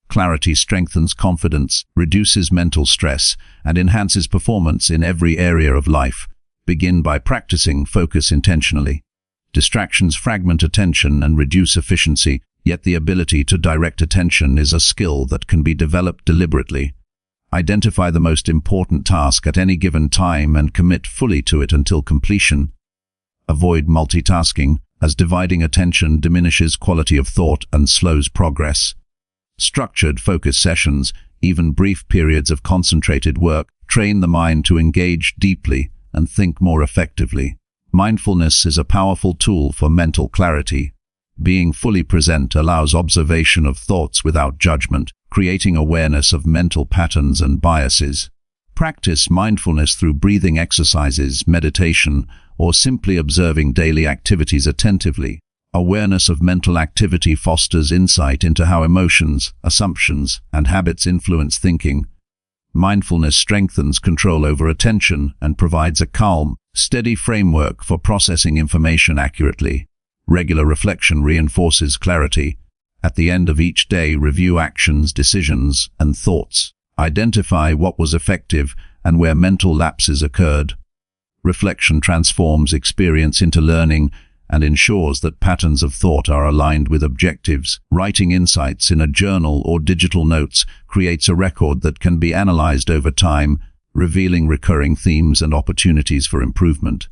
Clarity strengthens confidence, reduces mental stress, and enhances performance in every area of life. Begin by practicing focus intentionally. Distractions fragment attention and reduce efficiency, yet the ability to direct attention is a skill that can be developed deliberately. Identify the most important task at any given time and commit fully to it until completion. Avoid multitasking, as dividing attention diminishes quality of thought and slows progress. Structured focus sessions, even brief periods of concentrated work, train the mind to engage deeply and think more effectively. Mindfulness is a powerful tool for mental clarity. Being fully present allows observation of thoughts without judgment, creating awareness of mental patterns and biases. Practice mindfulness through breathing exercises, meditation, or simply observing daily activities attentively. Awareness of mental activity fosters insight into how emotions, assumptions, and habits influence thinking. Mindfulness strengthens control over attention and provides a calm, steady framework for processing information accurately. Regular reflection reinforces clarity. At the end of each day, review actions, decisions, and thoughts. Identify what was effective and where mental lapses occurred. Reflection transforms experience into learning and ensures that patterns of thought are aligned with objectives. Writing insights in a journal or digital notes creates a record that can be analyzed over time, revealing recurring themes and opportunities for improvement.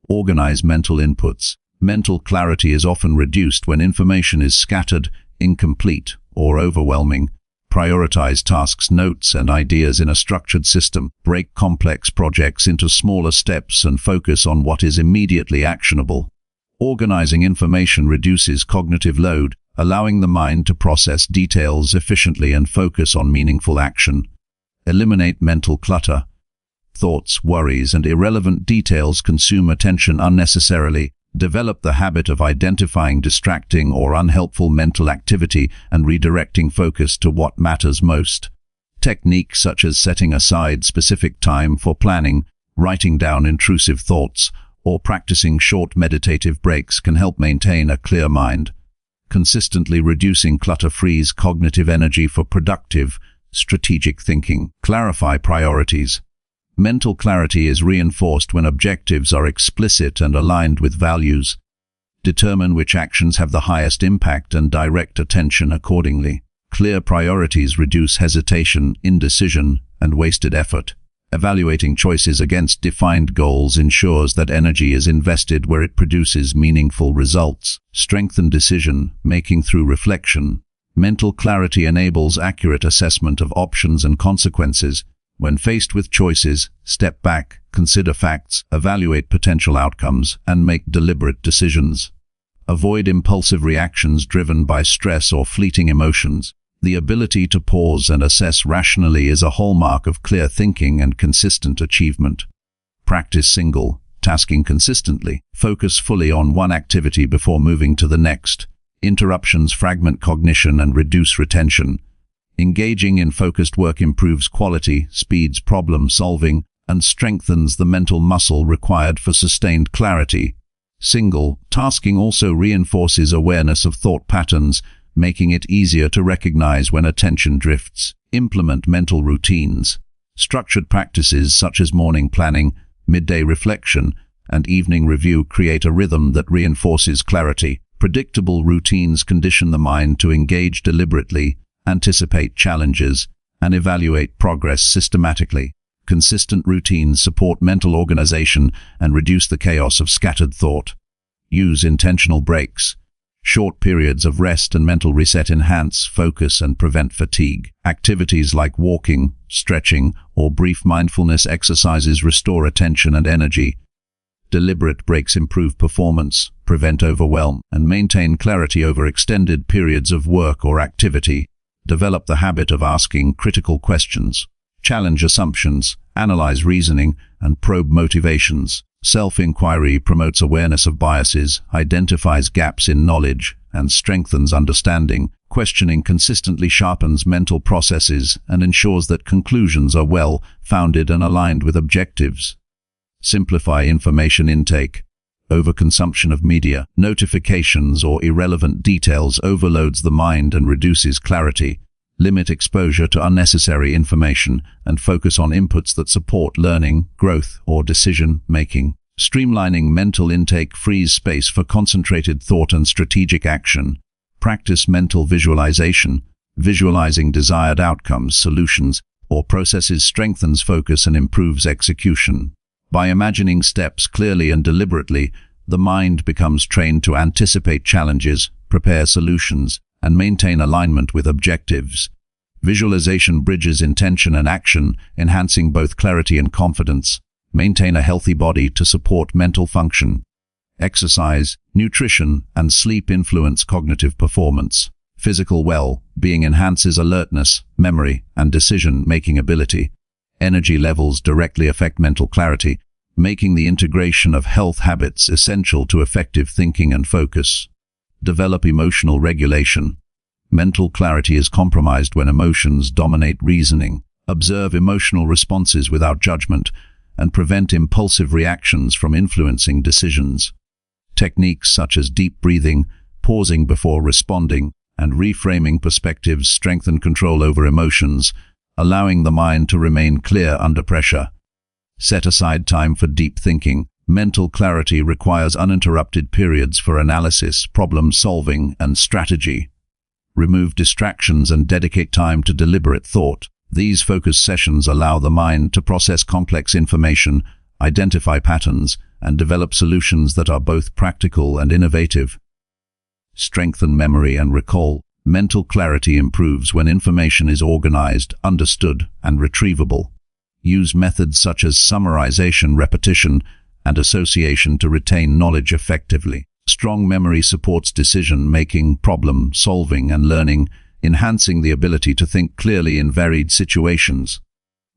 Organize mental inputs. Mental clarity is often reduced when information is scattered, incomplete, or overwhelming. Prioritize tasks, notes, and ideas in a structured system. Break complex projects into smaller steps and focus on what is immediately actionable. Organizing information reduces cognitive load, allowing the mind to process details efficiently and focus on meaningful action. Eliminate mental clutter. Thoughts, worries, and irrelevant details consume attention unnecessarily. Develop the habit of identifying distracting or unhelpful mental activity and redirecting focus to what matters most. Techniques such as setting aside specific time for planning, writing down intrusive thoughts, or practicing short meditative breaks can help maintain a clear mind. Consistently reducing clutter frees cognitive energy for productive, strategic thinking. Clarify priorities. Mental clarity is reinforced when objectives are explicit and aligned with values. Determine which actions have the highest impact and direct attention accordingly. Clear priorities reduce hesitation, indecision, and wasted effort. Evaluating choices against defined goals ensures that energy is invested where it produces meaningful results. Strengthen decision-making through reflection. Mental clarity enables accurate assessment of options and consequences. When faced with choices, step back, consider facts, evaluate potential outcomes, and make deliberate decisions. Avoid impulsive reactions driven by stress or fleeting emotions. The ability to pause and assess rationally is a hallmark of clear thinking and consistent achievement. Practice single-tasking consistently. Focus fully on one activity before moving to the next. Interruptions fragment cognition and reduce retention. Engaging in focused work improves quality, speeds problem solving, and strengthens the mental muscle required for sustained clarity. Single-tasking also reinforces awareness of thought patterns, making it easier to recognize when attention drifts. Implement mental routines. Structured practices such as morning planning, midday reflection, and evening review create a rhythm that reinforces clarity. Predictable routines condition the mind to engage deliberately, anticipate challenges, and evaluate progress systematically. Consistent routines support mental organization and reduce the chaos of scattered thought. Use intentional breaks. Short periods of rest and mental reset enhance focus and prevent fatigue. Activities like walking, stretching, or brief mindfulness exercises restore attention and energy. Deliberate breaks improve performance, prevent overwhelm, and maintain clarity over extended periods of work or activity. Develop the habit of asking critical questions. Challenge assumptions, analyze reasoning, and probe motivations. Self-inquiry promotes awareness of biases, identifies gaps in knowledge, and strengthens understanding. Questioning consistently sharpens mental processes and ensures that conclusions are well-founded and aligned with objectives. Simplify information intake. Overconsumption of media, notifications, or irrelevant details overloads the mind and reduces clarity. Limit exposure to unnecessary information and focus on inputs that support learning, growth, or decision-making. Streamlining mental intake frees space for concentrated thought and strategic action. Practice mental visualization. Visualizing desired outcomes, solutions, or processes strengthens focus and improves execution. By imagining steps clearly and deliberately, the mind becomes trained to anticipate challenges, prepare solutions, and maintain alignment with objectives. Visualization bridges intention and action, enhancing both clarity and confidence. Maintain a healthy body to support mental function. Exercise, nutrition, and sleep influence cognitive performance. Physical well-being enhances alertness, memory, and decision-making ability. Energy levels directly affect mental clarity, making the integration of health habits essential to effective thinking and focus. Develop emotional regulation. Mental clarity is compromised when emotions dominate reasoning. Observe emotional responses without judgment and prevent impulsive reactions from influencing decisions. Techniques such as deep breathing, pausing before responding, and reframing perspectives strengthen control over emotions, allowing the mind to remain clear under pressure. Set aside time for deep thinking. Mental clarity requires uninterrupted periods for analysis, problem-solving, and strategy. Remove distractions and dedicate time to deliberate thought. These focus sessions allow the mind to process complex information, identify patterns, and develop solutions that are both practical and innovative. Strengthen memory and recall. Mental clarity improves when information is organized, understood, and retrievable. Use methods such as summarization, repetition, and association to retain knowledge effectively. Strong memory supports decision-making, problem-solving, and learning, enhancing the ability to think clearly in varied situations.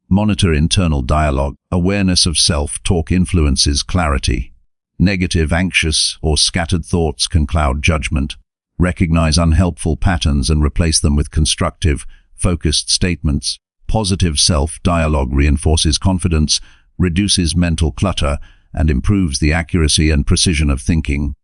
Monitor internal dialogue. Awareness of self-talk influences clarity. Negative, anxious, or scattered thoughts can cloud judgment. Recognize unhelpful patterns and replace them with constructive, focused statements. Positive self-dialogue reinforces confidence, reduces mental clutter, and improves the accuracy and precision of thinking.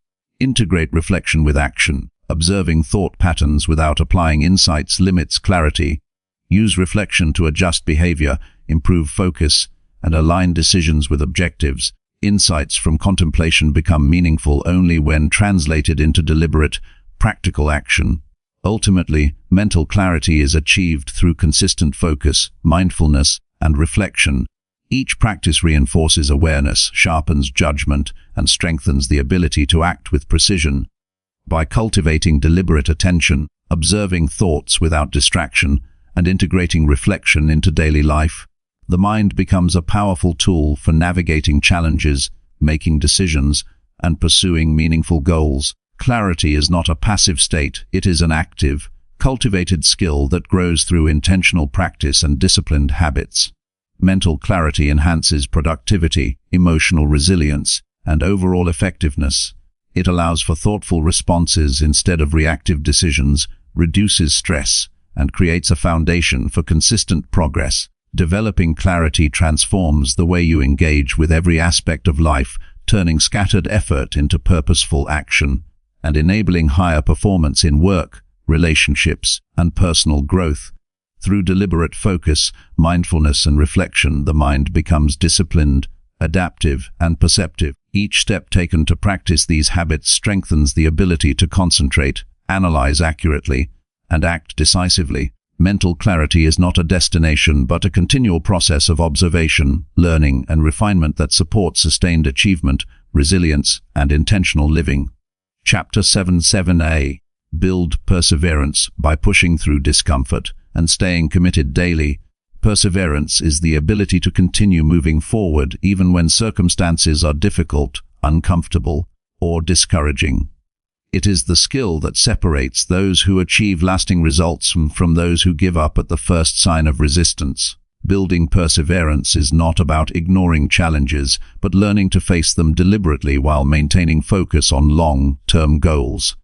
Integrate reflection with action. Observing thought patterns without applying insights limits clarity. Use reflection to adjust behavior, improve focus, and align decisions with objectives. Insights from contemplation become meaningful only when translated into deliberate, practical action. Ultimately, mental clarity is achieved through consistent focus, mindfulness, and reflection. Each practice reinforces awareness, sharpens judgment, and strengthens the ability to act with precision. By cultivating deliberate attention, observing thoughts without distraction, and integrating reflection into daily life, the mind becomes a powerful tool for navigating challenges, making decisions, and pursuing meaningful goals. Clarity is not a passive state, it is an active, cultivated skill that grows through intentional practice and disciplined habits. Mental clarity enhances productivity, emotional resilience, and overall effectiveness. It allows for thoughtful responses instead of reactive decisions, reduces stress, and creates a foundation for consistent progress. Developing clarity transforms the way you engage with every aspect of life, turning scattered effort into purposeful action, and enabling higher performance in work, relationships, and personal growth. Through deliberate focus, mindfulness, and reflection, the mind becomes disciplined, adaptive, and perceptive. Each step taken to practice these habits strengthens the ability to concentrate, analyze accurately, and act decisively. Mental clarity is not a destination but a continual process of observation, learning, and refinement that supports sustained achievement, resilience, and intentional living. Chapter 7.7a. Build perseverance by pushing through discomfort and staying committed daily. Perseverance is the ability to continue moving forward even when circumstances are difficult, uncomfortable, or discouraging. It is the skill that separates those who achieve lasting results from those who give up at the first sign of resistance. Building perseverance is not about ignoring challenges, but learning to face them deliberately while maintaining focus on long-term goals.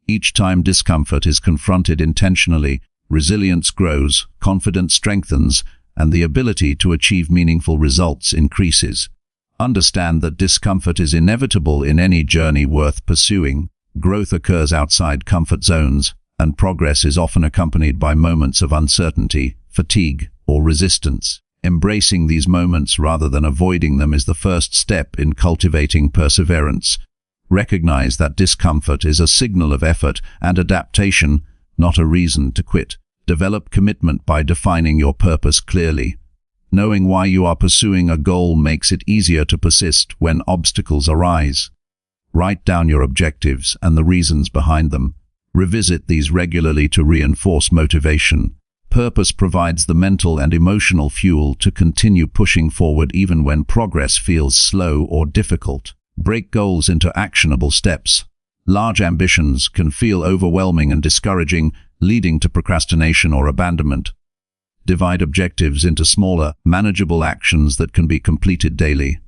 Each time discomfort is confronted intentionally, resilience grows, confidence strengthens, and the ability to achieve meaningful results increases. Understand that discomfort is inevitable in any journey worth pursuing. Growth occurs outside comfort zones, and progress is often accompanied by moments of uncertainty, fatigue, or resistance. Embracing these moments rather than avoiding them is the first step in cultivating perseverance. Recognize that discomfort is a signal of effort and adaptation, not a reason to quit. Develop commitment by defining your purpose clearly. Knowing why you are pursuing a goal makes it easier to persist when obstacles arise. Write down your objectives and the reasons behind them. Revisit these regularly to reinforce motivation. Purpose provides the mental and emotional fuel to continue pushing forward even when progress feels slow or difficult. Break goals into actionable steps. Large ambitions can feel overwhelming and discouraging, leading to procrastination or abandonment. Divide objectives into smaller, manageable actions that can be completed daily.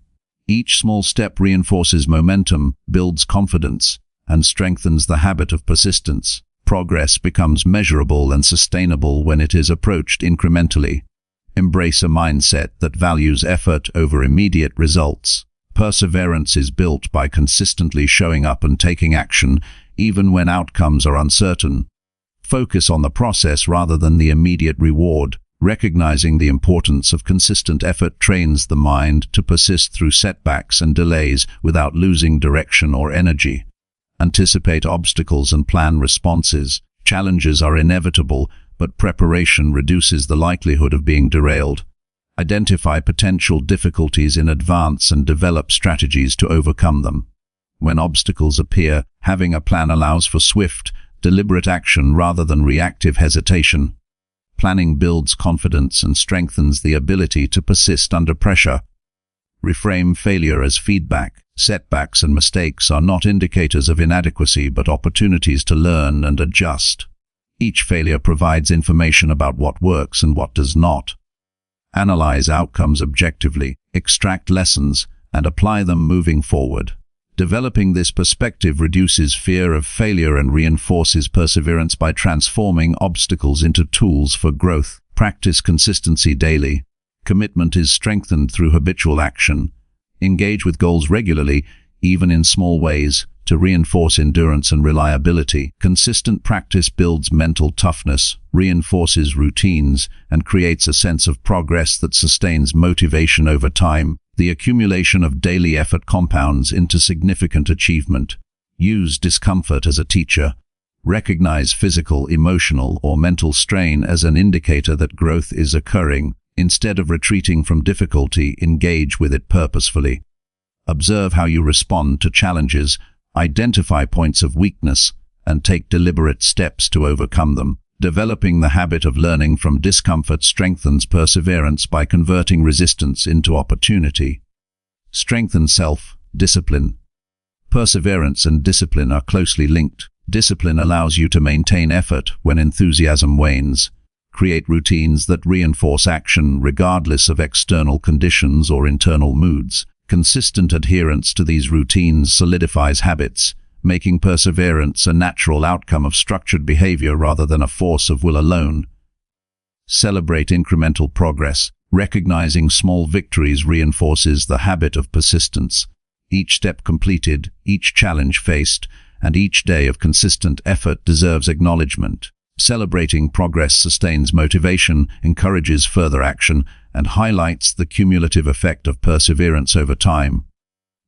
Each small step reinforces momentum, builds confidence, and strengthens the habit of persistence. Progress becomes measurable and sustainable when it is approached incrementally. Embrace a mindset that values effort over immediate results. Perseverance is built by consistently showing up and taking action, even when outcomes are uncertain. Focus on the process rather than the immediate reward. Recognizing the importance of consistent effort trains the mind to persist through setbacks and delays without losing direction or energy. Anticipate obstacles and plan responses. Challenges are inevitable, but preparation reduces the likelihood of being derailed. Identify potential difficulties in advance and develop strategies to overcome them. When obstacles appear, having a plan allows for swift, deliberate action rather than reactive hesitation. Planning builds confidence and strengthens the ability to persist under pressure. Reframe failure as feedback. Setbacks and mistakes are not indicators of inadequacy but opportunities to learn and adjust. Each failure provides information about what works and what does not. Analyze outcomes objectively, extract lessons, and apply them moving forward. Developing this perspective reduces fear of failure and reinforces perseverance by transforming obstacles into tools for growth. Practice consistency daily. Commitment is strengthened through habitual action. Engage with goals regularly, even in small ways, to reinforce endurance and reliability. Consistent practice builds mental toughness, reinforces routines, and creates a sense of progress that sustains motivation over time. The accumulation of daily effort compounds into significant achievement. Use discomfort as a teacher. Recognize physical, emotional, or mental strain as an indicator that growth is occurring. Instead of retreating from difficulty, engage with it purposefully. Observe how you respond to challenges, identify points of weakness, and take deliberate steps to overcome them. Developing the habit of learning from discomfort strengthens perseverance by converting resistance into opportunity. Strengthen self-discipline. Perseverance and discipline are closely linked. Discipline allows you to maintain effort when enthusiasm wanes. Create routines that reinforce action regardless of external conditions or internal moods. Consistent adherence to these routines solidifies habits, making perseverance a natural outcome of structured behavior rather than a force of will alone. Celebrate incremental progress. Recognizing small victories reinforces the habit of persistence. Each step completed, each challenge faced, and each day of consistent effort deserves acknowledgement. Celebrating progress sustains motivation, encourages further action, and highlights the cumulative effect of perseverance over time.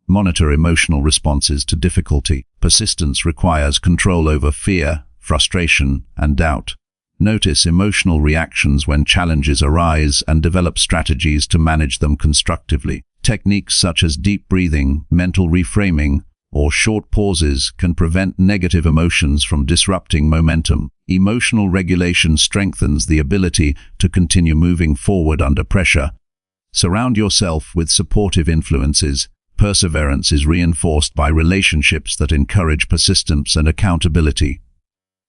Monitor emotional responses to difficulty. Persistence requires control over fear, frustration, and doubt. Notice emotional reactions when challenges arise and develop strategies to manage them constructively. Techniques such as deep breathing, mental reframing, or short pauses can prevent negative emotions from disrupting momentum. Emotional regulation strengthens the ability to continue moving forward under pressure. Surround yourself with supportive influences. Perseverance is reinforced by relationships that encourage persistence and accountability.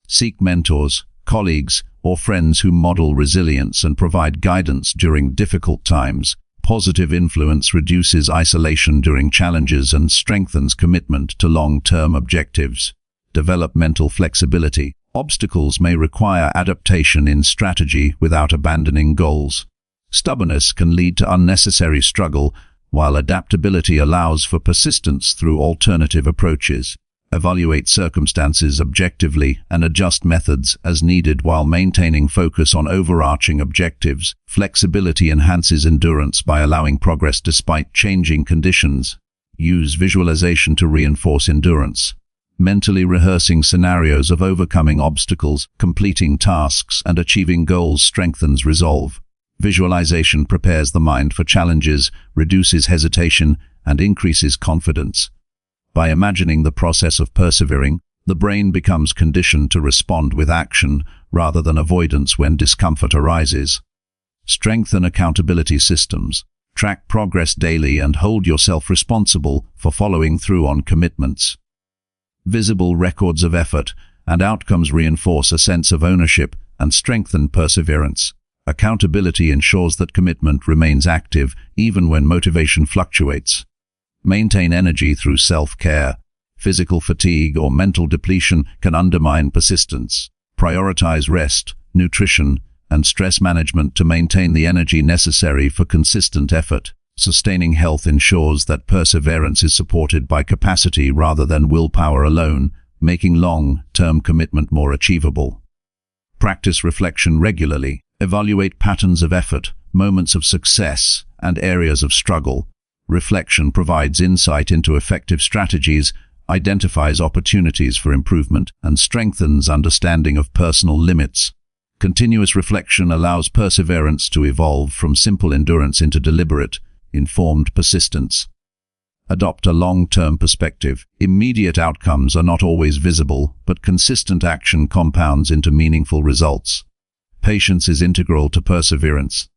Seek mentors, colleagues, or friends who model resilience and provide guidance during difficult times. Positive influence reduces isolation during challenges and strengthens commitment to long-term objectives. Develop mental flexibility. Obstacles may require adaptation in strategy without abandoning goals. Stubbornness can lead to unnecessary struggle, while adaptability allows for persistence through alternative approaches. Evaluate circumstances objectively and adjust methods as needed while maintaining focus on overarching objectives. Flexibility enhances endurance by allowing progress despite changing conditions. Use visualization to reinforce endurance. Mentally rehearsing scenarios of overcoming obstacles, completing tasks, and achieving goals strengthens resolve. Visualization prepares the mind for challenges, reduces hesitation, and increases confidence. By imagining the process of persevering, the brain becomes conditioned to respond with action rather than avoidance when discomfort arises. Strengthen accountability systems. Track progress daily and hold yourself responsible for following through on commitments. Visible records of effort and outcomes reinforce a sense of ownership and strengthen perseverance. Accountability ensures that commitment remains active even when motivation fluctuates. Maintain energy through self-care. Physical fatigue or mental depletion can undermine persistence. Prioritize rest, nutrition, and stress management to maintain the energy necessary for consistent effort. Sustaining health ensures that perseverance is supported by capacity rather than willpower alone, making long-term commitment more achievable. Practice reflection regularly. Evaluate patterns of effort, moments of success, and areas of struggle. Reflection provides insight into effective strategies, identifies opportunities for improvement, and strengthens understanding of personal limits. Continuous reflection allows perseverance to evolve from simple endurance into deliberate, informed persistence. Adopt a long-term perspective. Immediate outcomes are not always visible, but consistent action compounds into meaningful results. Patience is integral to perseverance.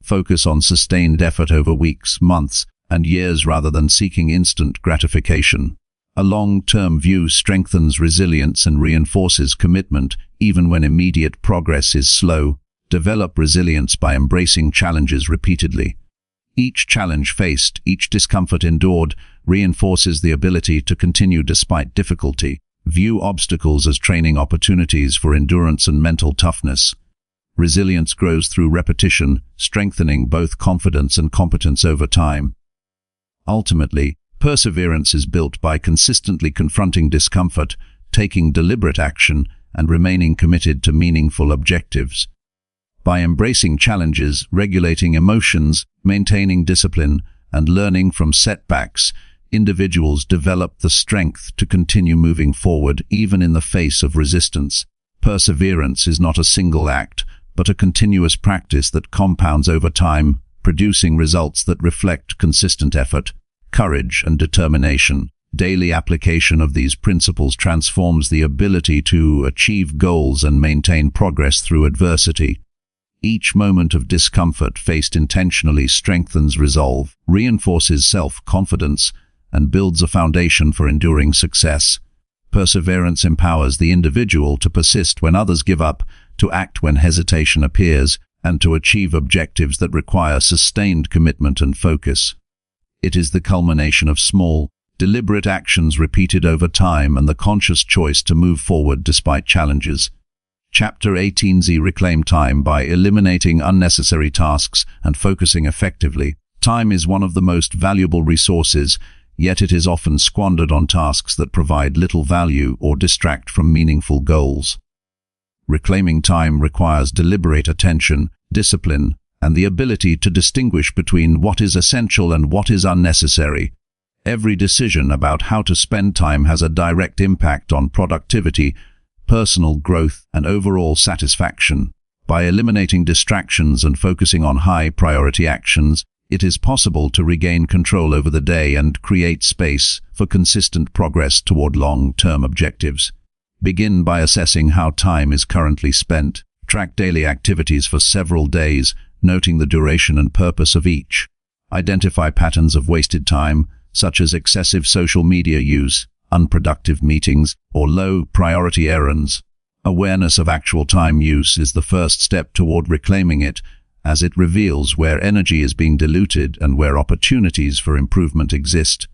Focus on sustained effort over weeks, months, and years rather than seeking instant gratification. A long-term view strengthens resilience and reinforces commitment, even when immediate progress is slow. Develop resilience by embracing challenges repeatedly. Each challenge faced, each discomfort endured, reinforces the ability to continue despite difficulty. View obstacles as training opportunities for endurance and mental toughness. Resilience grows through repetition, strengthening both confidence and competence over time. Ultimately, perseverance is built by consistently confronting discomfort, taking deliberate action, and remaining committed to meaningful objectives. By embracing challenges, regulating emotions, maintaining discipline, and learning from setbacks, individuals develop the strength to continue moving forward even in the face of resistance. Perseverance is not a single act, but a continuous practice that compounds over time, producing results that reflect consistent effort, courage, and determination. Daily application of these principles transforms the ability to achieve goals and maintain progress through adversity. Each moment of discomfort faced intentionally strengthens resolve, reinforces self-confidence, and builds a foundation for enduring success. Perseverance empowers the individual to persist when others give up, to act when hesitation appears, and to achieve objectives that require sustained commitment and focus. It is the culmination of small, deliberate actions repeated over time and the conscious choice to move forward despite challenges. Chapter 18Z. Reclaim time by eliminating unnecessary tasks and focusing effectively. Time is one of the most valuable resources, yet it is often squandered on tasks that provide little value or distract from meaningful goals. Reclaiming time requires deliberate attention, discipline, and the ability to distinguish between what is essential and what is unnecessary. Every decision about how to spend time has a direct impact on productivity, personal growth, and overall satisfaction. By eliminating distractions and focusing on high-priority actions, it is possible to regain control over the day and create space for consistent progress toward long-term objectives. Begin by assessing how time is currently spent. Track daily activities for several days, noting the duration and purpose of each. Identify patterns of wasted time, such as excessive social media use, unproductive meetings, or low-priority errands. Awareness of actual time use is the first step toward reclaiming it, as it reveals where energy is being diluted and where opportunities for improvement exist.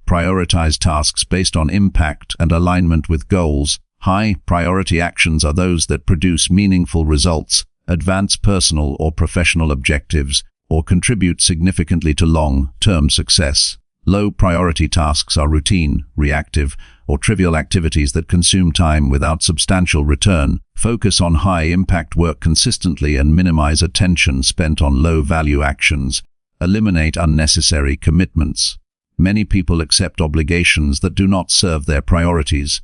Prioritize tasks based on impact and alignment with goals. High-priority actions are those that produce meaningful results, advance personal or professional objectives, or contribute significantly to long-term success. Low-priority tasks are routine, reactive, or trivial activities that consume time without substantial return. Focus on high-impact work consistently and minimize attention spent on low-value actions. Eliminate unnecessary commitments. Many people accept obligations that do not serve their priorities.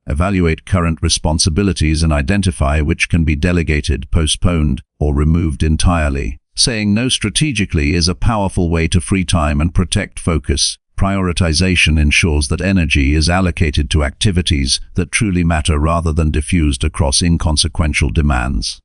Evaluate current responsibilities and identify which can be delegated, postponed, or removed entirely. Saying no strategically is a powerful way to free time and protect focus. Prioritization ensures that energy is allocated to activities that truly matter rather than diffused across inconsequential demands.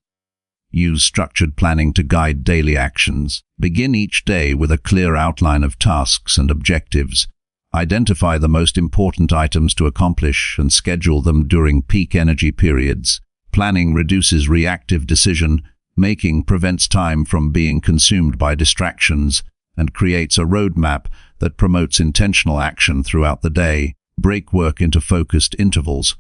Use structured planning to guide daily actions. Begin each day with a clear outline of tasks and objectives. Identify the most important items to accomplish and schedule them during peak energy periods. Planning reduces reactive decision-making, prevents time from being consumed by distractions, and creates a roadmap that promotes intentional action throughout the day. Break work into focused intervals.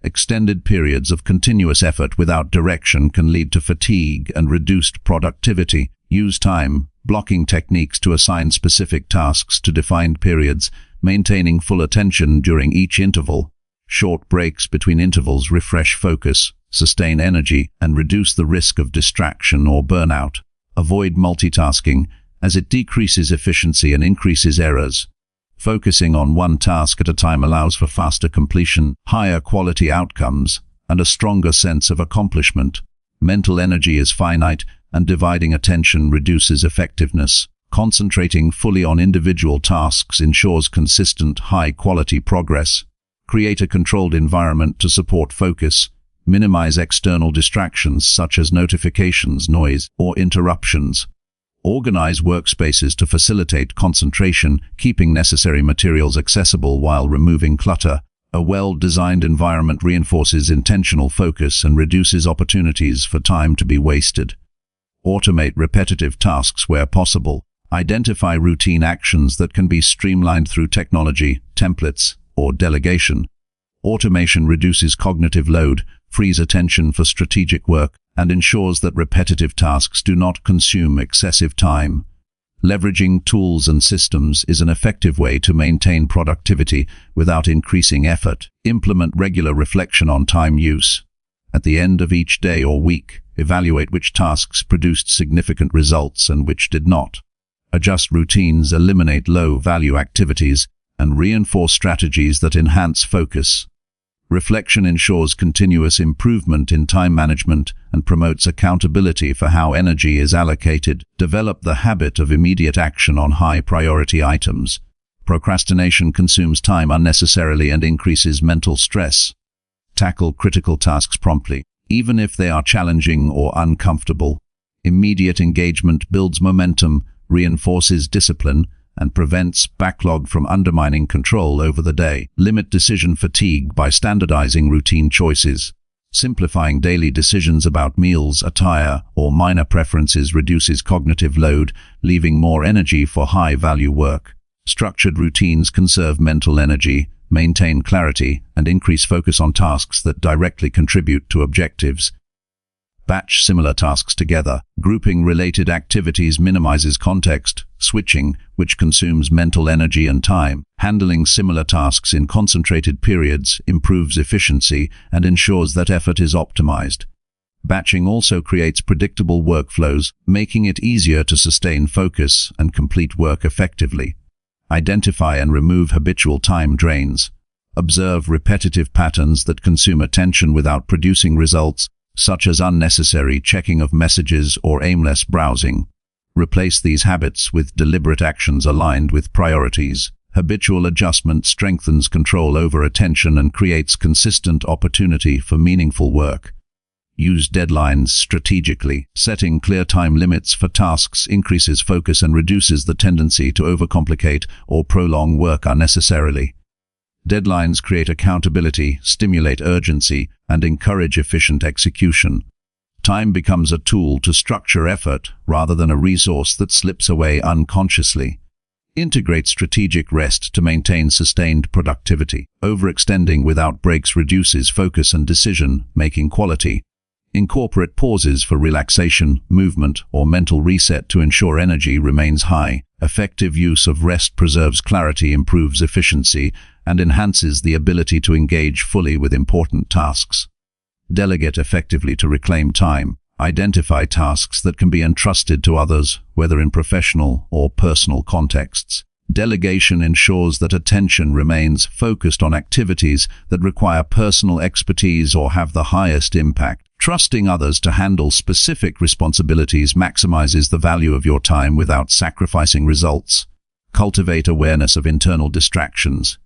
Extended periods of continuous effort without direction can lead to fatigue and reduced productivity. Use time blocking techniques to assign specific tasks to defined periods, maintaining full attention during each interval. Short breaks between intervals refresh focus, sustain energy, and reduce the risk of distraction or burnout. Avoid multitasking, as it decreases efficiency and increases errors. Focusing on one task at a time allows for faster completion, higher quality outcomes, and a stronger sense of accomplishment. Mental energy is finite, and dividing attention reduces effectiveness. Concentrating fully on individual tasks ensures consistent, high-quality progress. Create a controlled environment to support focus. Minimize external distractions such as notifications, noise, or interruptions. Organize workspaces to facilitate concentration, keeping necessary materials accessible while removing clutter. A well-designed environment reinforces intentional focus and reduces opportunities for time to be wasted. Automate repetitive tasks where possible. Identify routine actions that can be streamlined through technology, templates, or delegation. Automation reduces cognitive load, frees attention for strategic work, and ensures that repetitive tasks do not consume excessive time. Leveraging tools and systems is an effective way to maintain productivity without increasing effort. Implement regular reflection on time use. At the end of each day or week, evaluate which tasks produced significant results and which did not. Adjust routines, eliminate low-value activities, and reinforce strategies that enhance focus. Reflection ensures continuous improvement in time management and promotes accountability for how energy is allocated. Develop the habit of immediate action on high-priority items. Procrastination consumes time unnecessarily and increases mental stress. Tackle critical tasks promptly, even if they are challenging or uncomfortable. Immediate engagement builds momentum, reinforces discipline, and prevents backlog from undermining control over the day. Limit decision fatigue by standardizing routine choices. Simplifying daily decisions about meals, attire, or minor preferences reduces cognitive load, leaving more energy for high-value work. Structured routines conserve mental energy, maintain clarity, and increase focus on tasks that directly contribute to objectives. Batch similar tasks together. Grouping related activities minimizes context switching, which consumes mental energy and time. Handling similar tasks in concentrated periods improves efficiency and ensures that effort is optimized. Batching also creates predictable workflows, making it easier to sustain focus and complete work effectively. Identify and remove habitual time drains. Observe repetitive patterns that consume attention without producing results, such as unnecessary checking of messages or aimless browsing. Replace these habits with deliberate actions aligned with priorities. Habitual adjustment strengthens control over attention and creates consistent opportunity for meaningful work. Use deadlines strategically. Setting clear time limits for tasks increases focus and reduces the tendency to overcomplicate or prolong work unnecessarily. Deadlines create accountability, stimulate urgency, and encourage efficient execution. Time becomes a tool to structure effort rather than a resource that slips away unconsciously. Integrate strategic rest to maintain sustained productivity. Overextending without breaks reduces focus and decision-making quality. Incorporate pauses for relaxation, movement, or mental reset to ensure energy remains high. Effective use of rest preserves clarity, improves efficiency, and enhances the ability to engage fully with important tasks. Delegate effectively to reclaim time. Identify tasks that can be entrusted to others, whether in professional or personal contexts. Delegation ensures that attention remains focused on activities that require personal expertise or have the highest impact. Trusting others to handle specific responsibilities maximizes the value of your time without sacrificing results. Cultivate awareness of internal distractions.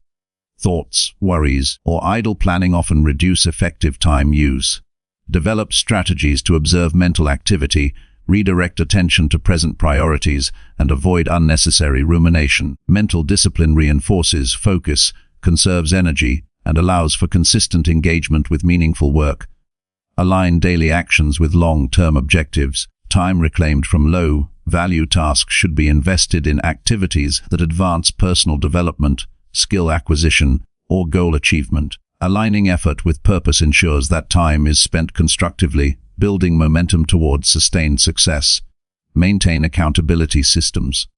Thoughts, worries, or idle planning often reduce effective time use. Develop strategies to observe mental activity, redirect attention to present priorities, and avoid unnecessary rumination. Mental discipline reinforces focus, conserves energy, and allows for consistent engagement with meaningful work. Align daily actions with long-term objectives. Time reclaimed from low-value tasks should be invested in activities that advance personal development, skill acquisition, or goal achievement. Aligning effort with purpose ensures that time is spent constructively, building momentum towards sustained success. Maintain accountability systems.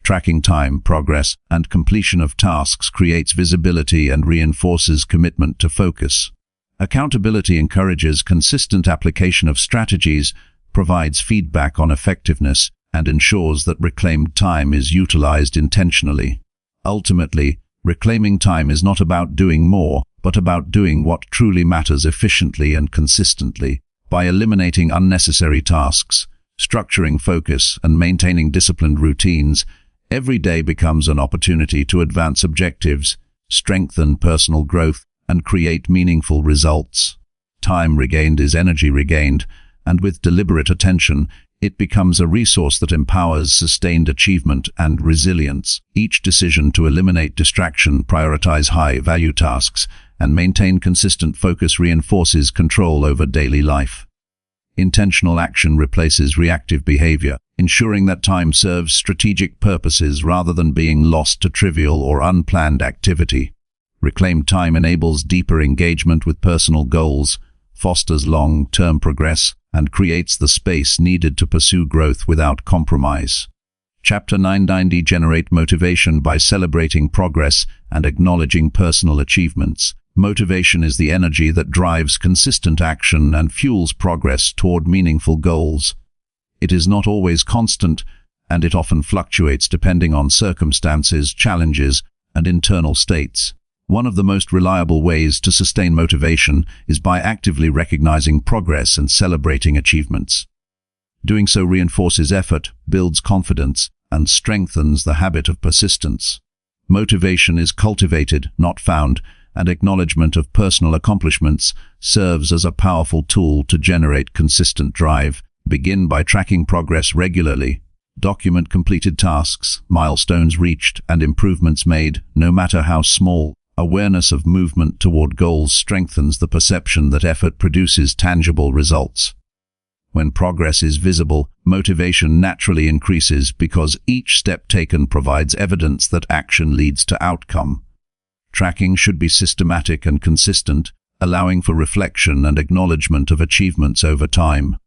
Tracking time, progress, and completion of tasks creates visibility and reinforces commitment to focus. Accountability encourages consistent application of strategies, provides feedback on effectiveness, and ensures that reclaimed time is utilized intentionally. Ultimately, reclaiming time is not about doing more, but about doing what truly matters efficiently and consistently. By eliminating unnecessary tasks, structuring focus, and maintaining disciplined routines, every day becomes an opportunity to advance objectives, strengthen personal growth, and create meaningful results. Time regained is energy regained, and with deliberate attention, it becomes a resource that empowers sustained achievement and resilience. Each decision to eliminate distraction, prioritize high-value tasks, and maintain consistent focus reinforces control over daily life. Intentional action replaces reactive behavior, ensuring that time serves strategic purposes rather than being lost to trivial or unplanned activity. Reclaimed time enables deeper engagement with personal goals, fosters long-term progress, and creates the space needed to pursue growth without compromise. Chapter 990 Generate motivation by celebrating progress and acknowledging personal achievements. Motivation is the energy that drives consistent action and fuels progress toward meaningful goals. It is not always constant, and it often fluctuates depending on circumstances, challenges, and internal states. One of the most reliable ways to sustain motivation is by actively recognizing progress and celebrating achievements. Doing so reinforces effort, builds confidence, and strengthens the habit of persistence. Motivation is cultivated, not found, and acknowledgement of personal accomplishments serves as a powerful tool to generate consistent drive. Begin by tracking progress regularly. Document completed tasks, milestones reached, and improvements made, no matter how small. Awareness of movement toward goals strengthens the perception that effort produces tangible results. When progress is visible, motivation naturally increases because each step taken provides evidence that action leads to outcome. Tracking should be systematic and consistent, allowing for reflection and acknowledgement of achievements over time.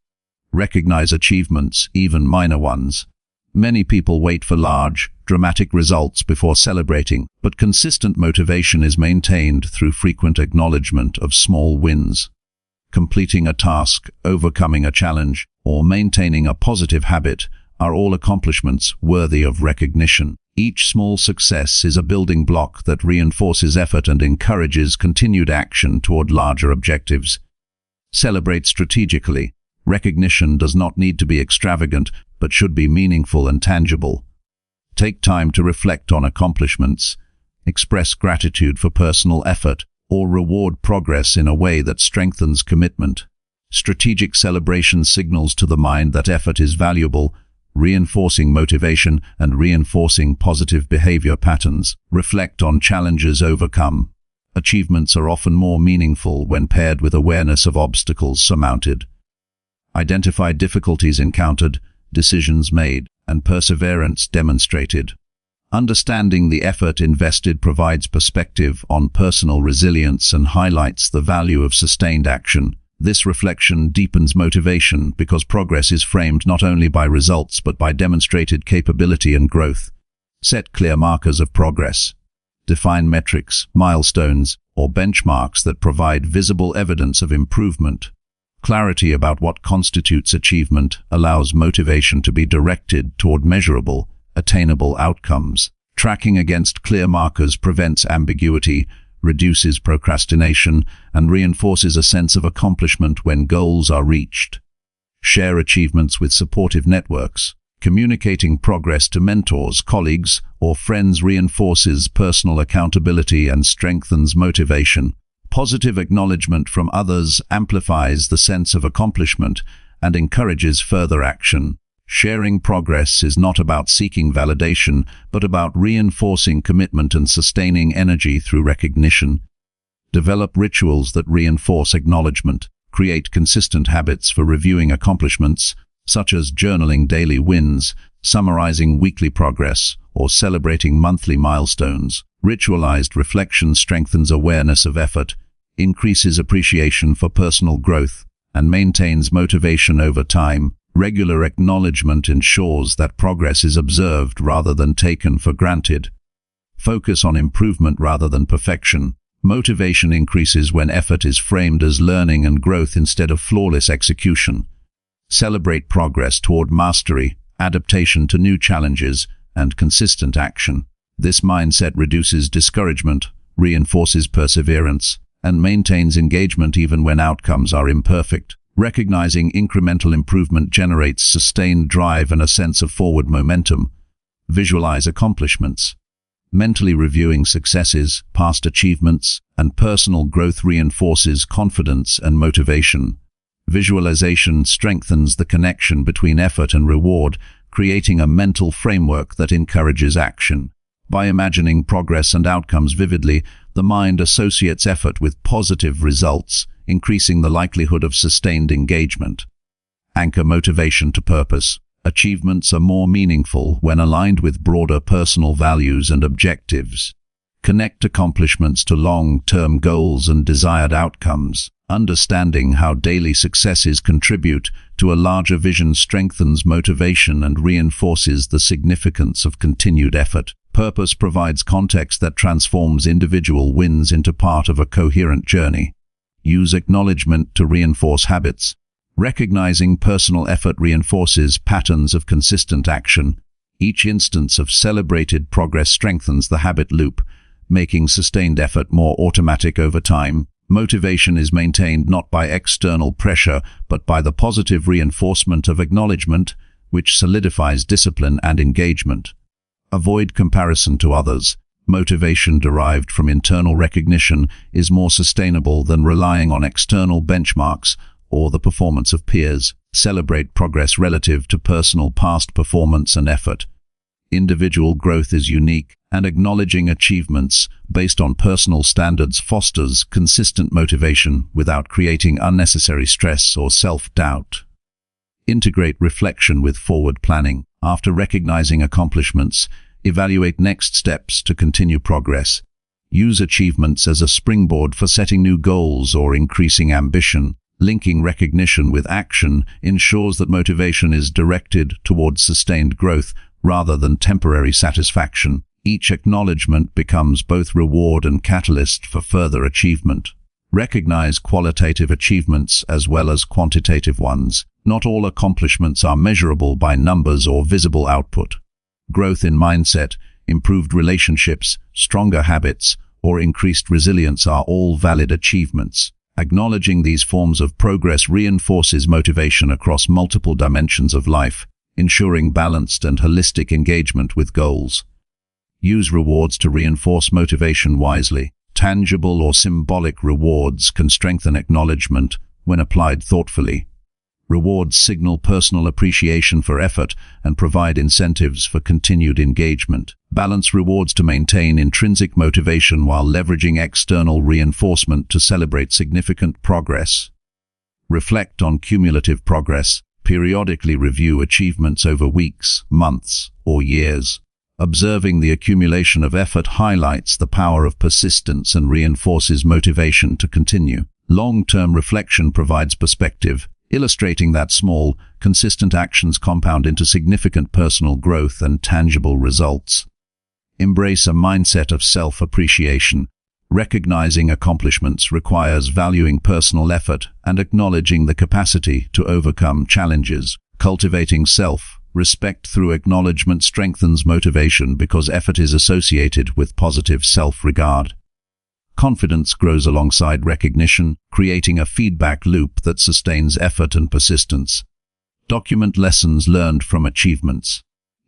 Recognize achievements, even minor ones. Many people wait for large, dramatic results before celebrating, but consistent motivation is maintained through frequent acknowledgement of small wins. Completing a task, overcoming a challenge, or maintaining a positive habit are all accomplishments worthy of recognition. Each small success is a building block that reinforces effort and encourages continued action toward larger objectives. Celebrate strategically. Recognition does not need to be extravagant, but should be meaningful and tangible. Take time to reflect on accomplishments, express gratitude for personal effort, or reward progress in a way that strengthens commitment. Strategic celebration signals to the mind that effort is valuable, reinforcing motivation and reinforcing positive behavior patterns. Reflect on challenges overcome. Achievements are often more meaningful when paired with awareness of obstacles surmounted. Identify difficulties encountered, decisions made, and perseverance demonstrated. Understanding the effort invested provides perspective on personal resilience and highlights the value of sustained action. This reflection deepens motivation because progress is framed not only by results but by demonstrated capability and growth. Set clear markers of progress. Define metrics, milestones, or benchmarks that provide visible evidence of improvement. Clarity about what constitutes achievement allows motivation to be directed toward measurable, attainable outcomes. Tracking against clear markers prevents ambiguity, reduces procrastination, and reinforces a sense of accomplishment when goals are reached. Share achievements with supportive networks. Communicating progress to mentors, colleagues, or friends reinforces personal accountability and strengthens motivation. Positive acknowledgement from others amplifies the sense of accomplishment and encourages further action. Sharing progress is not about seeking validation, but about reinforcing commitment and sustaining energy through recognition. Develop rituals that reinforce acknowledgement. Create consistent habits for reviewing accomplishments, such as journaling daily wins, summarizing weekly progress, or celebrating monthly milestones. Ritualized reflection strengthens awareness of effort, increases appreciation for personal growth, and maintains motivation over time. Regular acknowledgement ensures that progress is observed rather than taken for granted. Focus on improvement rather than perfection. Motivation increases when effort is framed as learning and growth instead of flawless execution. Celebrate progress toward mastery, adaptation to new challenges, and consistent action. This mindset reduces discouragement, reinforces perseverance, and maintains engagement even when outcomes are imperfect. Recognizing incremental improvement generates sustained drive and a sense of forward momentum. Visualize accomplishments. Mentally reviewing successes, past achievements, and personal growth reinforces confidence and motivation. Visualization strengthens the connection between effort and reward, creating a mental framework that encourages action. By imagining progress and outcomes vividly, the mind associates effort with positive results, increasing the likelihood of sustained engagement. Anchor motivation to purpose. Achievements are more meaningful when aligned with broader personal values and objectives. Connect accomplishments to long-term goals and desired outcomes. Understanding how daily successes contribute to a larger vision strengthens motivation and reinforces the significance of continued effort. Purpose provides context that transforms individual wins into part of a coherent journey. Use acknowledgement to reinforce habits. Recognizing personal effort reinforces patterns of consistent action. Each instance of celebrated progress strengthens the habit loop, making sustained effort more automatic over time. Motivation is maintained not by external pressure, but by the positive reinforcement of acknowledgement, which solidifies discipline and engagement. Avoid comparison to others. Motivation derived from internal recognition is more sustainable than relying on external benchmarks or the performance of peers. Celebrate progress relative to personal past performance and effort. Individual growth is unique, and acknowledging achievements based on personal standards fosters consistent motivation without creating unnecessary stress or self-doubt. Integrate reflection with forward planning. After recognizing accomplishments, evaluate next steps to continue progress. Use achievements as a springboard for setting new goals or increasing ambition. Linking recognition with action ensures that motivation is directed towards sustained growth rather than temporary satisfaction. Each acknowledgement becomes both reward and catalyst for further achievement. Recognize qualitative achievements as well as quantitative ones. Not all accomplishments are measurable by numbers or visible output. Growth in mindset, improved relationships, stronger habits, or increased resilience are all valid achievements. Acknowledging these forms of progress reinforces motivation across multiple dimensions of life, ensuring balanced and holistic engagement with goals. Use rewards to reinforce motivation wisely. Tangible or symbolic rewards can strengthen acknowledgement when applied thoughtfully. Rewards signal personal appreciation for effort and provide incentives for continued engagement. Balance rewards to maintain intrinsic motivation while leveraging external reinforcement to celebrate significant progress. Reflect on cumulative progress. Periodically review achievements over weeks, months, or years. Observing the accumulation of effort highlights the power of persistence and reinforces motivation to continue. Long-term reflection provides perspective, illustrating that small, consistent actions compound into significant personal growth and tangible results. Embrace a mindset of self-appreciation. Recognizing accomplishments requires valuing personal effort and acknowledging the capacity to overcome challenges. Cultivating self-respect through acknowledgement strengthens motivation because effort is associated with positive self-regard. Confidence grows alongside recognition, creating a feedback loop that sustains effort and persistence. Document lessons learned from achievements.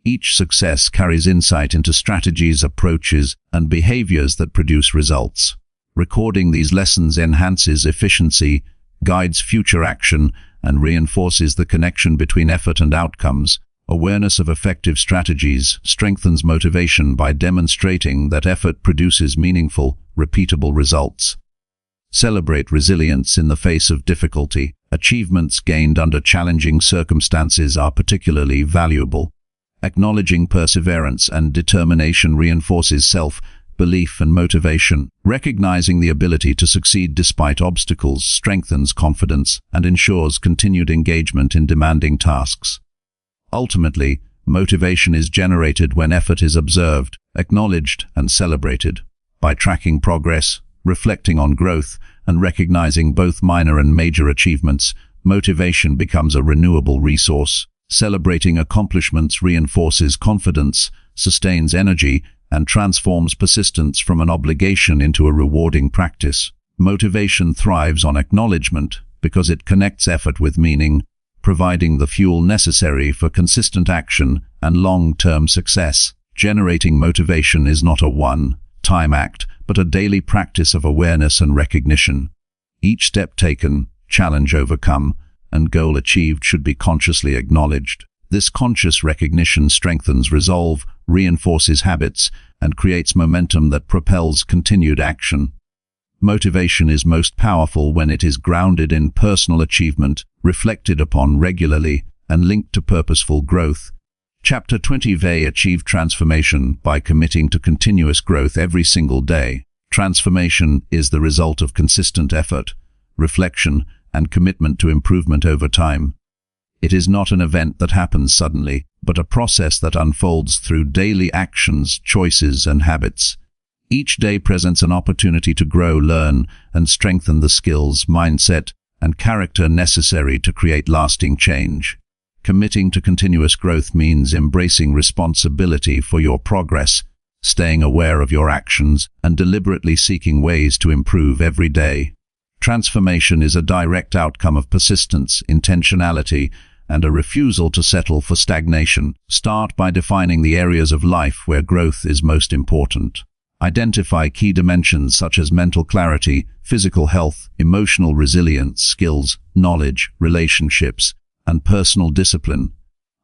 Each success carries insight into strategies, approaches, and behaviors that produce results. Recording these lessons enhances efficiency, guides future action, and reinforces the connection between effort and outcomes. Awareness of effective strategies strengthens motivation by demonstrating that effort produces meaningful, repeatable results. Celebrate resilience in the face of difficulty. Achievements gained under challenging circumstances are particularly valuable. Acknowledging perseverance and determination reinforces self-belief and motivation. Recognizing the ability to succeed despite obstacles strengthens confidence and ensures continued engagement in demanding tasks. Ultimately, motivation is generated when effort is observed, acknowledged, and celebrated. By tracking progress, Reflecting on growth and recognizing both minor and major achievements, motivation becomes a renewable resource. Celebrating accomplishments reinforces confidence, sustains energy, and transforms persistence from an obligation into a rewarding practice. Motivation thrives on acknowledgement because it connects effort with meaning, providing the fuel necessary for consistent action and long-term success. Generating motivation is not a one-time act, but a daily practice of awareness and recognition. Each step taken, challenge overcome, and goal achieved should be consciously acknowledged. This conscious recognition strengthens resolve, reinforces habits, and creates momentum that propels continued action. Motivation is most powerful when it is grounded in personal achievement, reflected upon regularly, and linked to purposeful growth. Chapter 20. Achieve transformation by committing to continuous growth every single day. Transformation is the result of consistent effort, reflection, and commitment to improvement over time. It is not an event that happens suddenly, but a process that unfolds through daily actions, choices, and habits. Each day presents an opportunity to grow, learn, and strengthen the skills, mindset, and character necessary to create lasting change. Committing to continuous growth means embracing responsibility for your progress, staying aware of your actions, and deliberately seeking ways to improve every day. Transformation is a direct outcome of persistence, intentionality, and a refusal to settle for stagnation. Start by defining the areas of life where growth is most important. Identify key dimensions such as mental clarity, physical health, emotional resilience, skills, knowledge, relationships, and personal discipline.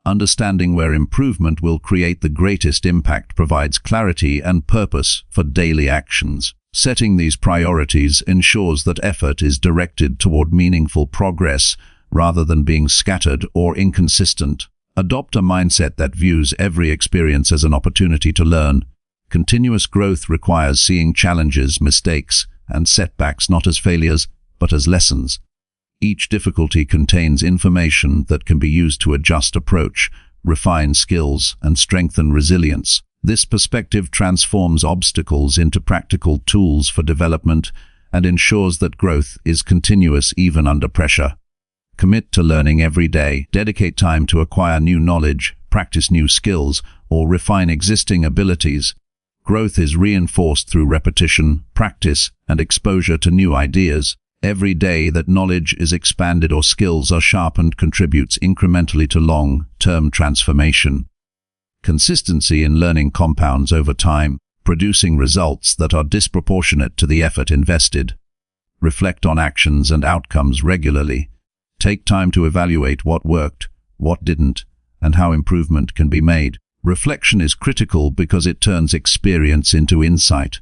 Understanding where improvement will create the greatest impact provides clarity and purpose for daily actions. Setting these priorities ensures that effort is directed toward meaningful progress rather than being scattered or inconsistent. Adopt a mindset that views every experience as an opportunity to learn. Continuous growth requires seeing challenges, mistakes, and setbacks not as failures, but as lessons. Each difficulty contains information that can be used to adjust approach, refine skills, and strengthen resilience. This perspective transforms obstacles into practical tools for development and ensures that growth is continuous even under pressure. Commit to learning every day. Dedicate time to acquire new knowledge, practice new skills, or refine existing abilities. Growth is reinforced through repetition, practice, and exposure to new ideas. Every day that knowledge is expanded or skills are sharpened contributes incrementally to long-term transformation. Consistency in learning compounds over time, producing results that are disproportionate to the effort invested. Reflect on actions and outcomes regularly. Take time to evaluate what worked, what didn't, and how improvement can be made. Reflection is critical because it turns experience into insight.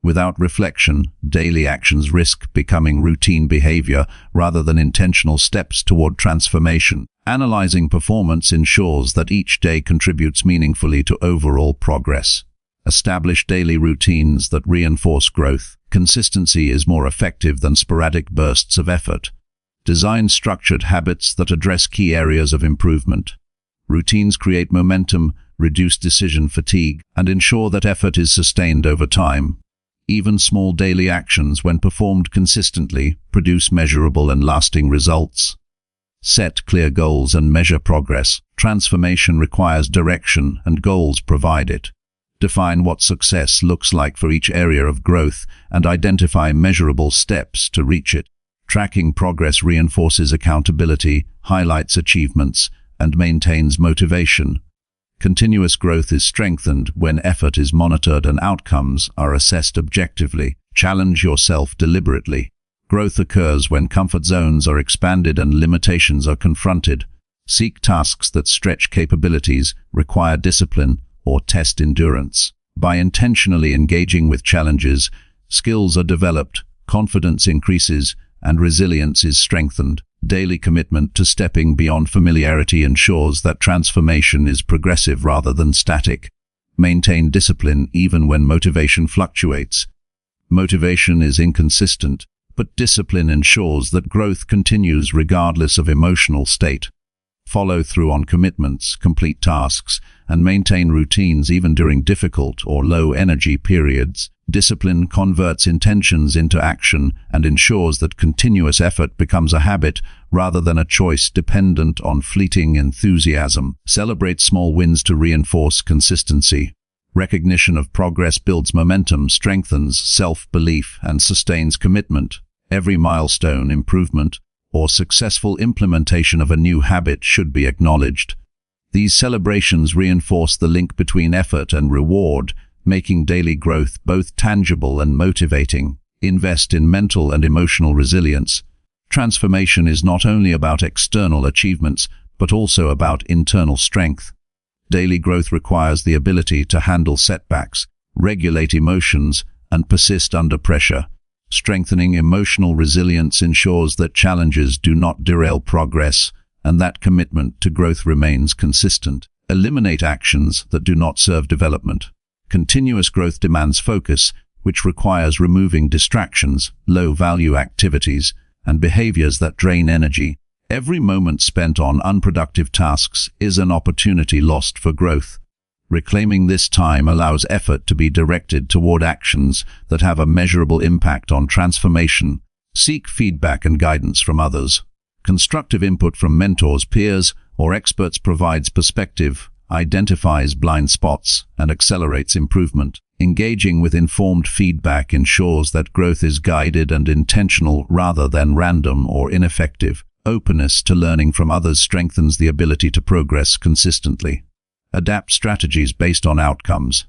Without reflection, daily actions risk becoming routine behavior rather than intentional steps toward transformation. Analyzing performance ensures that each day contributes meaningfully to overall progress. Establish daily routines that reinforce growth. Consistency is more effective than sporadic bursts of effort. Design structured habits that address key areas of improvement. Routines create momentum, reduce decision fatigue, and ensure that effort is sustained over time. Even small daily actions, when performed consistently, produce measurable and lasting results. Set clear goals and measure progress. Transformation requires direction, and goals provide it. Define what success looks like for each area of growth and identify measurable steps to reach it. Tracking progress reinforces accountability, highlights achievements, and maintains motivation. Continuous growth is strengthened when effort is monitored and outcomes are assessed objectively. Challenge yourself deliberately. Growth occurs when comfort zones are expanded and limitations are confronted. Seek tasks that stretch capabilities, require discipline, or test endurance. By intentionally engaging with challenges, skills are developed, confidence increases, and resilience is strengthened. Daily commitment to stepping beyond familiarity ensures that transformation is progressive rather than static. Maintain discipline even when motivation fluctuates. Motivation is inconsistent, but discipline ensures that growth continues regardless of emotional state. follow through on commitments, complete tasks, and maintain routines even during difficult or low-energy periods. Discipline converts intentions into action and ensures that continuous effort becomes a habit rather than a choice dependent on fleeting enthusiasm. Celebrate small wins to reinforce consistency. Recognition of progress builds momentum, strengthens self-belief, and sustains commitment. Every milestone, improvement, or successful implementation of a new habit should be acknowledged. These celebrations reinforce the link between effort and reward, making daily growth both tangible and motivating. Invest in mental and emotional resilience. Transformation is not only about external achievements, but also about internal strength. Daily growth requires the ability to handle setbacks, regulate emotions, and persist under pressure. Strengthening emotional resilience ensures that challenges do not derail progress and that commitment to growth remains consistent. Eliminate actions that do not serve development. Continuous growth demands focus, which requires removing distractions, low-value activities, and behaviors that drain energy. Every moment spent on unproductive tasks is an opportunity lost for growth. Reclaiming this time allows effort to be directed toward actions that have a measurable impact on transformation. Seek feedback and guidance from others. Constructive input from mentors, peers, or experts provides perspective, identifies blind spots, and accelerates improvement. Engaging with informed feedback ensures that growth is guided and intentional rather than random or ineffective. Openness to learning from others strengthens the ability to progress consistently. Adapt strategies based on outcomes.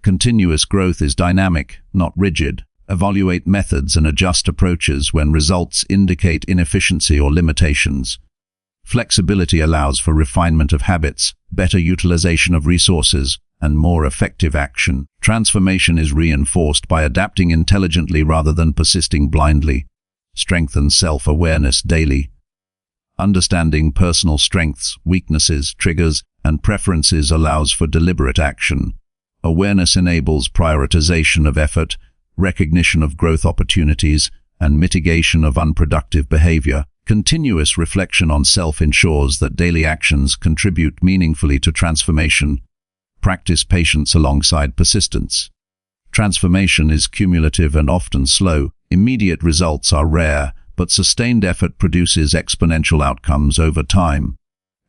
Continuous growth is dynamic, not rigid. Evaluate methods and adjust approaches when results indicate inefficiency or limitations. Flexibility allows for refinement of habits, better utilization of resources, and more effective action. Transformation is reinforced by adapting intelligently rather than persisting blindly. Strengthen self-awareness daily. Understanding personal strengths, weaknesses, triggers, and preferences allows for deliberate action. Awareness enables prioritization of effort, recognition of growth opportunities, and mitigation of unproductive behavior. Continuous reflection on self ensures that daily actions contribute meaningfully to transformation. Practice patience alongside persistence. Transformation is cumulative and often slow. Immediate results are rare, but sustained effort produces exponential outcomes over time.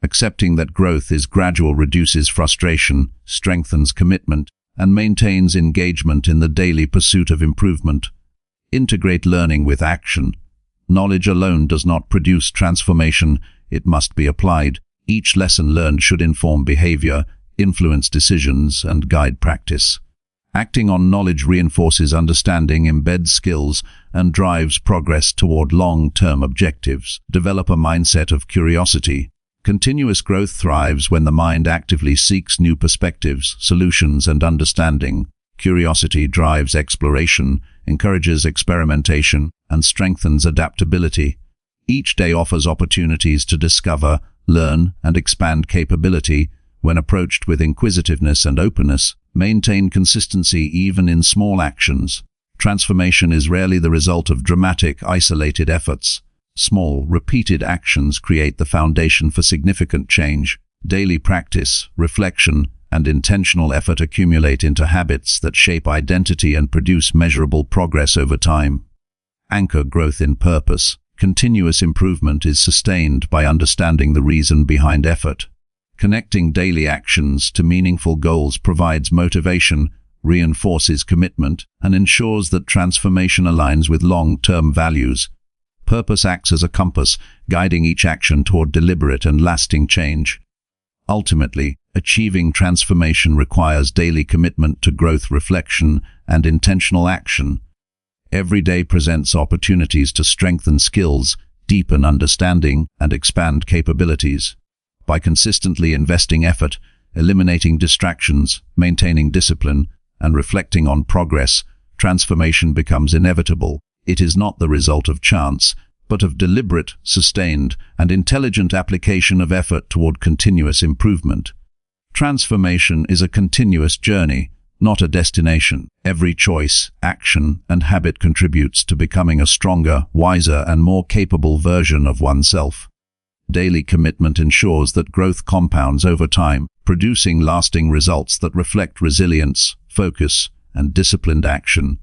Accepting that growth is gradual reduces frustration, strengthens commitment, and maintains engagement in the daily pursuit of improvement. Integrate learning with action. Knowledge alone does not produce transformation, it must be applied. Each lesson learned should inform behavior, influence decisions, and guide practice. Acting on knowledge reinforces understanding, embeds skills, and drives progress toward long-term objectives. Develop a mindset of curiosity. Continuous growth thrives when the mind actively seeks new perspectives, solutions, and understanding. Curiosity drives exploration, encourages experimentation, and strengthens adaptability. Each day offers opportunities to discover, learn, and expand capability. When approached with inquisitiveness and openness, maintain consistency even in small actions. Transformation is rarely the result of dramatic, isolated efforts. Small, repeated actions create the foundation for significant change. Daily practice, reflection, and intentional effort accumulate into habits that shape identity and produce measurable progress over time. Anchor growth in purpose. Continuous improvement is sustained by understanding the reason behind effort. Connecting daily actions to meaningful goals provides motivation, reinforces commitment, and ensures that transformation aligns with long-term values. Purpose acts as a compass, guiding each action toward deliberate and lasting change. Ultimately, achieving transformation requires daily commitment to growth, reflection, and intentional action. Every day presents opportunities to strengthen skills, deepen understanding, and expand capabilities. By consistently investing effort, eliminating distractions, maintaining discipline, and reflecting on progress, transformation becomes inevitable. It is not the result of chance, but of deliberate, sustained, and intelligent application of effort toward continuous improvement. Transformation is a continuous journey, not a destination. Every choice, action, and habit contributes to becoming a stronger, wiser, and more capable version of oneself. Daily commitment ensures that growth compounds over time, producing lasting results that reflect resilience, focus, and disciplined action.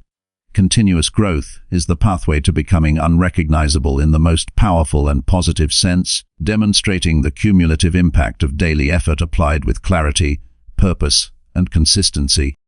Continuous growth is the pathway to becoming unrecognizable in the most powerful and positive sense, demonstrating the cumulative impact of daily effort applied with clarity, purpose, and consistency.